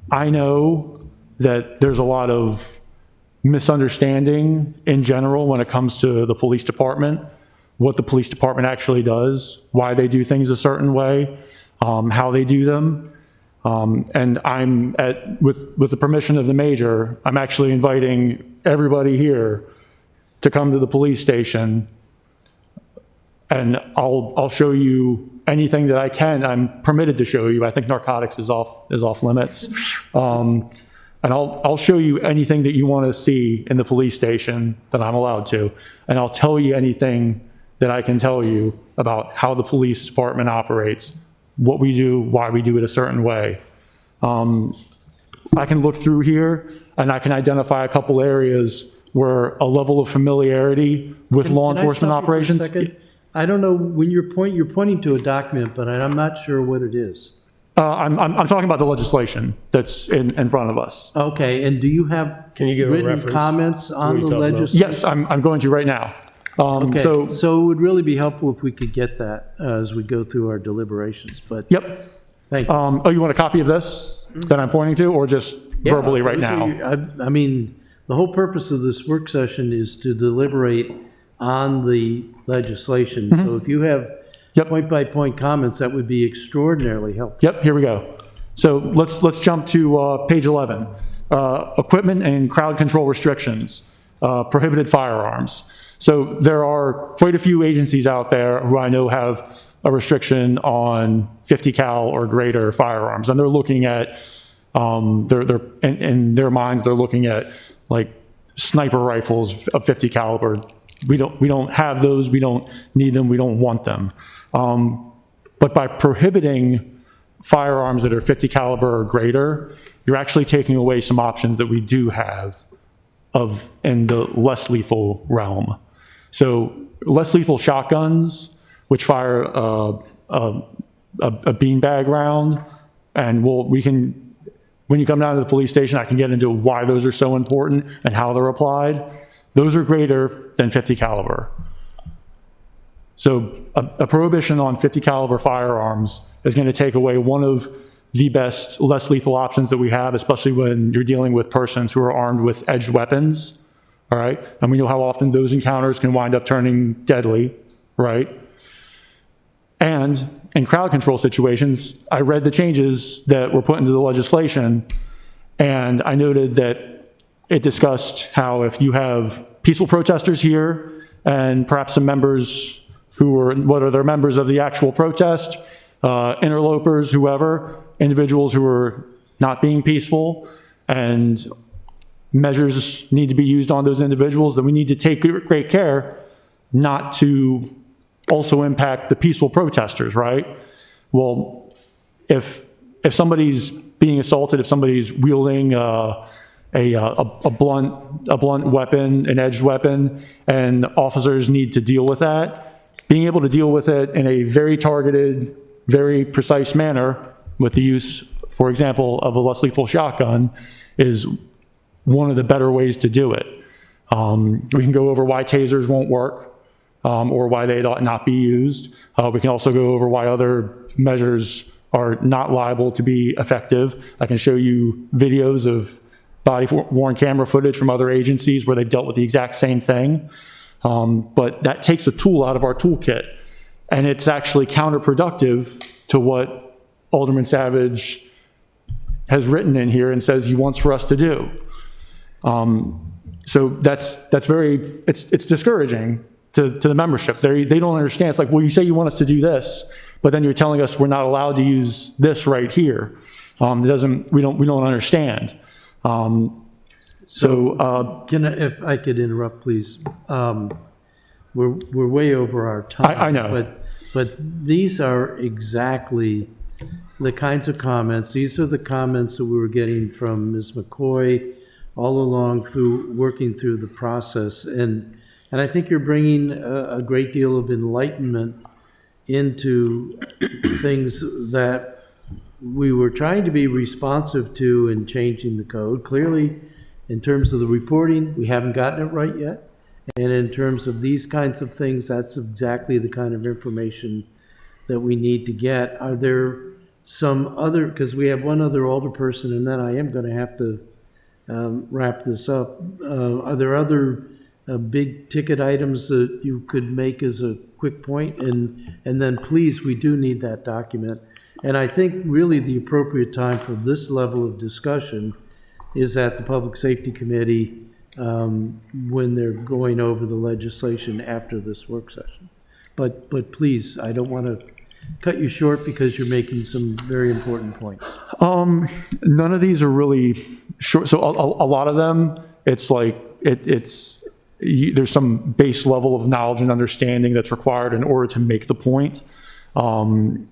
I know that there's a lot of misunderstanding in general when it comes to the police department, what the police department actually does, why they do things a certain way, how they do them. And with the permission of the major, I'm actually inviting everybody here to come to the police station and I'll show you anything that I can. I'm permitted to show you. I think narcotics is off limits. And I'll show you anything that you want to see in the police station that I'm allowed to. And I'll tell you anything that I can tell you about how the police department operates, what we do, why we do it a certain way. I can look through here and I can identify a couple areas where a level of familiarity with law enforcement operations. I don't know, when you're pointing to a document, but I'm not sure what it is. I'm talking about the legislation that's in front of us. Okay, and do you have Can you give a written reference? comments What on are you the talking about? legislation? Yes, I'm going to right now. Okay, So, so it would really be helpful if we could get that as we go through our deliberations, but. yep. Thank you. Oh, you want a copy of this that I'm pointing to, or just Yeah, verbally right those are now? your- I mean, the whole purpose of this work session is to deliberate on the legislation. So if you have Yep. point-by-point comments, that would be extraordinarily helpful. Yep, here we go. So let's jump to page 11. Equipment and crowd control restrictions, prohibited firearms. So there are quite a few agencies out there who I know have a restriction on 50 cal or greater firearms, and they're looking at, they're in their minds, they're looking at like sniper rifles of 50 caliber. We don't have those. We don't need them. We don't want them. But by prohibiting firearms that are 50 caliber or greater, you're actually taking away some options that we do have in the less lethal realm. So less lethal shotguns, which fire a beanbag round, and when you come down to the police station, I can get into why those are so important and how they're applied. Those are greater than 50 caliber. So a prohibition on 50 caliber firearms is going to take away one of the best, less lethal options that we have, especially when you're dealing with persons who are armed with edged weapons, all right? And we know how often those encounters can wind up turning deadly, right? And in crowd control situations, I read the changes that were put into the legislation, and I noted that it discussed how if you have peaceful protesters here and perhaps some members who are, whether they're members of the actual protest, interlopers, whoever, individuals who are not being peaceful, and measures need to be used on those individuals, then we need to take great care not to also impact the peaceful protesters, right? Well, if somebody's being assaulted, if somebody's wielding a blunt weapon, an edged weapon, and officers need to deal with that, being able to deal with it in a very targeted, very precise manner with the use, for example, of a less lethal shotgun is one of the better ways to do it. We can go over why tasers won't work, or why they ought not be used. We can also go over why other measures are not liable to be effective. I can show you videos of body-worn camera footage from other agencies where they've dealt with the exact same thing. But that takes a tool out of our toolkit, and it's actually counterproductive to what Alderman Savage has written in here and says he wants for us to do. So that's very, it's discouraging to the membership. They don't understand. It's like, well, you say you want us to do this, but then you're telling us we're not allowed to use this right here. We don't understand. If I could interrupt, please. We're way over our time. I know. But these are exactly the kinds of comments, these are the comments that we were getting from Ms. McCoy all along through, working through the process. And I think you're bringing a great deal of enlightenment into things that we were trying to be responsive to in changing the code. Clearly, in terms of the reporting, we haven't gotten it right yet. And in terms of these kinds of things, that's exactly the kind of information that we need to get. Are there some other, because we have one other alderperson, and then I am going to have to wrap this up. Are there other big ticket items that you could make as a quick point? And then please, we do need that document. And I think really the appropriate time for this level of discussion is at the Public Safety Committee when they're going over the legislation after this work session. but please, I don't want to cut you short because you're making some very important points. None of these are really short. So a lot of them, it's like, there's some base level of knowledge and understanding that's required in order to make the point. And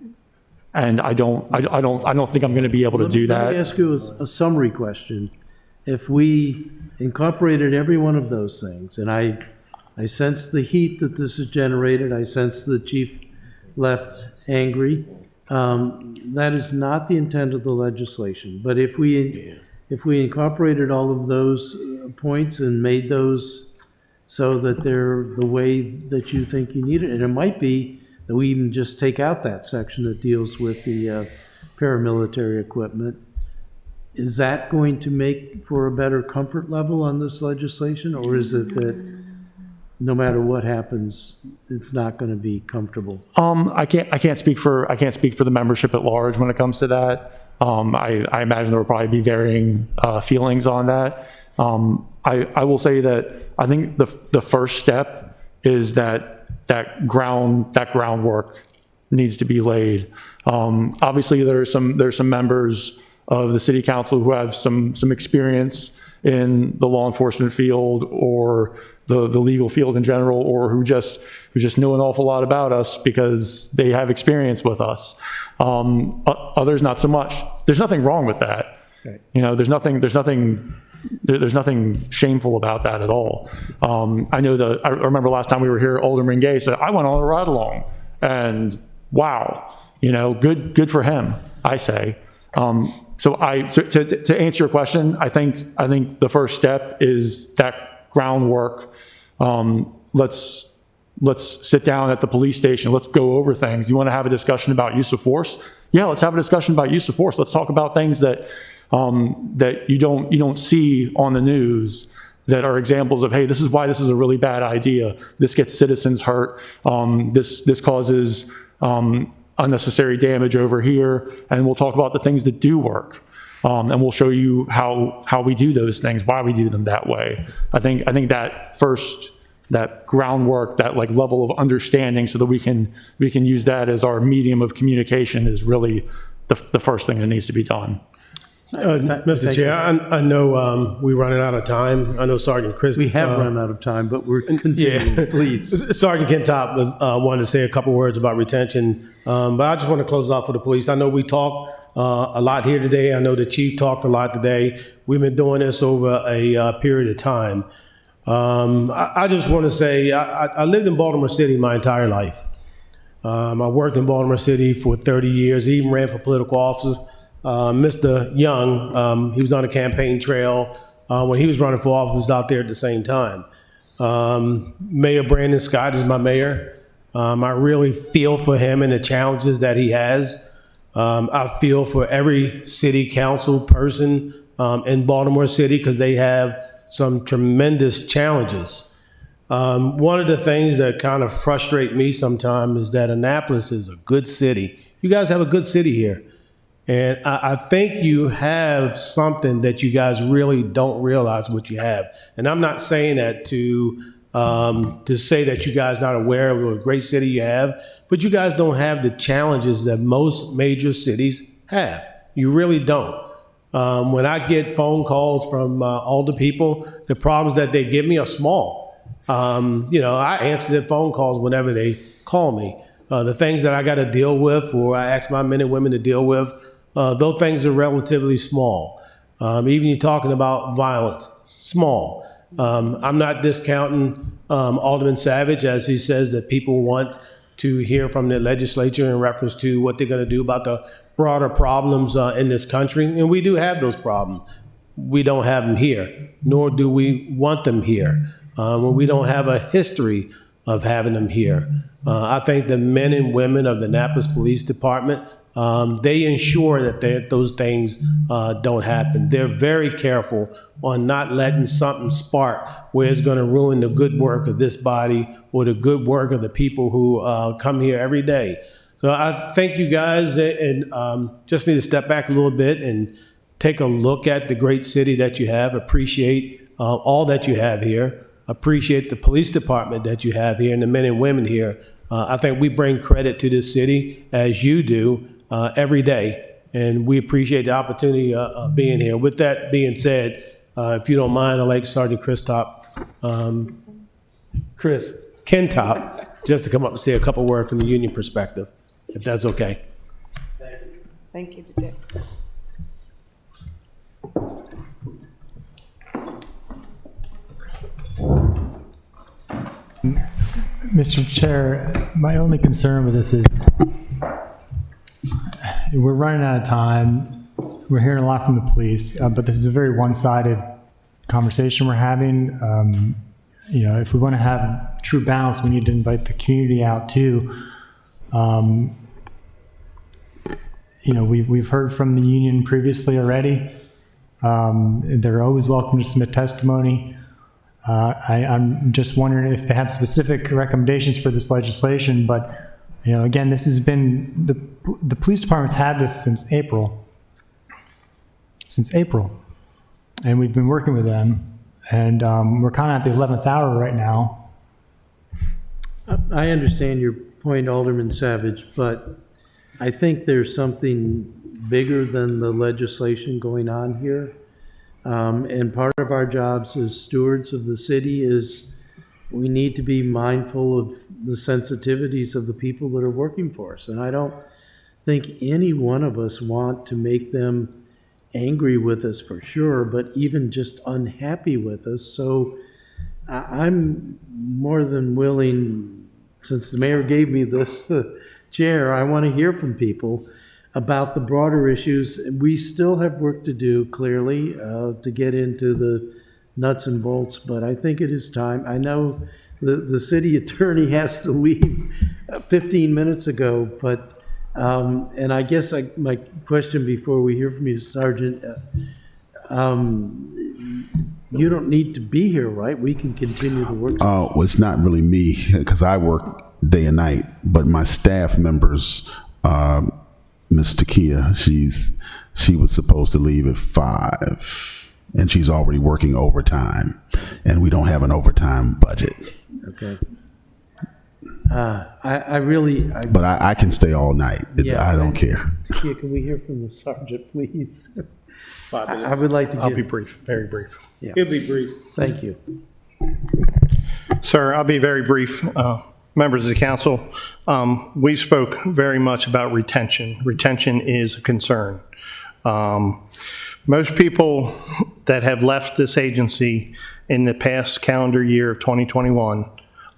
I don't think I'm going to be able to do that. Let me ask you a summary question. If we incorporated every one of those things, and I sense the heat that this has generated, I sense the chief left angry. That is not the intent of the legislation. But if we incorporated all of those points and made those so that they're the way that you think you need it, and it might be that we even just take out that section that deals with the paramilitary equipment. Is that going to make for a better comfort level on this legislation, or is it that no matter what happens, it's not going to be comfortable? I can't speak for the membership at large when it comes to that. I imagine there will probably be varying feelings on that. I will say that I think the first step is that groundwork needs to be laid. Obviously, there's some members of the city council who have some experience in the law enforcement field or the legal field in general, or who just know an awful lot about us because they have experience with us. Others not so much. There's nothing wrong with that. Right. You know, there's nothing shameful about that at all. I remember last time we were here, Alderman Gay said, I went on a ride along, and wow, you know, good for him, I say. So to answer your question, I think the first step is that groundwork. Let's sit down at the police station. Let's go over things. You want to have a discussion about use of force? Yeah, let's have a discussion about use of force. Let's talk about things that you don't see on the news that are examples of, hey, this is why this is a really bad idea. This gets citizens hurt. This causes unnecessary damage over here. And we'll talk about the things that do work. And we'll show you how we do those things, why we do them that way. I think that groundwork, that like level of understanding, so that we can use that as our medium of communication, is really the first thing that needs to be done. Mr. Chair, I know we're running out of time. I know Sergeant Chris. We have run out of time, but we're continuing. Yeah. Please. Sergeant Kentop wanted to say a couple words about retention, but I just want to close off for the police. I know we talked a lot here today. I know the chief talked a lot today. We've been doing this over a period of time. I just want to say I lived in Baltimore City my entire life. I worked in Baltimore City for 30 years, even ran for political office. Mr. Young, he was on the campaign trail. When he was running for office, he was out there at the same time. Mayor Brandon Scott is my mayor. I really feel for him and the challenges that he has. I feel for every city council person in Baltimore City, because they have some tremendous challenges. One of the things that kind of frustrate me sometimes is that Annapolis is a good city. You guys have a good city here. And I think you have something that you guys really don't realize what you have. And I'm not saying that to say that you guys not aware of what a great city you have, but you guys don't have the challenges that most major cities have. You really don't. When I get phone calls from older people, the problems that they give me are small. I answer their phone calls whenever they call me. The things that I got to deal with, or I ask my men and women to deal with, those things are relatively small. Even you're talking about violence, small. I'm not discounting Alderman Savage, as he says that people want to hear from the legislature in reference to what they're going to do about the broader problems in this country. And we do have those problems. We don't have them here, nor do we want them here. We don't have a history of having them here. I think the men and women of the Annapolis Police Department, they ensure that those things don't happen. They're very careful on not letting something spark where it's going to ruin the good work of this body or the good work of the people who come here every day. So I thank you guys, and just need to step back a little bit and take a look at the great city that you have. Appreciate all that you have here. Appreciate the police department that you have here and the men and women here. I think we bring credit to this city, as you do, every day, and we appreciate the opportunity of being here. With that being said, if you don't mind, I'd like Sergeant Chris Kentop, just to come up and say a couple words from the union perspective, if that's okay. Thank you, today. Mr. Chair, my only concern with this is we're running out of time. We're hearing a lot from the police, but this is a very one-sided conversation we're having. If we want to have true balance, we need to invite the community out too. We've heard from the union previously already. They're always welcome to submit testimony. I'm just wondering if they have specific recommendations for this legislation, but again, this has been, the police department's had this since April, and we've been working with them, and we're kind of at the 11th hour right now. I understand your point, Alderman Savage, but I think there's something bigger than the legislation going on here. And part of our jobs as stewards of the city is we need to be mindful of the sensitivities of the people that are working for us. And I don't think any one of us want to make them angry with us for sure, but even just unhappy with us. So I'm more than willing, since the mayor gave me this chair, I want to hear from people about the broader issues. We still have work to do, clearly, to get into the nuts and bolts, but I think it is time. I know the city attorney has to leave 15 minutes ago, but, and I guess my question before we hear from you, Sergeant, you don't need to be here, right? We can continue the work. Well, it's not really me, because I work day and night, but my staff members, Ms. Takia, she was supposed to leave at 5, and she's already working overtime, and we don't have an overtime budget. Okay. I really. But I can stay all night. I don't care. Takia, can we hear from the sergeant, please? I would like to give. I'll be brief, very brief. Yeah. He'll be brief. Thank you. Sir, I'll be very brief. Members of the council, we spoke very much about retention. Retention is a concern. Most people that have left this agency in the past calendar year of 2021,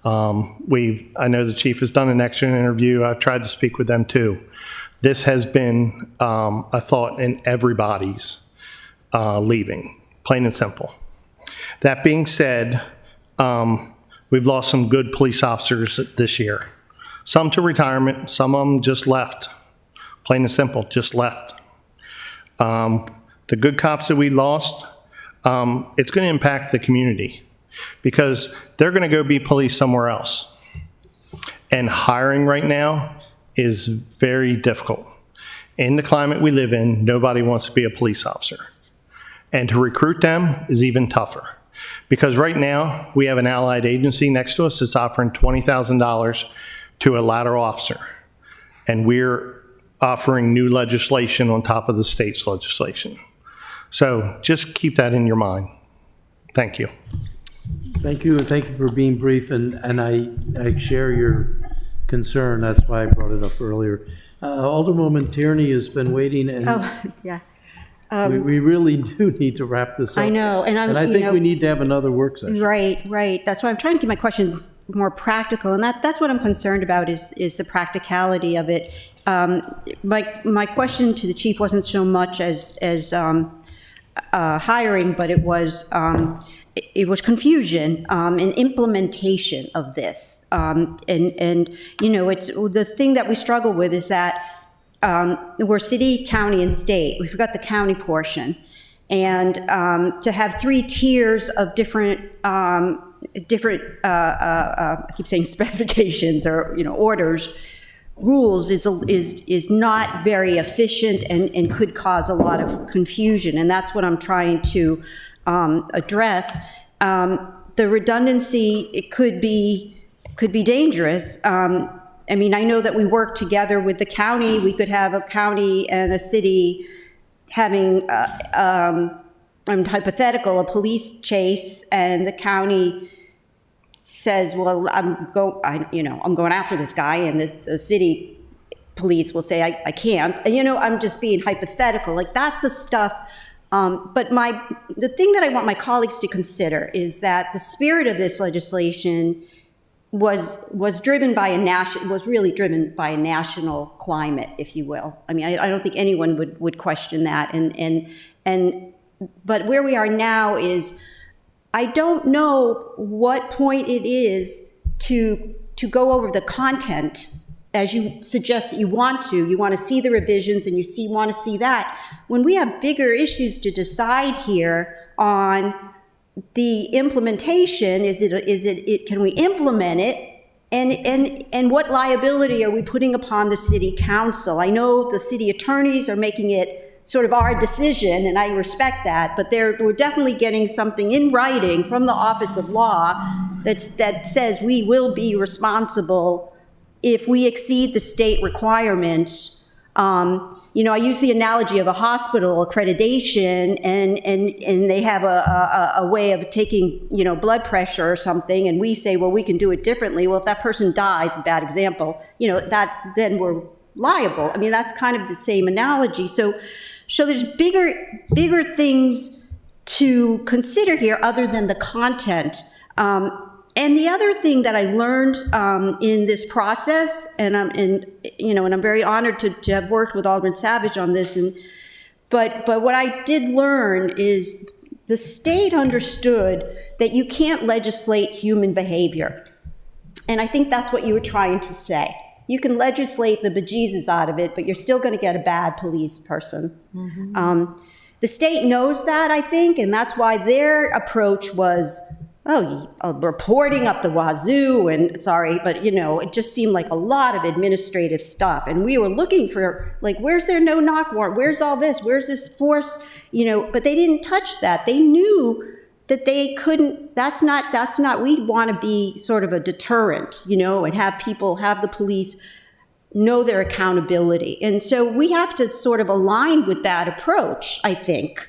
I know the chief has done an excellent interview. I've tried to speak with them too. This has been a thought in everybody's leaving, plain and simple. That being said, we've lost some good police officers this year. Some to retirement, some of them just left. Plain and simple, just left. The good cops that we lost, it's going to impact the community because they're going to go be police somewhere else. And hiring right now is very difficult. In the climate we live in, nobody wants to be a police officer. And to recruit them is even tougher. Because right now, we have an allied agency next to us that's offering $20,000 to a lateral officer. And we're offering new legislation on top of the state's legislation. So just keep that in your mind. Thank you. Thank you, and thank you for being brief, and I share your concern. That's why I brought it up earlier. Alderwoman Tierney has been waiting, and yeah. We really do need to wrap this up. I know, and I think we need to have another work session. Right. That's why I'm trying to keep my questions more practical, and that's what I'm concerned about is the practicality of it. My question to the chief wasn't so much as hiring, but it was confusion and implementation of this. And it's the thing that we struggle with is that we're city, county, and state. We forgot the county portion. And to have 3 tiers of different I keep saying specifications or orders, rules is not very efficient and could cause a lot of confusion. And that's what I'm trying to address. The redundancy, it could be dangerous. I mean, I know that we work together with the county. We could have a county and a city having, hypothetical, a police chase, and the county says, well, I'm going after this guy, and the city police will say, I can't. I'm just being hypothetical. Like, that's the stuff. But the thing that I want my colleagues to consider is that the spirit of this legislation was really driven by a national climate, if you will. I mean, I don't think anyone would question that. But where we are now is, I don't know what point it is to go over the content as you suggest that you want to. You want to see the revisions and you want to see that. When we have bigger issues to decide here on the implementation, can we implement it? And what liability are we putting upon the city council? I know the city attorneys are making it sort of our decision, and I respect that, but we're definitely getting something in writing from the Office of Law that says we will be responsible if we exceed the state requirements. I use the analogy of a hospital accreditation, and they have a way of taking, blood pressure or something, and we say, well, we can do it differently. Well, if that person dies, a bad example, then we're liable. I mean, that's kind of the same analogy. So there's bigger things to consider here other than the content. And the other thing that I learned in this process, and I'm very honored to have worked with Alderman Savage on this, but what I did learn is the state understood that you can't legislate human behavior. And I think that's what you were trying to say. You can legislate the bejesus out of it, but you're still going to get a bad police person. Mm-hmm. The state knows that, I think, and that's why their approach was, reporting up the wazoo, and it just seemed like a lot of administrative stuff. And we were looking for, where's their no-knock warrant? Where's all this? Where's this force? But they didn't touch that. They knew that they couldn't, that's not, we want to be sort of a deterrent, and have the police know their accountability. And so we have to sort of align with that approach, I think.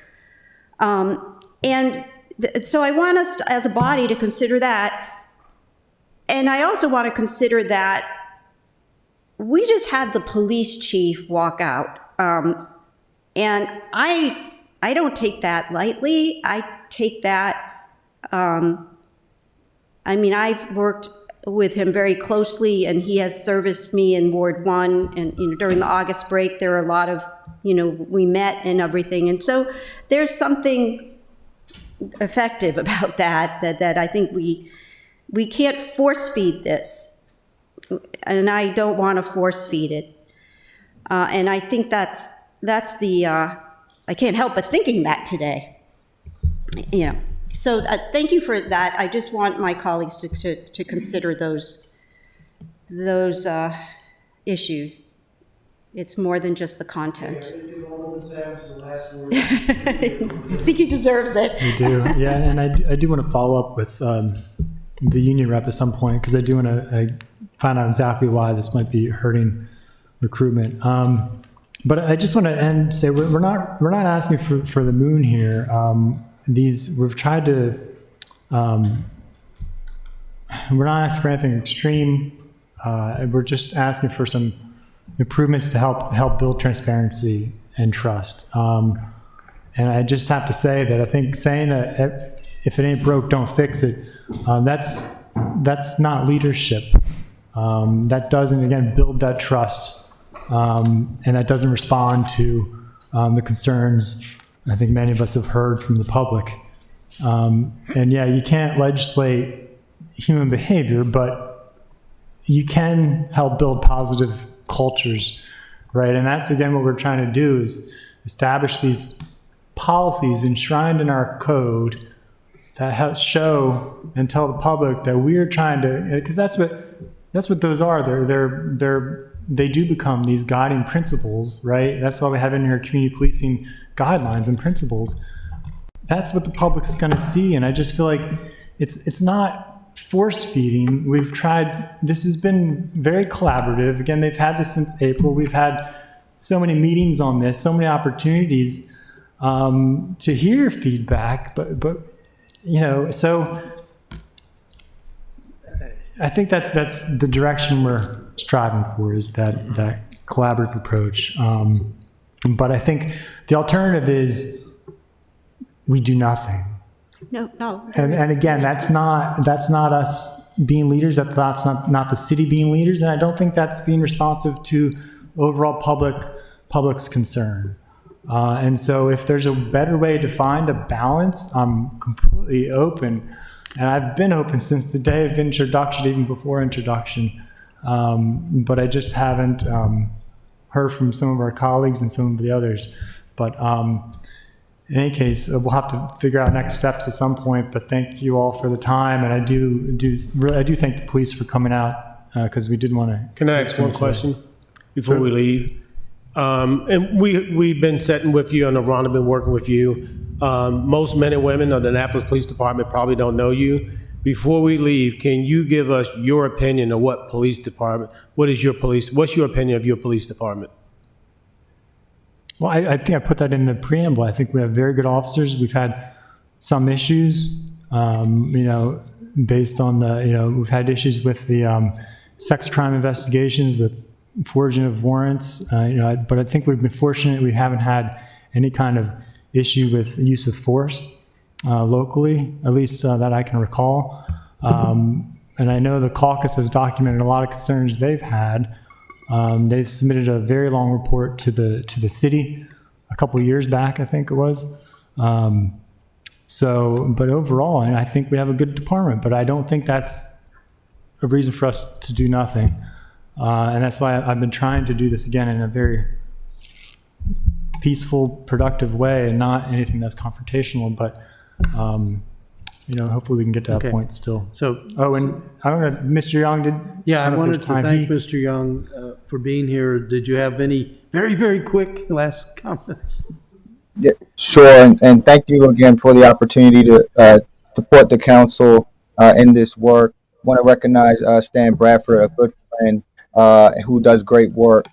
So I want us as a body to consider that. And I also want to consider that we just had the police chief walk out. And I don't take that lightly. I take that, I've worked with him very closely, and he has serviced me in Ward 1. And during the August break, there were a lot of, we met and everything. And so there's something effective about that I think we can't force feed this, and I don't want to force feed it, and I think that's the I can't help but thinking that today, So thank you for that. I just want my colleagues to consider those issues. It's more than just the content. I think he deserves it. You do, yeah, and I do want to follow up with the union rep at some point, because I do want to find out exactly why this might be hurting recruitment. But I just want to say we're not asking for the moon here. We've tried to. We're not asking for anything extreme. We're just asking for some improvements to help build transparency and trust. And I just have to say that I think saying that if it ain't broke, don't fix it, that's not leadership. That doesn't, again, build that trust, and that doesn't respond to the concerns I think many of us have heard from the public. And yeah, you can't legislate human behavior, but you can help build positive cultures, right? And that's, again, what we're trying to do is establish these policies enshrined in our code that show and tell the public that we're trying to, because that's what those are. They do become these guiding principles, right? That's why we have in here community policing guidelines and principles. That's what the public's going to see, and I just feel like it's not force feeding. We've tried, this has been very collaborative. Again, they've had this since April. We've had so many meetings on this, so many opportunities to hear feedback, but you know, so I think that's the direction we're striving for, is that collaborative approach. But I think the alternative is we do nothing. No. And again, that's not us being leaders. That's not the city being leaders. And I don't think that's being responsive to overall public's concern. And so if there's a better way to find a balance, I'm completely open. And I've been open since the day of introduction, even before introduction. But I just haven't heard from some of our colleagues and some of the others. But in any case, we'll have to figure out next steps at some point. But thank you all for the time, and I do thank the police for coming out, because we did want to. Can I ask one question before we leave? And we've been sitting with you, and Ron have been working with you. Most men and women of the Annapolis Police Department probably don't know you. Before we leave, can you give us your opinion of what's your opinion of your police department? Well, I think I put that in the preamble. I think we have very good officers. We've had some issues, based on we've had issues with the sex crime investigations, with forging of warrants, but I think we've been fortunate we haven't had any kind of issue with the use of force locally, at least that I can recall. And I know the caucus has documented a lot of concerns they've had. They submitted a very long report to the city a couple of years back, I think it was. But overall, I think we have a good department, but I don't think that's a reason for us to do nothing. And that's why I've been trying to do this again in a very peaceful, productive way, and not anything that's confrontational, but hopefully we can get to that point still. So, and I don't know, Mr. Young, I wanted to thank Mr. Young for being here. Did you have any very, very quick last comments? Yeah, sure, and thank you again for the opportunity to support the council in this work. I want to recognize Stan Bradford, a good friend who does great work.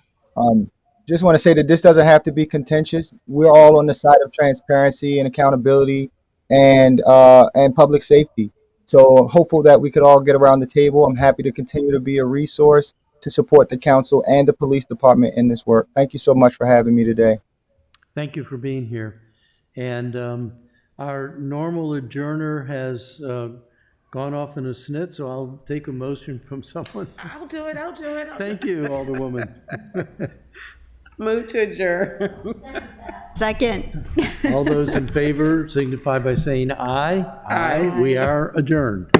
Just want to say that this doesn't have to be contentious. We're all on the side of transparency and accountability and public safety. So hopeful that we could all get around the table. I'm happy to continue to be a resource to support the council and the police department in this work. Thank you so much for having me today. Thank you for being here. And our normal adjourner has gone off in a snit, so I'll take a motion from someone. I'll do it. Thank you, Alderwoman. Move to adjourn. Second. All those in favor signify by saying aye. Aye. We are adjourned.